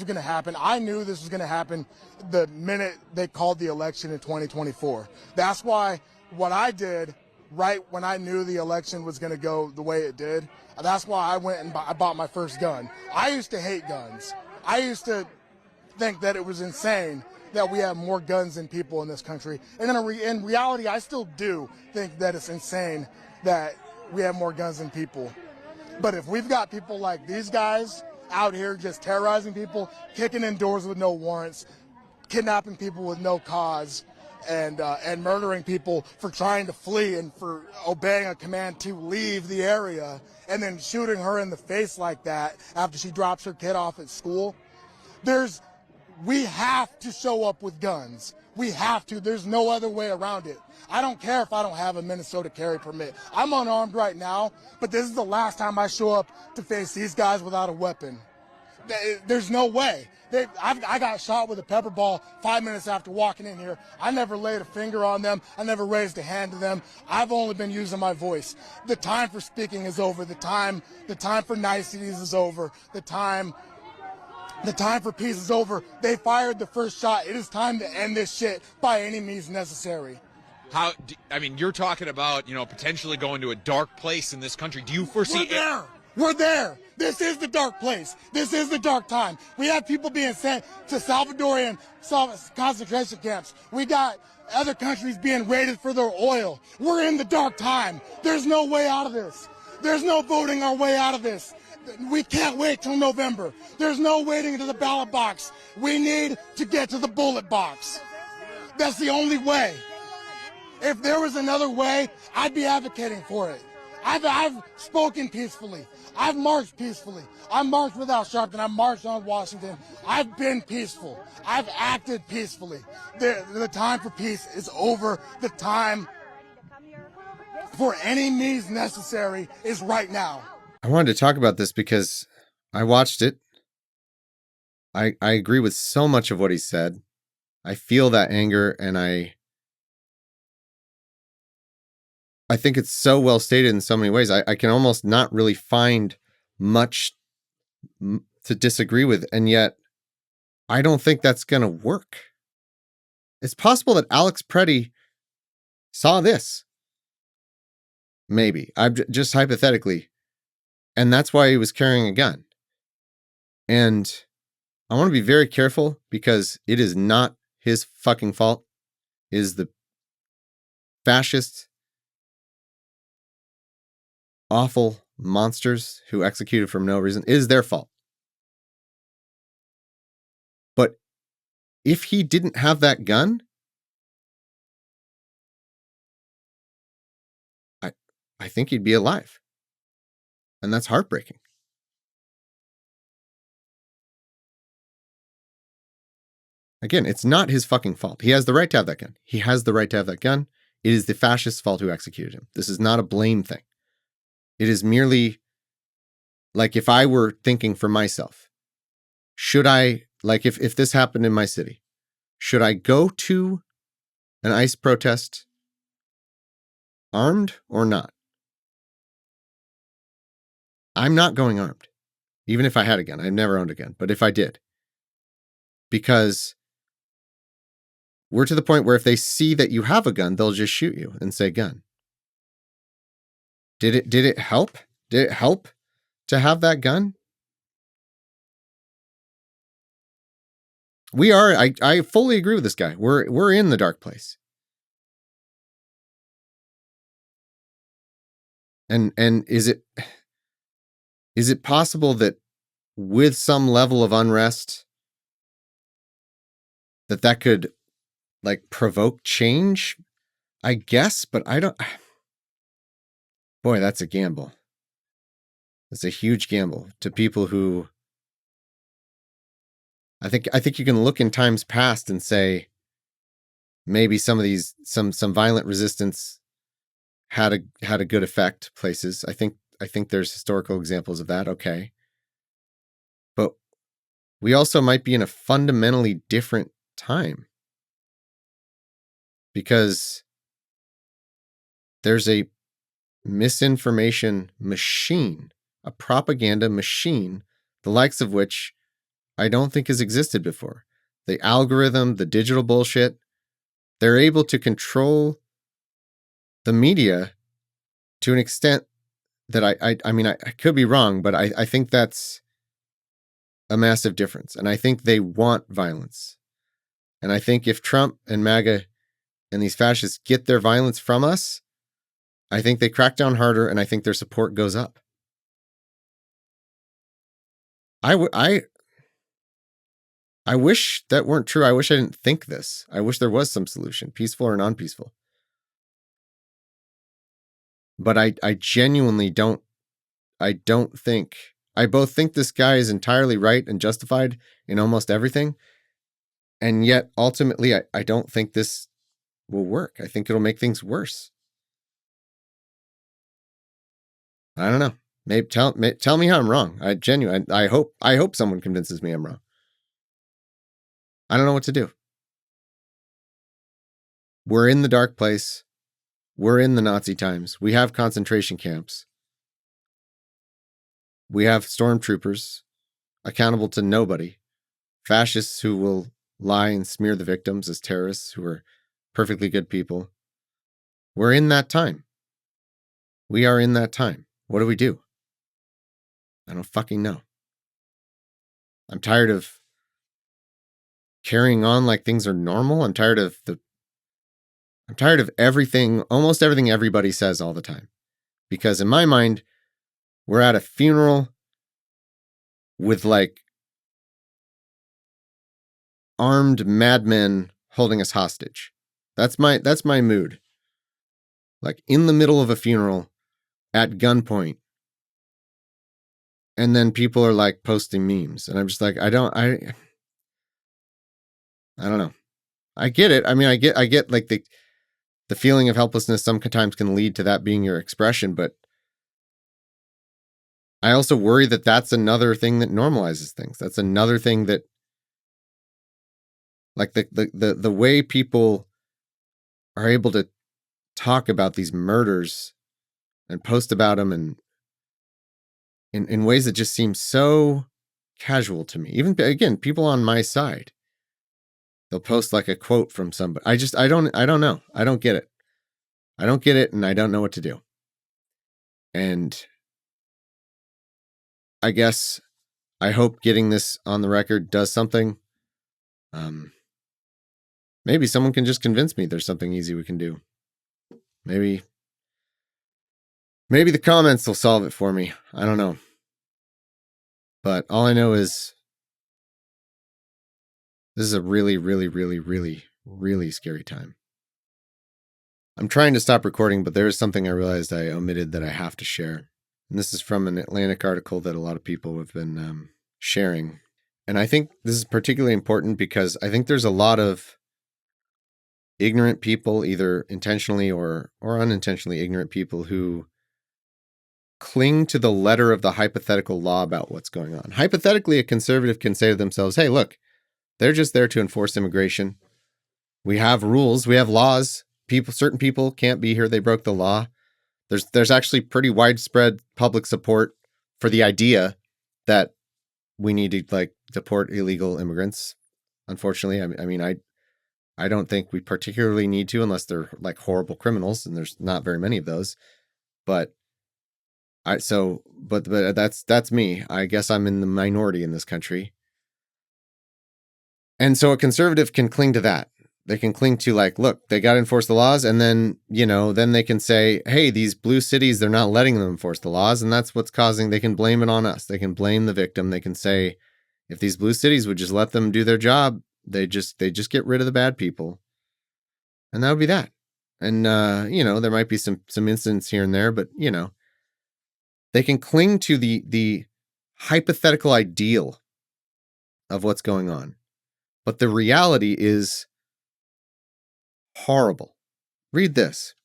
was going to happen the minute they called the election in 2024. That's why what I did right when I knew the election was going to go the way it did, that's why I went and I bought my first gun. I used to hate guns. I used to think that it was insane that we have more guns than people in this country. And in reality, I still do think that it's insane that we have more guns than people. But if we've got people like these guys out here just terrorizing people, kicking in doors with no warrants, kidnapping people with no cause, and murdering people for trying to flee and for obeying a command to leave the area, and then shooting her in the face like that after she drops her kid off at school, we have to show up with guns. We have to. There's no other way around it. I don't care if I don't have a Minnesota carry permit. I'm unarmed right now, but this is the last time I show up to face these guys without a weapon. There's no way. I got shot with a pepper ball 5 minutes after walking in here. I never laid a finger on them. I never raised a hand to them. I've only been using my voice. The time for speaking is over. The time for niceties is over. The time for peace is over. They fired the first shot. It is time to end this shit by any means necessary. You're talking about, potentially going to a dark place in this country. Do you foresee We're there. This is the dark place. This is the dark time. We have people being sent to Salvadorian concentration camps. We got other countries being raided for their oil. We're in the dark time. There's no way out of this. There's no voting our way out of this. We can't wait till November. There's no waiting to the ballot box. We need to get to the bullet box. That's the only way. If there was another way, I'd be advocating for it. I've spoken peacefully. I've marched peacefully. I marched without Sharpton. I marched on Washington. I've been peaceful. I've acted peacefully. The time for peace is over. The time for any means necessary is right now. I wanted to talk about this because I watched it. I agree with so much of what he said. I feel that anger, and I think it's so well stated in so many ways. I can almost not really find much to disagree with, and yet I don't think that's going to work. It's possible that Alex Pretti saw this. Maybe. I'm just hypothetically. And that's why he was carrying a gun. And I want to be very careful because it is not his fucking fault. It is the fascist, awful monsters who executed for no reason. It is their fault. But if he didn't have that gun, I think he'd be alive. And that's heartbreaking. Again, it's not his fucking fault. He has the right to have that gun. He has the right to have that gun. It is the fascist's fault who executed him. This is not a blame thing. It is merely like if I were thinking for myself, should I, like if this happened in my city, should I go to an ICE protest armed or not? I'm not going armed. Even if I had a gun. I've never owned a gun. But if I did, because we're to the point where if they see that you have a gun, they'll just shoot you and say gun. Did it help? Did it help to have that gun? We are, I fully agree with this guy. We're in the dark place. And is it possible that with some level of unrest that could like provoke change? I guess, but I don't. Boy, that's a gamble. It's a huge gamble to people who I think you can look in times past and say maybe some of these some violent resistance had a good effect places. I think there's historical examples of that. Okay. But we also might be in a fundamentally different time because there's a misinformation machine, a propaganda machine, the likes of which I don't think has existed before. The algorithm, the digital bullshit, they're able to control the media to an extent that I mean, I could be wrong, but I think that's a massive difference. And I think they want violence. And I think if Trump and MAGA and these fascists get their violence from us, I think they crack down harder and I think their support goes up. I wish that weren't true. I wish I didn't think this. I wish there was some solution, peaceful or non-peaceful. But I genuinely don't think, I both think this guy is entirely right and justified in almost everything. And yet ultimately, I don't think this will work. I think it'll make things worse. I don't know. Maybe tell me how I'm wrong. I hope someone convinces me I'm wrong. I don't know what to do. We're in the dark place. We're in the Nazi times. We have concentration camps. We have stormtroopers accountable to nobody. Fascists who will lie and smear the victims as terrorists who are perfectly good people. We're in that time. We are in that time. What do we do? I don't fucking know. I'm tired of carrying on like things are normal. I'm tired of everything, almost everything everybody says all the time. Because in my mind, we're at a funeral with like armed madmen holding us hostage. That's my mood. Like in the middle of a funeral at gunpoint. And then people are like posting memes. And I'm just like, I don't know. I get it. I mean, I get like the feeling of helplessness sometimes can lead to that being your expression, but I also worry that that's another thing that normalizes things. That's another thing that, like the way people are able to talk about these murders and post about them and in ways that just seem so casual to me. Even again, people on my side, they'll post like a quote from somebody. I don't know. I don't get it. I don't get it, and I don't know what to do. And I guess I hope getting this on the record does something. Maybe someone can just convince me there's something easy we can do. Maybe the comments will solve it for me. I don't know. But all I know is this is a really, really, really, really, really scary time. I'm trying to stop recording, but there is something I realized I omitted that I have to share. And this is from an Atlantic article that a lot of people have been sharing. And I think this is particularly important because I think there's a lot of ignorant people, either intentionally or unintentionally ignorant people, who cling to the letter of the hypothetical law about what's going on. Hypothetically, a conservative can say to themselves, hey, look, they're just there to enforce immigration. We have rules. We have laws. Certain people can't be here. They broke the law. There's actually pretty widespread public support for the idea that we need to like deport illegal immigrants. Unfortunately, I mean, I don't think we particularly need to, unless they're like horrible criminals, and there's not very many of those. But but that's me. I guess I'm in the minority in this country. And so a conservative can cling to that. They can cling to like, look, they got to enforce the laws. And then, then they can say, hey, these blue cities, they're not letting them enforce the laws. And that's what's causing, they can blame it on us. They can blame the victim. They can say, if these blue cities would just let them do their job, they just get rid of the bad people. And that would be that. And, there might be some incidents here and there, but, they can cling to the hypothetical ideal of what's going on. But the reality is horrible. Read this,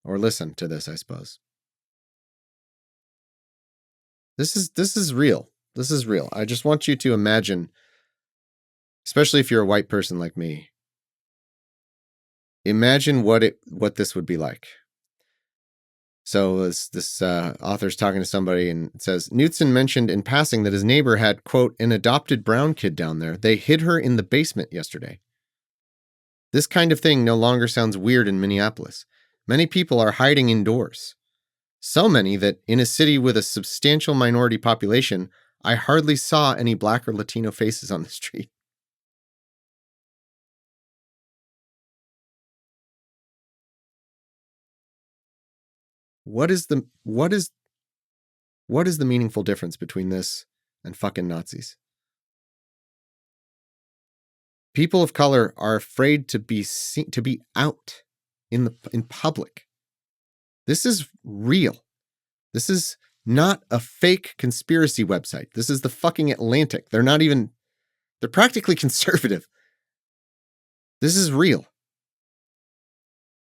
or listen to this, I suppose. This is real. This is real. I just want you to imagine, especially if you're a white person like me, imagine what this would be like. So this author's talking to somebody and it says, Knutson mentioned in passing that his neighbor had, quote, an adopted brown kid down there. They hid her in the basement yesterday. This kind of thing no longer sounds weird in Minneapolis. Many people are hiding indoors. So many that in a city with a substantial minority population, I hardly saw any black or Latino faces on the street. What is the meaningful difference between this and fucking Nazis? People of color are afraid to be seen, to be out in public. This is real. This is not a fake conspiracy website. This is the fucking Atlantic. They're practically conservative. This is real.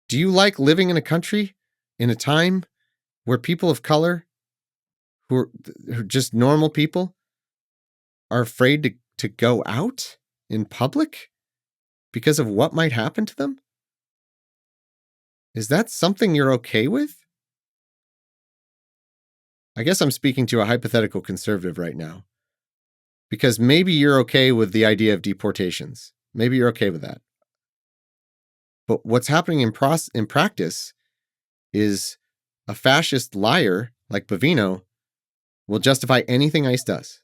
Do you like living in a country, in a time where people of color, who are just normal people, are afraid to go out in public because of what might happen to them? Is that something you're okay with? I guess I'm speaking to a hypothetical conservative right now, because maybe you're okay with the idea of deportations. Maybe you're okay with that. But what's happening in practice is a fascist liar like Bavino will justify anything ICE does.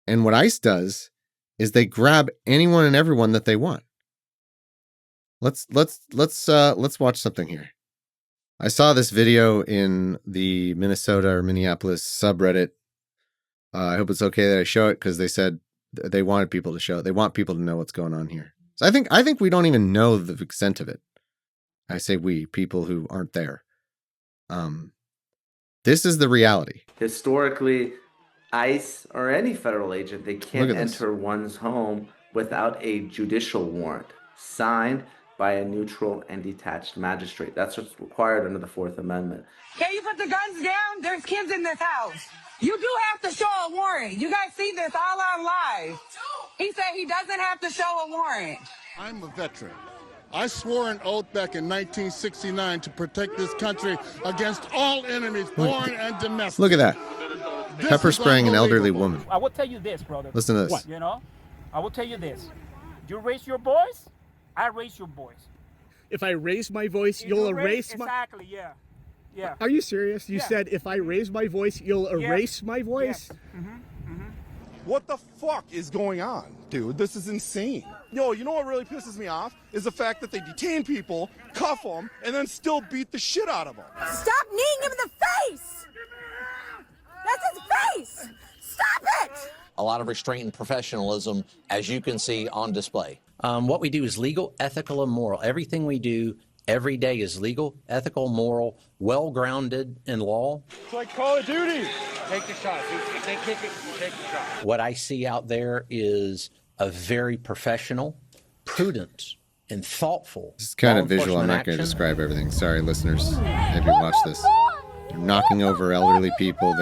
And what ICE does is they grab anyone and everyone that they want. Let's watch something here. I saw this video in the Minnesota or Minneapolis subreddit. I hope it's okay that I show it, because they said they wanted people to show it. They want people to know what's going on here. So I think we don't even know the extent of it. I say we, people who aren't there. This is the reality. Historically, ICE or any federal agent, they can't enter one's home without a judicial warrant signed by a neutral and detached magistrate. That's what's required under the Fourth Amendment. Can you put the guns down? There's kids in this house. You do have to show a warrant. You guys see this all on live. He said he doesn't have to show a warrant. I'm a veteran. I swore an oath back in 1969 to protect this country against all enemies, foreign and domestic. Look at that. Pepper spraying an elderly woman. I will tell you this, brother. Listen to this. What? I will tell you this. You raise your voice, I raise your voice. If I raise my voice, you'll erase my... Exactly, yeah. Yeah. Are you serious? You said if I raise my voice, you'll erase my voice? Yes. What the fuck is going on, dude? This is insane. Yo, you know what really pisses me off? Is the fact that they detain people, cuff them, and then still beat the shit out of them. Stop kneeing him in the face! That's his face! Stop it! A lot of restraint and professionalism, as you can see on display. What we do is legal, ethical, and moral. Everything we do every day is legal, ethical, moral, well-grounded in law. It's like Call of Duty. Take the shot. If they kick it, you take the shot. What I see out there is a very professional, prudent, and thoughtful. This is kind of visual. I'm not going to describe everything. Sorry, listeners. Maybe watch this. They're knocking over elderly people.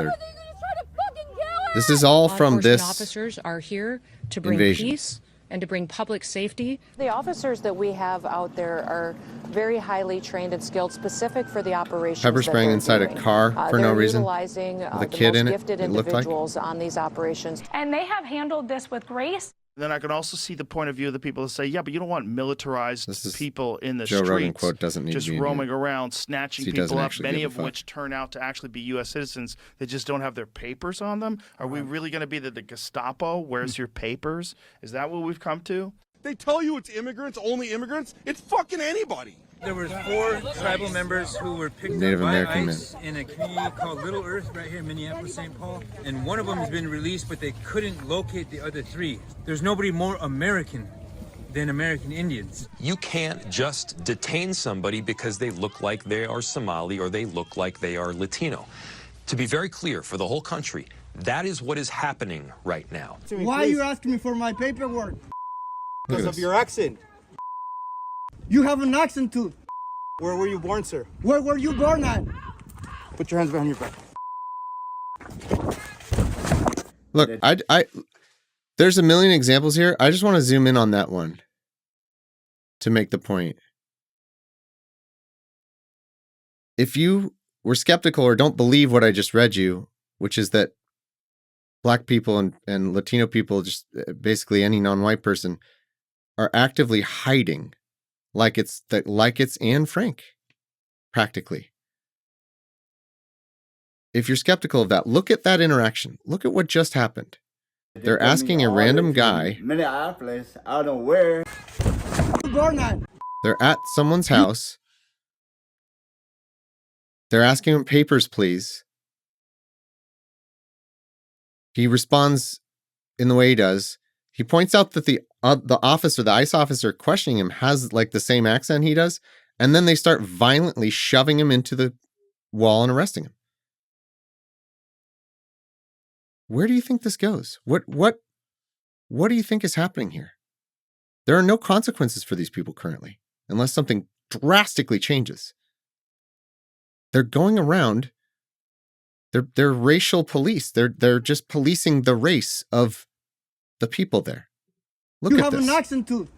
This is all from this officers are here to bring peace and to bring public safety. The officers that we have out there are very highly trained and skilled, specific for the operations. Pepper spraying inside a car for no reason. Utilizing with a kid in it. Gifted It looked like individuals on these operations. And they have handled this with grace. Then I can also see the point of view of the people that say, yeah, but you don't want militarized people in the Joe streets Rogan quote doesn't need just to be in roaming here. around, snatching He people doesn't up, actually many give a of fuck. which turn out to actually be U.S. citizens that just don't have their papers on them. Are we really going to be the Gestapo? Where's your papers? Is that what we've come to? They tell you it's immigrants, only immigrants. It's fucking anybody. There were 4 tribal members who were picked Native up by American ICE in a community called Little Earth right here in Minneapolis, St. Paul. And one of them has been released, but they couldn't locate the other 3. There's nobody more American than American Indians. You can't just detain somebody because they look like they are Somali or they look like they are Latino. To be very clear for the whole country, that is what is happening right now. Why are you asking me for my paperwork? Because of your accent. You have an accent too. Where were you born, sir? Where were you born at? Put your hands behind your back. Look, I there's a million examples here. I just want to zoom in on that one to make the point. If you were skeptical or don't believe what I just read you, which is that Black people and Latino people, just basically any non-white person, are actively hiding like it's Anne Frank, practically. If you're skeptical of that, look at that interaction. Look at what just happened. They're asking a random guy. Minneapolis, out of where? They're at someone's house. They're asking him papers, please. He responds in the way he does. He points out that the officer, the ICE officer questioning him, has like the same accent he does, and then they start violently shoving him into the wall and arresting him. Where do you think this goes? What do you think is happening here? There are no consequences for these people currently, unless something drastically changes. They're going around. They're racial police. They're just policing the race of the people there. Look at this. You have an accent too.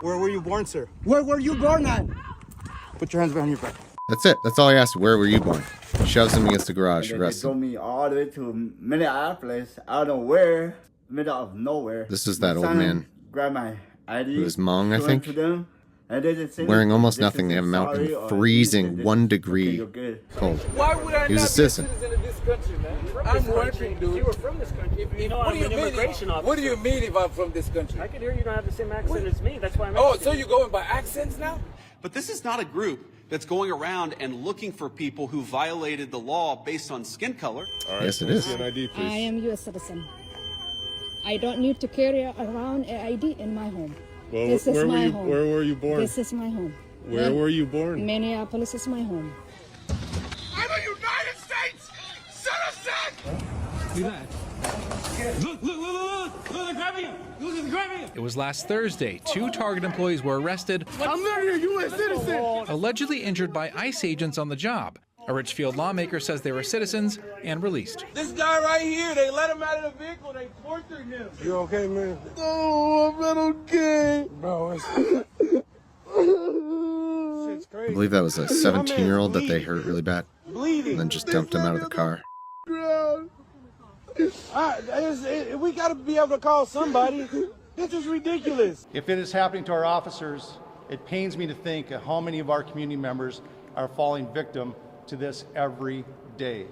Where were you born, sir? Where were you born at? Put your hands behind your back. That's it. That's all I asked. Where were you born? Shoves him against the garage. They Arrests told him. me all the way to Minneapolis, out of where? Middle of nowhere. This is that My old son man grabbed my ID. who is Hmong, I showed think. to them, and they just said, Wearing almost they nothing. They have him out sorry in or freezing this, 1 degree you're good. cold. Why would I He was a not be citizen. in this country, man? I'm working, dude. If you were from this country, you know, What I'm do you an mean? immigration officer. What do you mean if I'm from this country? I can hear you don't have the same accent as me. That's why I'm Oh, asking so you. you're going by accents now? But this is not a group that's going around and looking for people who violated the law based on skin color. Yes, it is. ID, I am U.S. citizen. I don't need to carry around an ID in my home. Well, This is my home. Where were you born? This is my home. Where were you born? Minneapolis is my home. I'm a United States citizen! Look, they're grabbing him. Look, they're grabbing him. It was last Thursday. 2 Target employees were arrested, I'm literally a U.S. citizen! allegedly injured by ICE agents on the job. A Richfield lawmaker says they were citizens and released. This guy right here, they let him out of the vehicle, they tortured him. You okay, man? No, I'm not okay. Bro, it's I believe that was a 17-year-old that they hurt really bad. bleeding. And then just dumped him out of the car. We got to be able to call somebody. This is ridiculous. If it is happening to our officers, it pains me to think of how many of our community members are falling victim to this every day.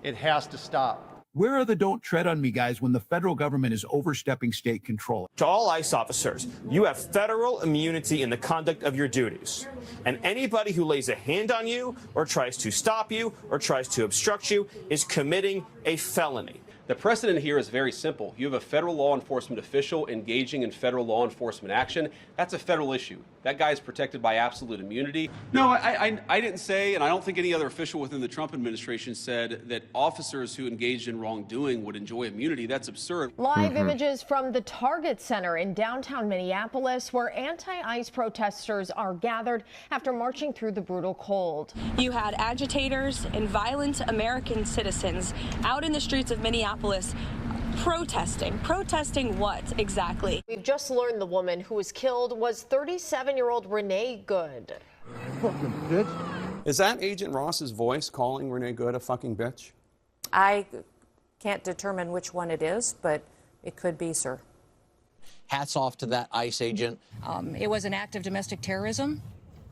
It has to stop. Where are the don't tread on me guys when the federal government is overstepping state control? To all ICE officers, you have federal immunity in the conduct of your duties. And anybody who lays a hand on you or tries to stop you or tries to obstruct you is committing a felony. The precedent here is very simple. You have a federal law enforcement official engaging in federal law enforcement action. That's a federal issue. That guy is protected by absolute immunity. No, I didn't say, and I don't think any other official within the Trump administration said that officers who engaged in wrongdoing would enjoy immunity. That's absurd. Live images from the Target Center in downtown Minneapolis, where anti-ICE protesters are gathered after marching through the brutal cold. You had agitators and violent American citizens out in the streets of Minneapolis protesting. Protesting what exactly? We've just learned the woman who was killed was 37-year-old Rene Good. Fucking bitch. Is that Agent Ross's voice calling Rene Good a fucking bitch? I can't determine which one it is, but it could be, sir. Hats off to that ICE agent. It was an act of domestic terrorism.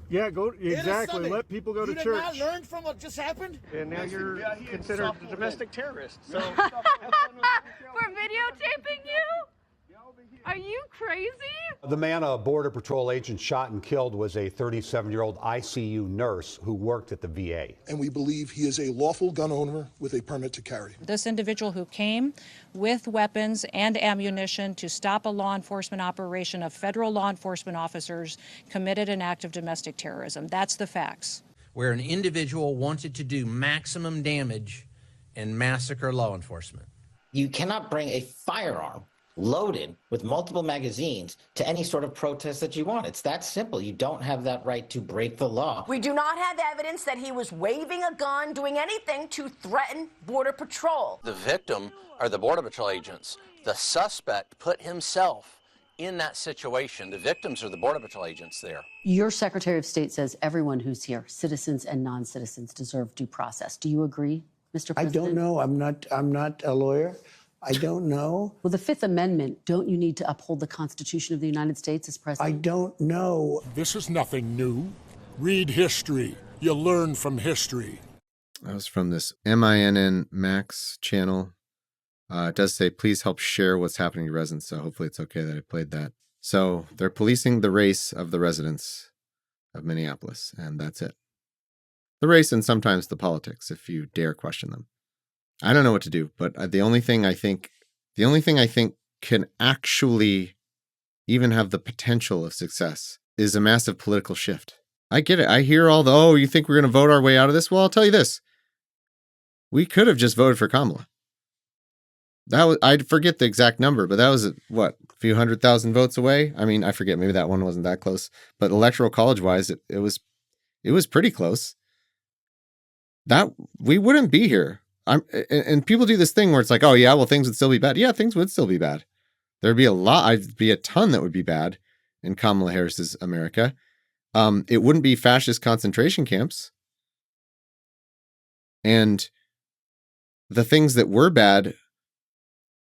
Yeah, exactly. Let people go to church. You did not learn from what just happened? And now you're considered a domestic terrorist. So We're videotaping you? Are you crazy? The man a Border Patrol agent shot and killed was a 37-year-old ICU nurse who worked at the VA. And we believe he is a lawful gun owner with a permit to carry. This individual who came with weapons and ammunition to stop a law enforcement operation of federal law enforcement officers committed an act of domestic terrorism. That's the facts. Where an individual wanted to do maximum damage and massacre law enforcement. You cannot bring a firearm loaded with multiple magazines to any sort of protest that you want. It's that simple. You don't have that right to break the law. We do not have evidence that he was waving a gun, doing anything to threaten Border Patrol. The victim are the Border Patrol agents. The suspect put himself in that situation. The victims are the Border Patrol agents there. Your Secretary of State says everyone who's here, citizens and non-citizens, deserve due process. Do you agree, Mr. President? I don't know. I'm not a lawyer. I don't know. Well, the Fifth Amendment, don't you need to uphold the Constitution of the United States as president? I don't know. This is nothing new. Read history. You learn from history. That was from this MINN Max channel. It does say, please help share what's happening to residents. So hopefully it's okay that I played that. So they're policing the race of the residents of Minneapolis, and that's it. The race and sometimes the politics, if you dare question them. I don't know what to do, but the only thing I think can actually even have the potential of success is a massive political shift. I get it. I hear all the, oh, you think we're going to vote our way out of this? Well, I'll tell you this. We could have just voted for Kamala. I forget the exact number, but that was, what, a few 100,000 votes away? I mean, I forget. Maybe that one wasn't that close. But electoral college-wise, it was pretty close. That we wouldn't be here. And people do this thing where it's like, oh yeah, well, things would still be bad. Yeah, things would still be bad. There'd be a ton that would be bad in Kamala Harris's America. It wouldn't be fascist concentration camps. And the things that were bad,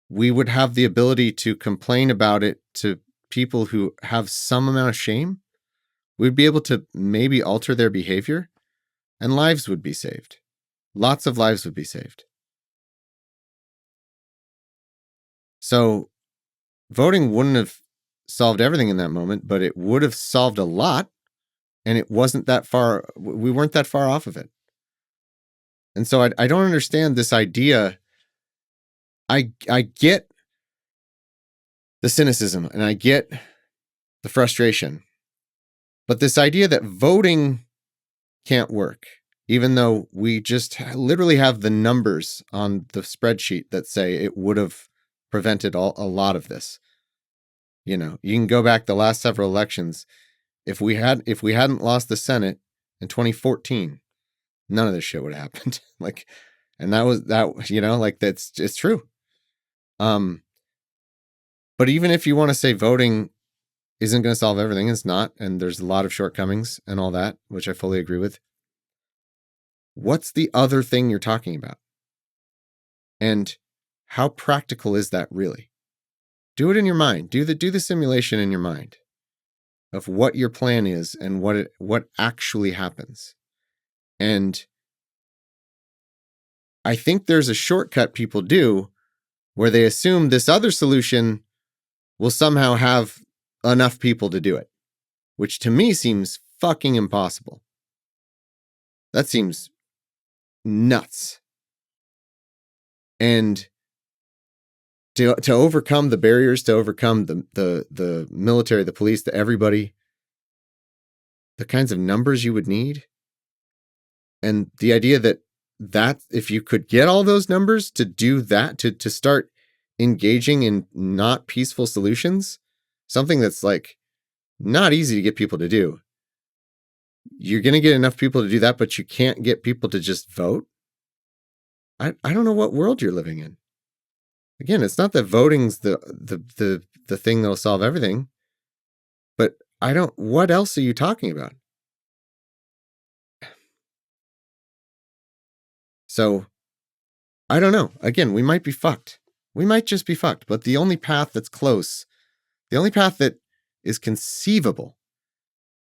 we would have the ability to complain about it to people who have some amount of shame. We'd be able to maybe alter their behavior, and lives would be saved. Lots of lives would be saved. So voting wouldn't have solved everything in that moment, but it would have solved a lot. And it wasn't that far. We weren't that far off of it. And so I don't understand this idea. I get the cynicism and I get the frustration. But this idea that voting can't work, even though we just literally have the numbers on the spreadsheet that say it would have prevented a lot of this. You know, you can go back the last several elections. If we hadn't lost the Senate in 2014, none of this shit would have happened. It's true. But even if you want to say voting isn't going to solve everything, it's not, and there's a lot of shortcomings and all that, which I fully agree with. What's the other thing you're talking about? And how practical is that really? Do it in your mind. Do the simulation in your mind of what your plan is and what actually happens. And I think there's a shortcut people do where they assume this other solution will somehow have enough people to do it, which to me seems fucking impossible. That seems nuts. And to overcome the barriers, to overcome the military, the police, everybody, the kinds of numbers you would need, and the idea that if you could get all those numbers to do that, to start engaging in not peaceful solutions, something that's like not easy to get people to do. You're going to get enough people to do that, but you can't get people to just vote. I don't know what world you're living in. Again, it's not that voting's the thing that'll solve everything, but what else are you talking about? So, I don't know. Again, we might be fucked. We might just be fucked, but the only path that's close The only path that is conceivable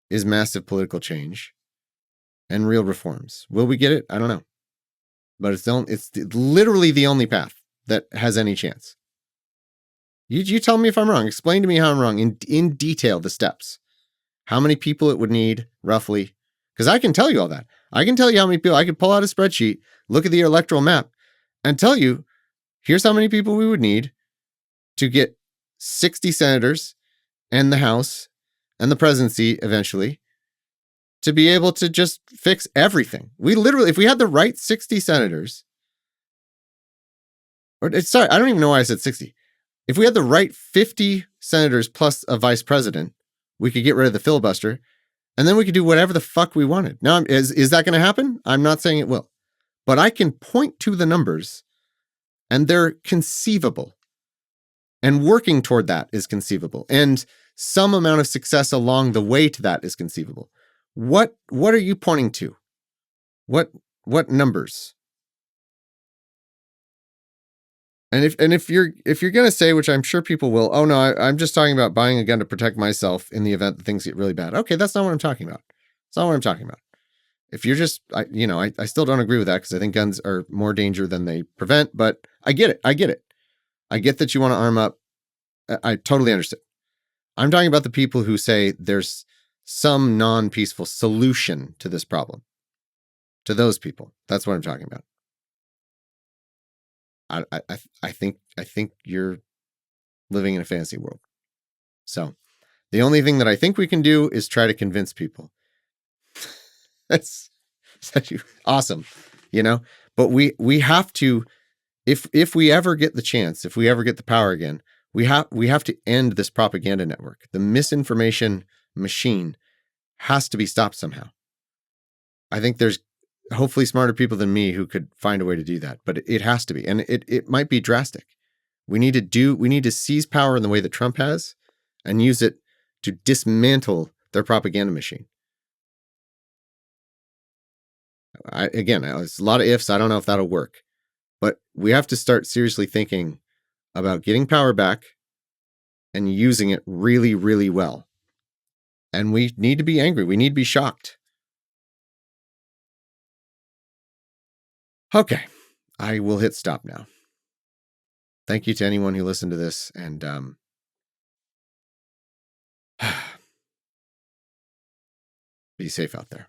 is massive political change and real reforms. Will we get it? I don't know. But it's literally the only path that has any chance. You tell me if I'm wrong. Explain to me how I'm wrong in detail, the steps. How many people it would need, roughly. Because I can tell you all that. I can tell you how many people. I could pull out a spreadsheet, look at the electoral map, and tell you, here's how many people we would need to get 60 senators and the House and the presidency eventually to be able to just fix everything. We literally, if we had the right 60 senators, sorry, I don't even know why I said 60. If we had the right 50 senators plus a vice president, we could get rid of the filibuster, and then we could do whatever the fuck we wanted. Now, is that going to happen? I'm not saying it will. But I can point to the numbers, and they're conceivable. And working toward that is conceivable. And some amount of success along the way to that is conceivable. What are you pointing to? What numbers? And if you're going to say, which I'm sure people will, oh no, I'm just talking about buying a gun to protect myself in the event that things get really bad. Okay, that's not what I'm talking about. That's not what I'm talking about. If you're just, I still don't agree with that because I think guns are more danger than they prevent, but I get it. I get that you want to arm up. I totally understand. I'm talking about the people who say there's some non-peaceful solution to this problem. To those people. That's what I'm talking about. I think you're living in a fantasy world. So the only thing that I think we can do is try to convince people. That's awesome, but we have to, if we ever get the chance, if we ever get the power again, we have to end this propaganda network. The misinformation machine has to be stopped somehow. I think there's hopefully smarter people than me who could find a way to do that, but it has to be. And it might be drastic. We need to seize power in the way that Trump has and use it to dismantle their propaganda machine. It's a lot of ifs. I don't know if that'll work, but we have to start seriously thinking about getting power back and using it really, really well. And we need to be angry. We need to be shocked. Okay, I will hit stop now. Thank you to anyone who listened to this, and be safe out there.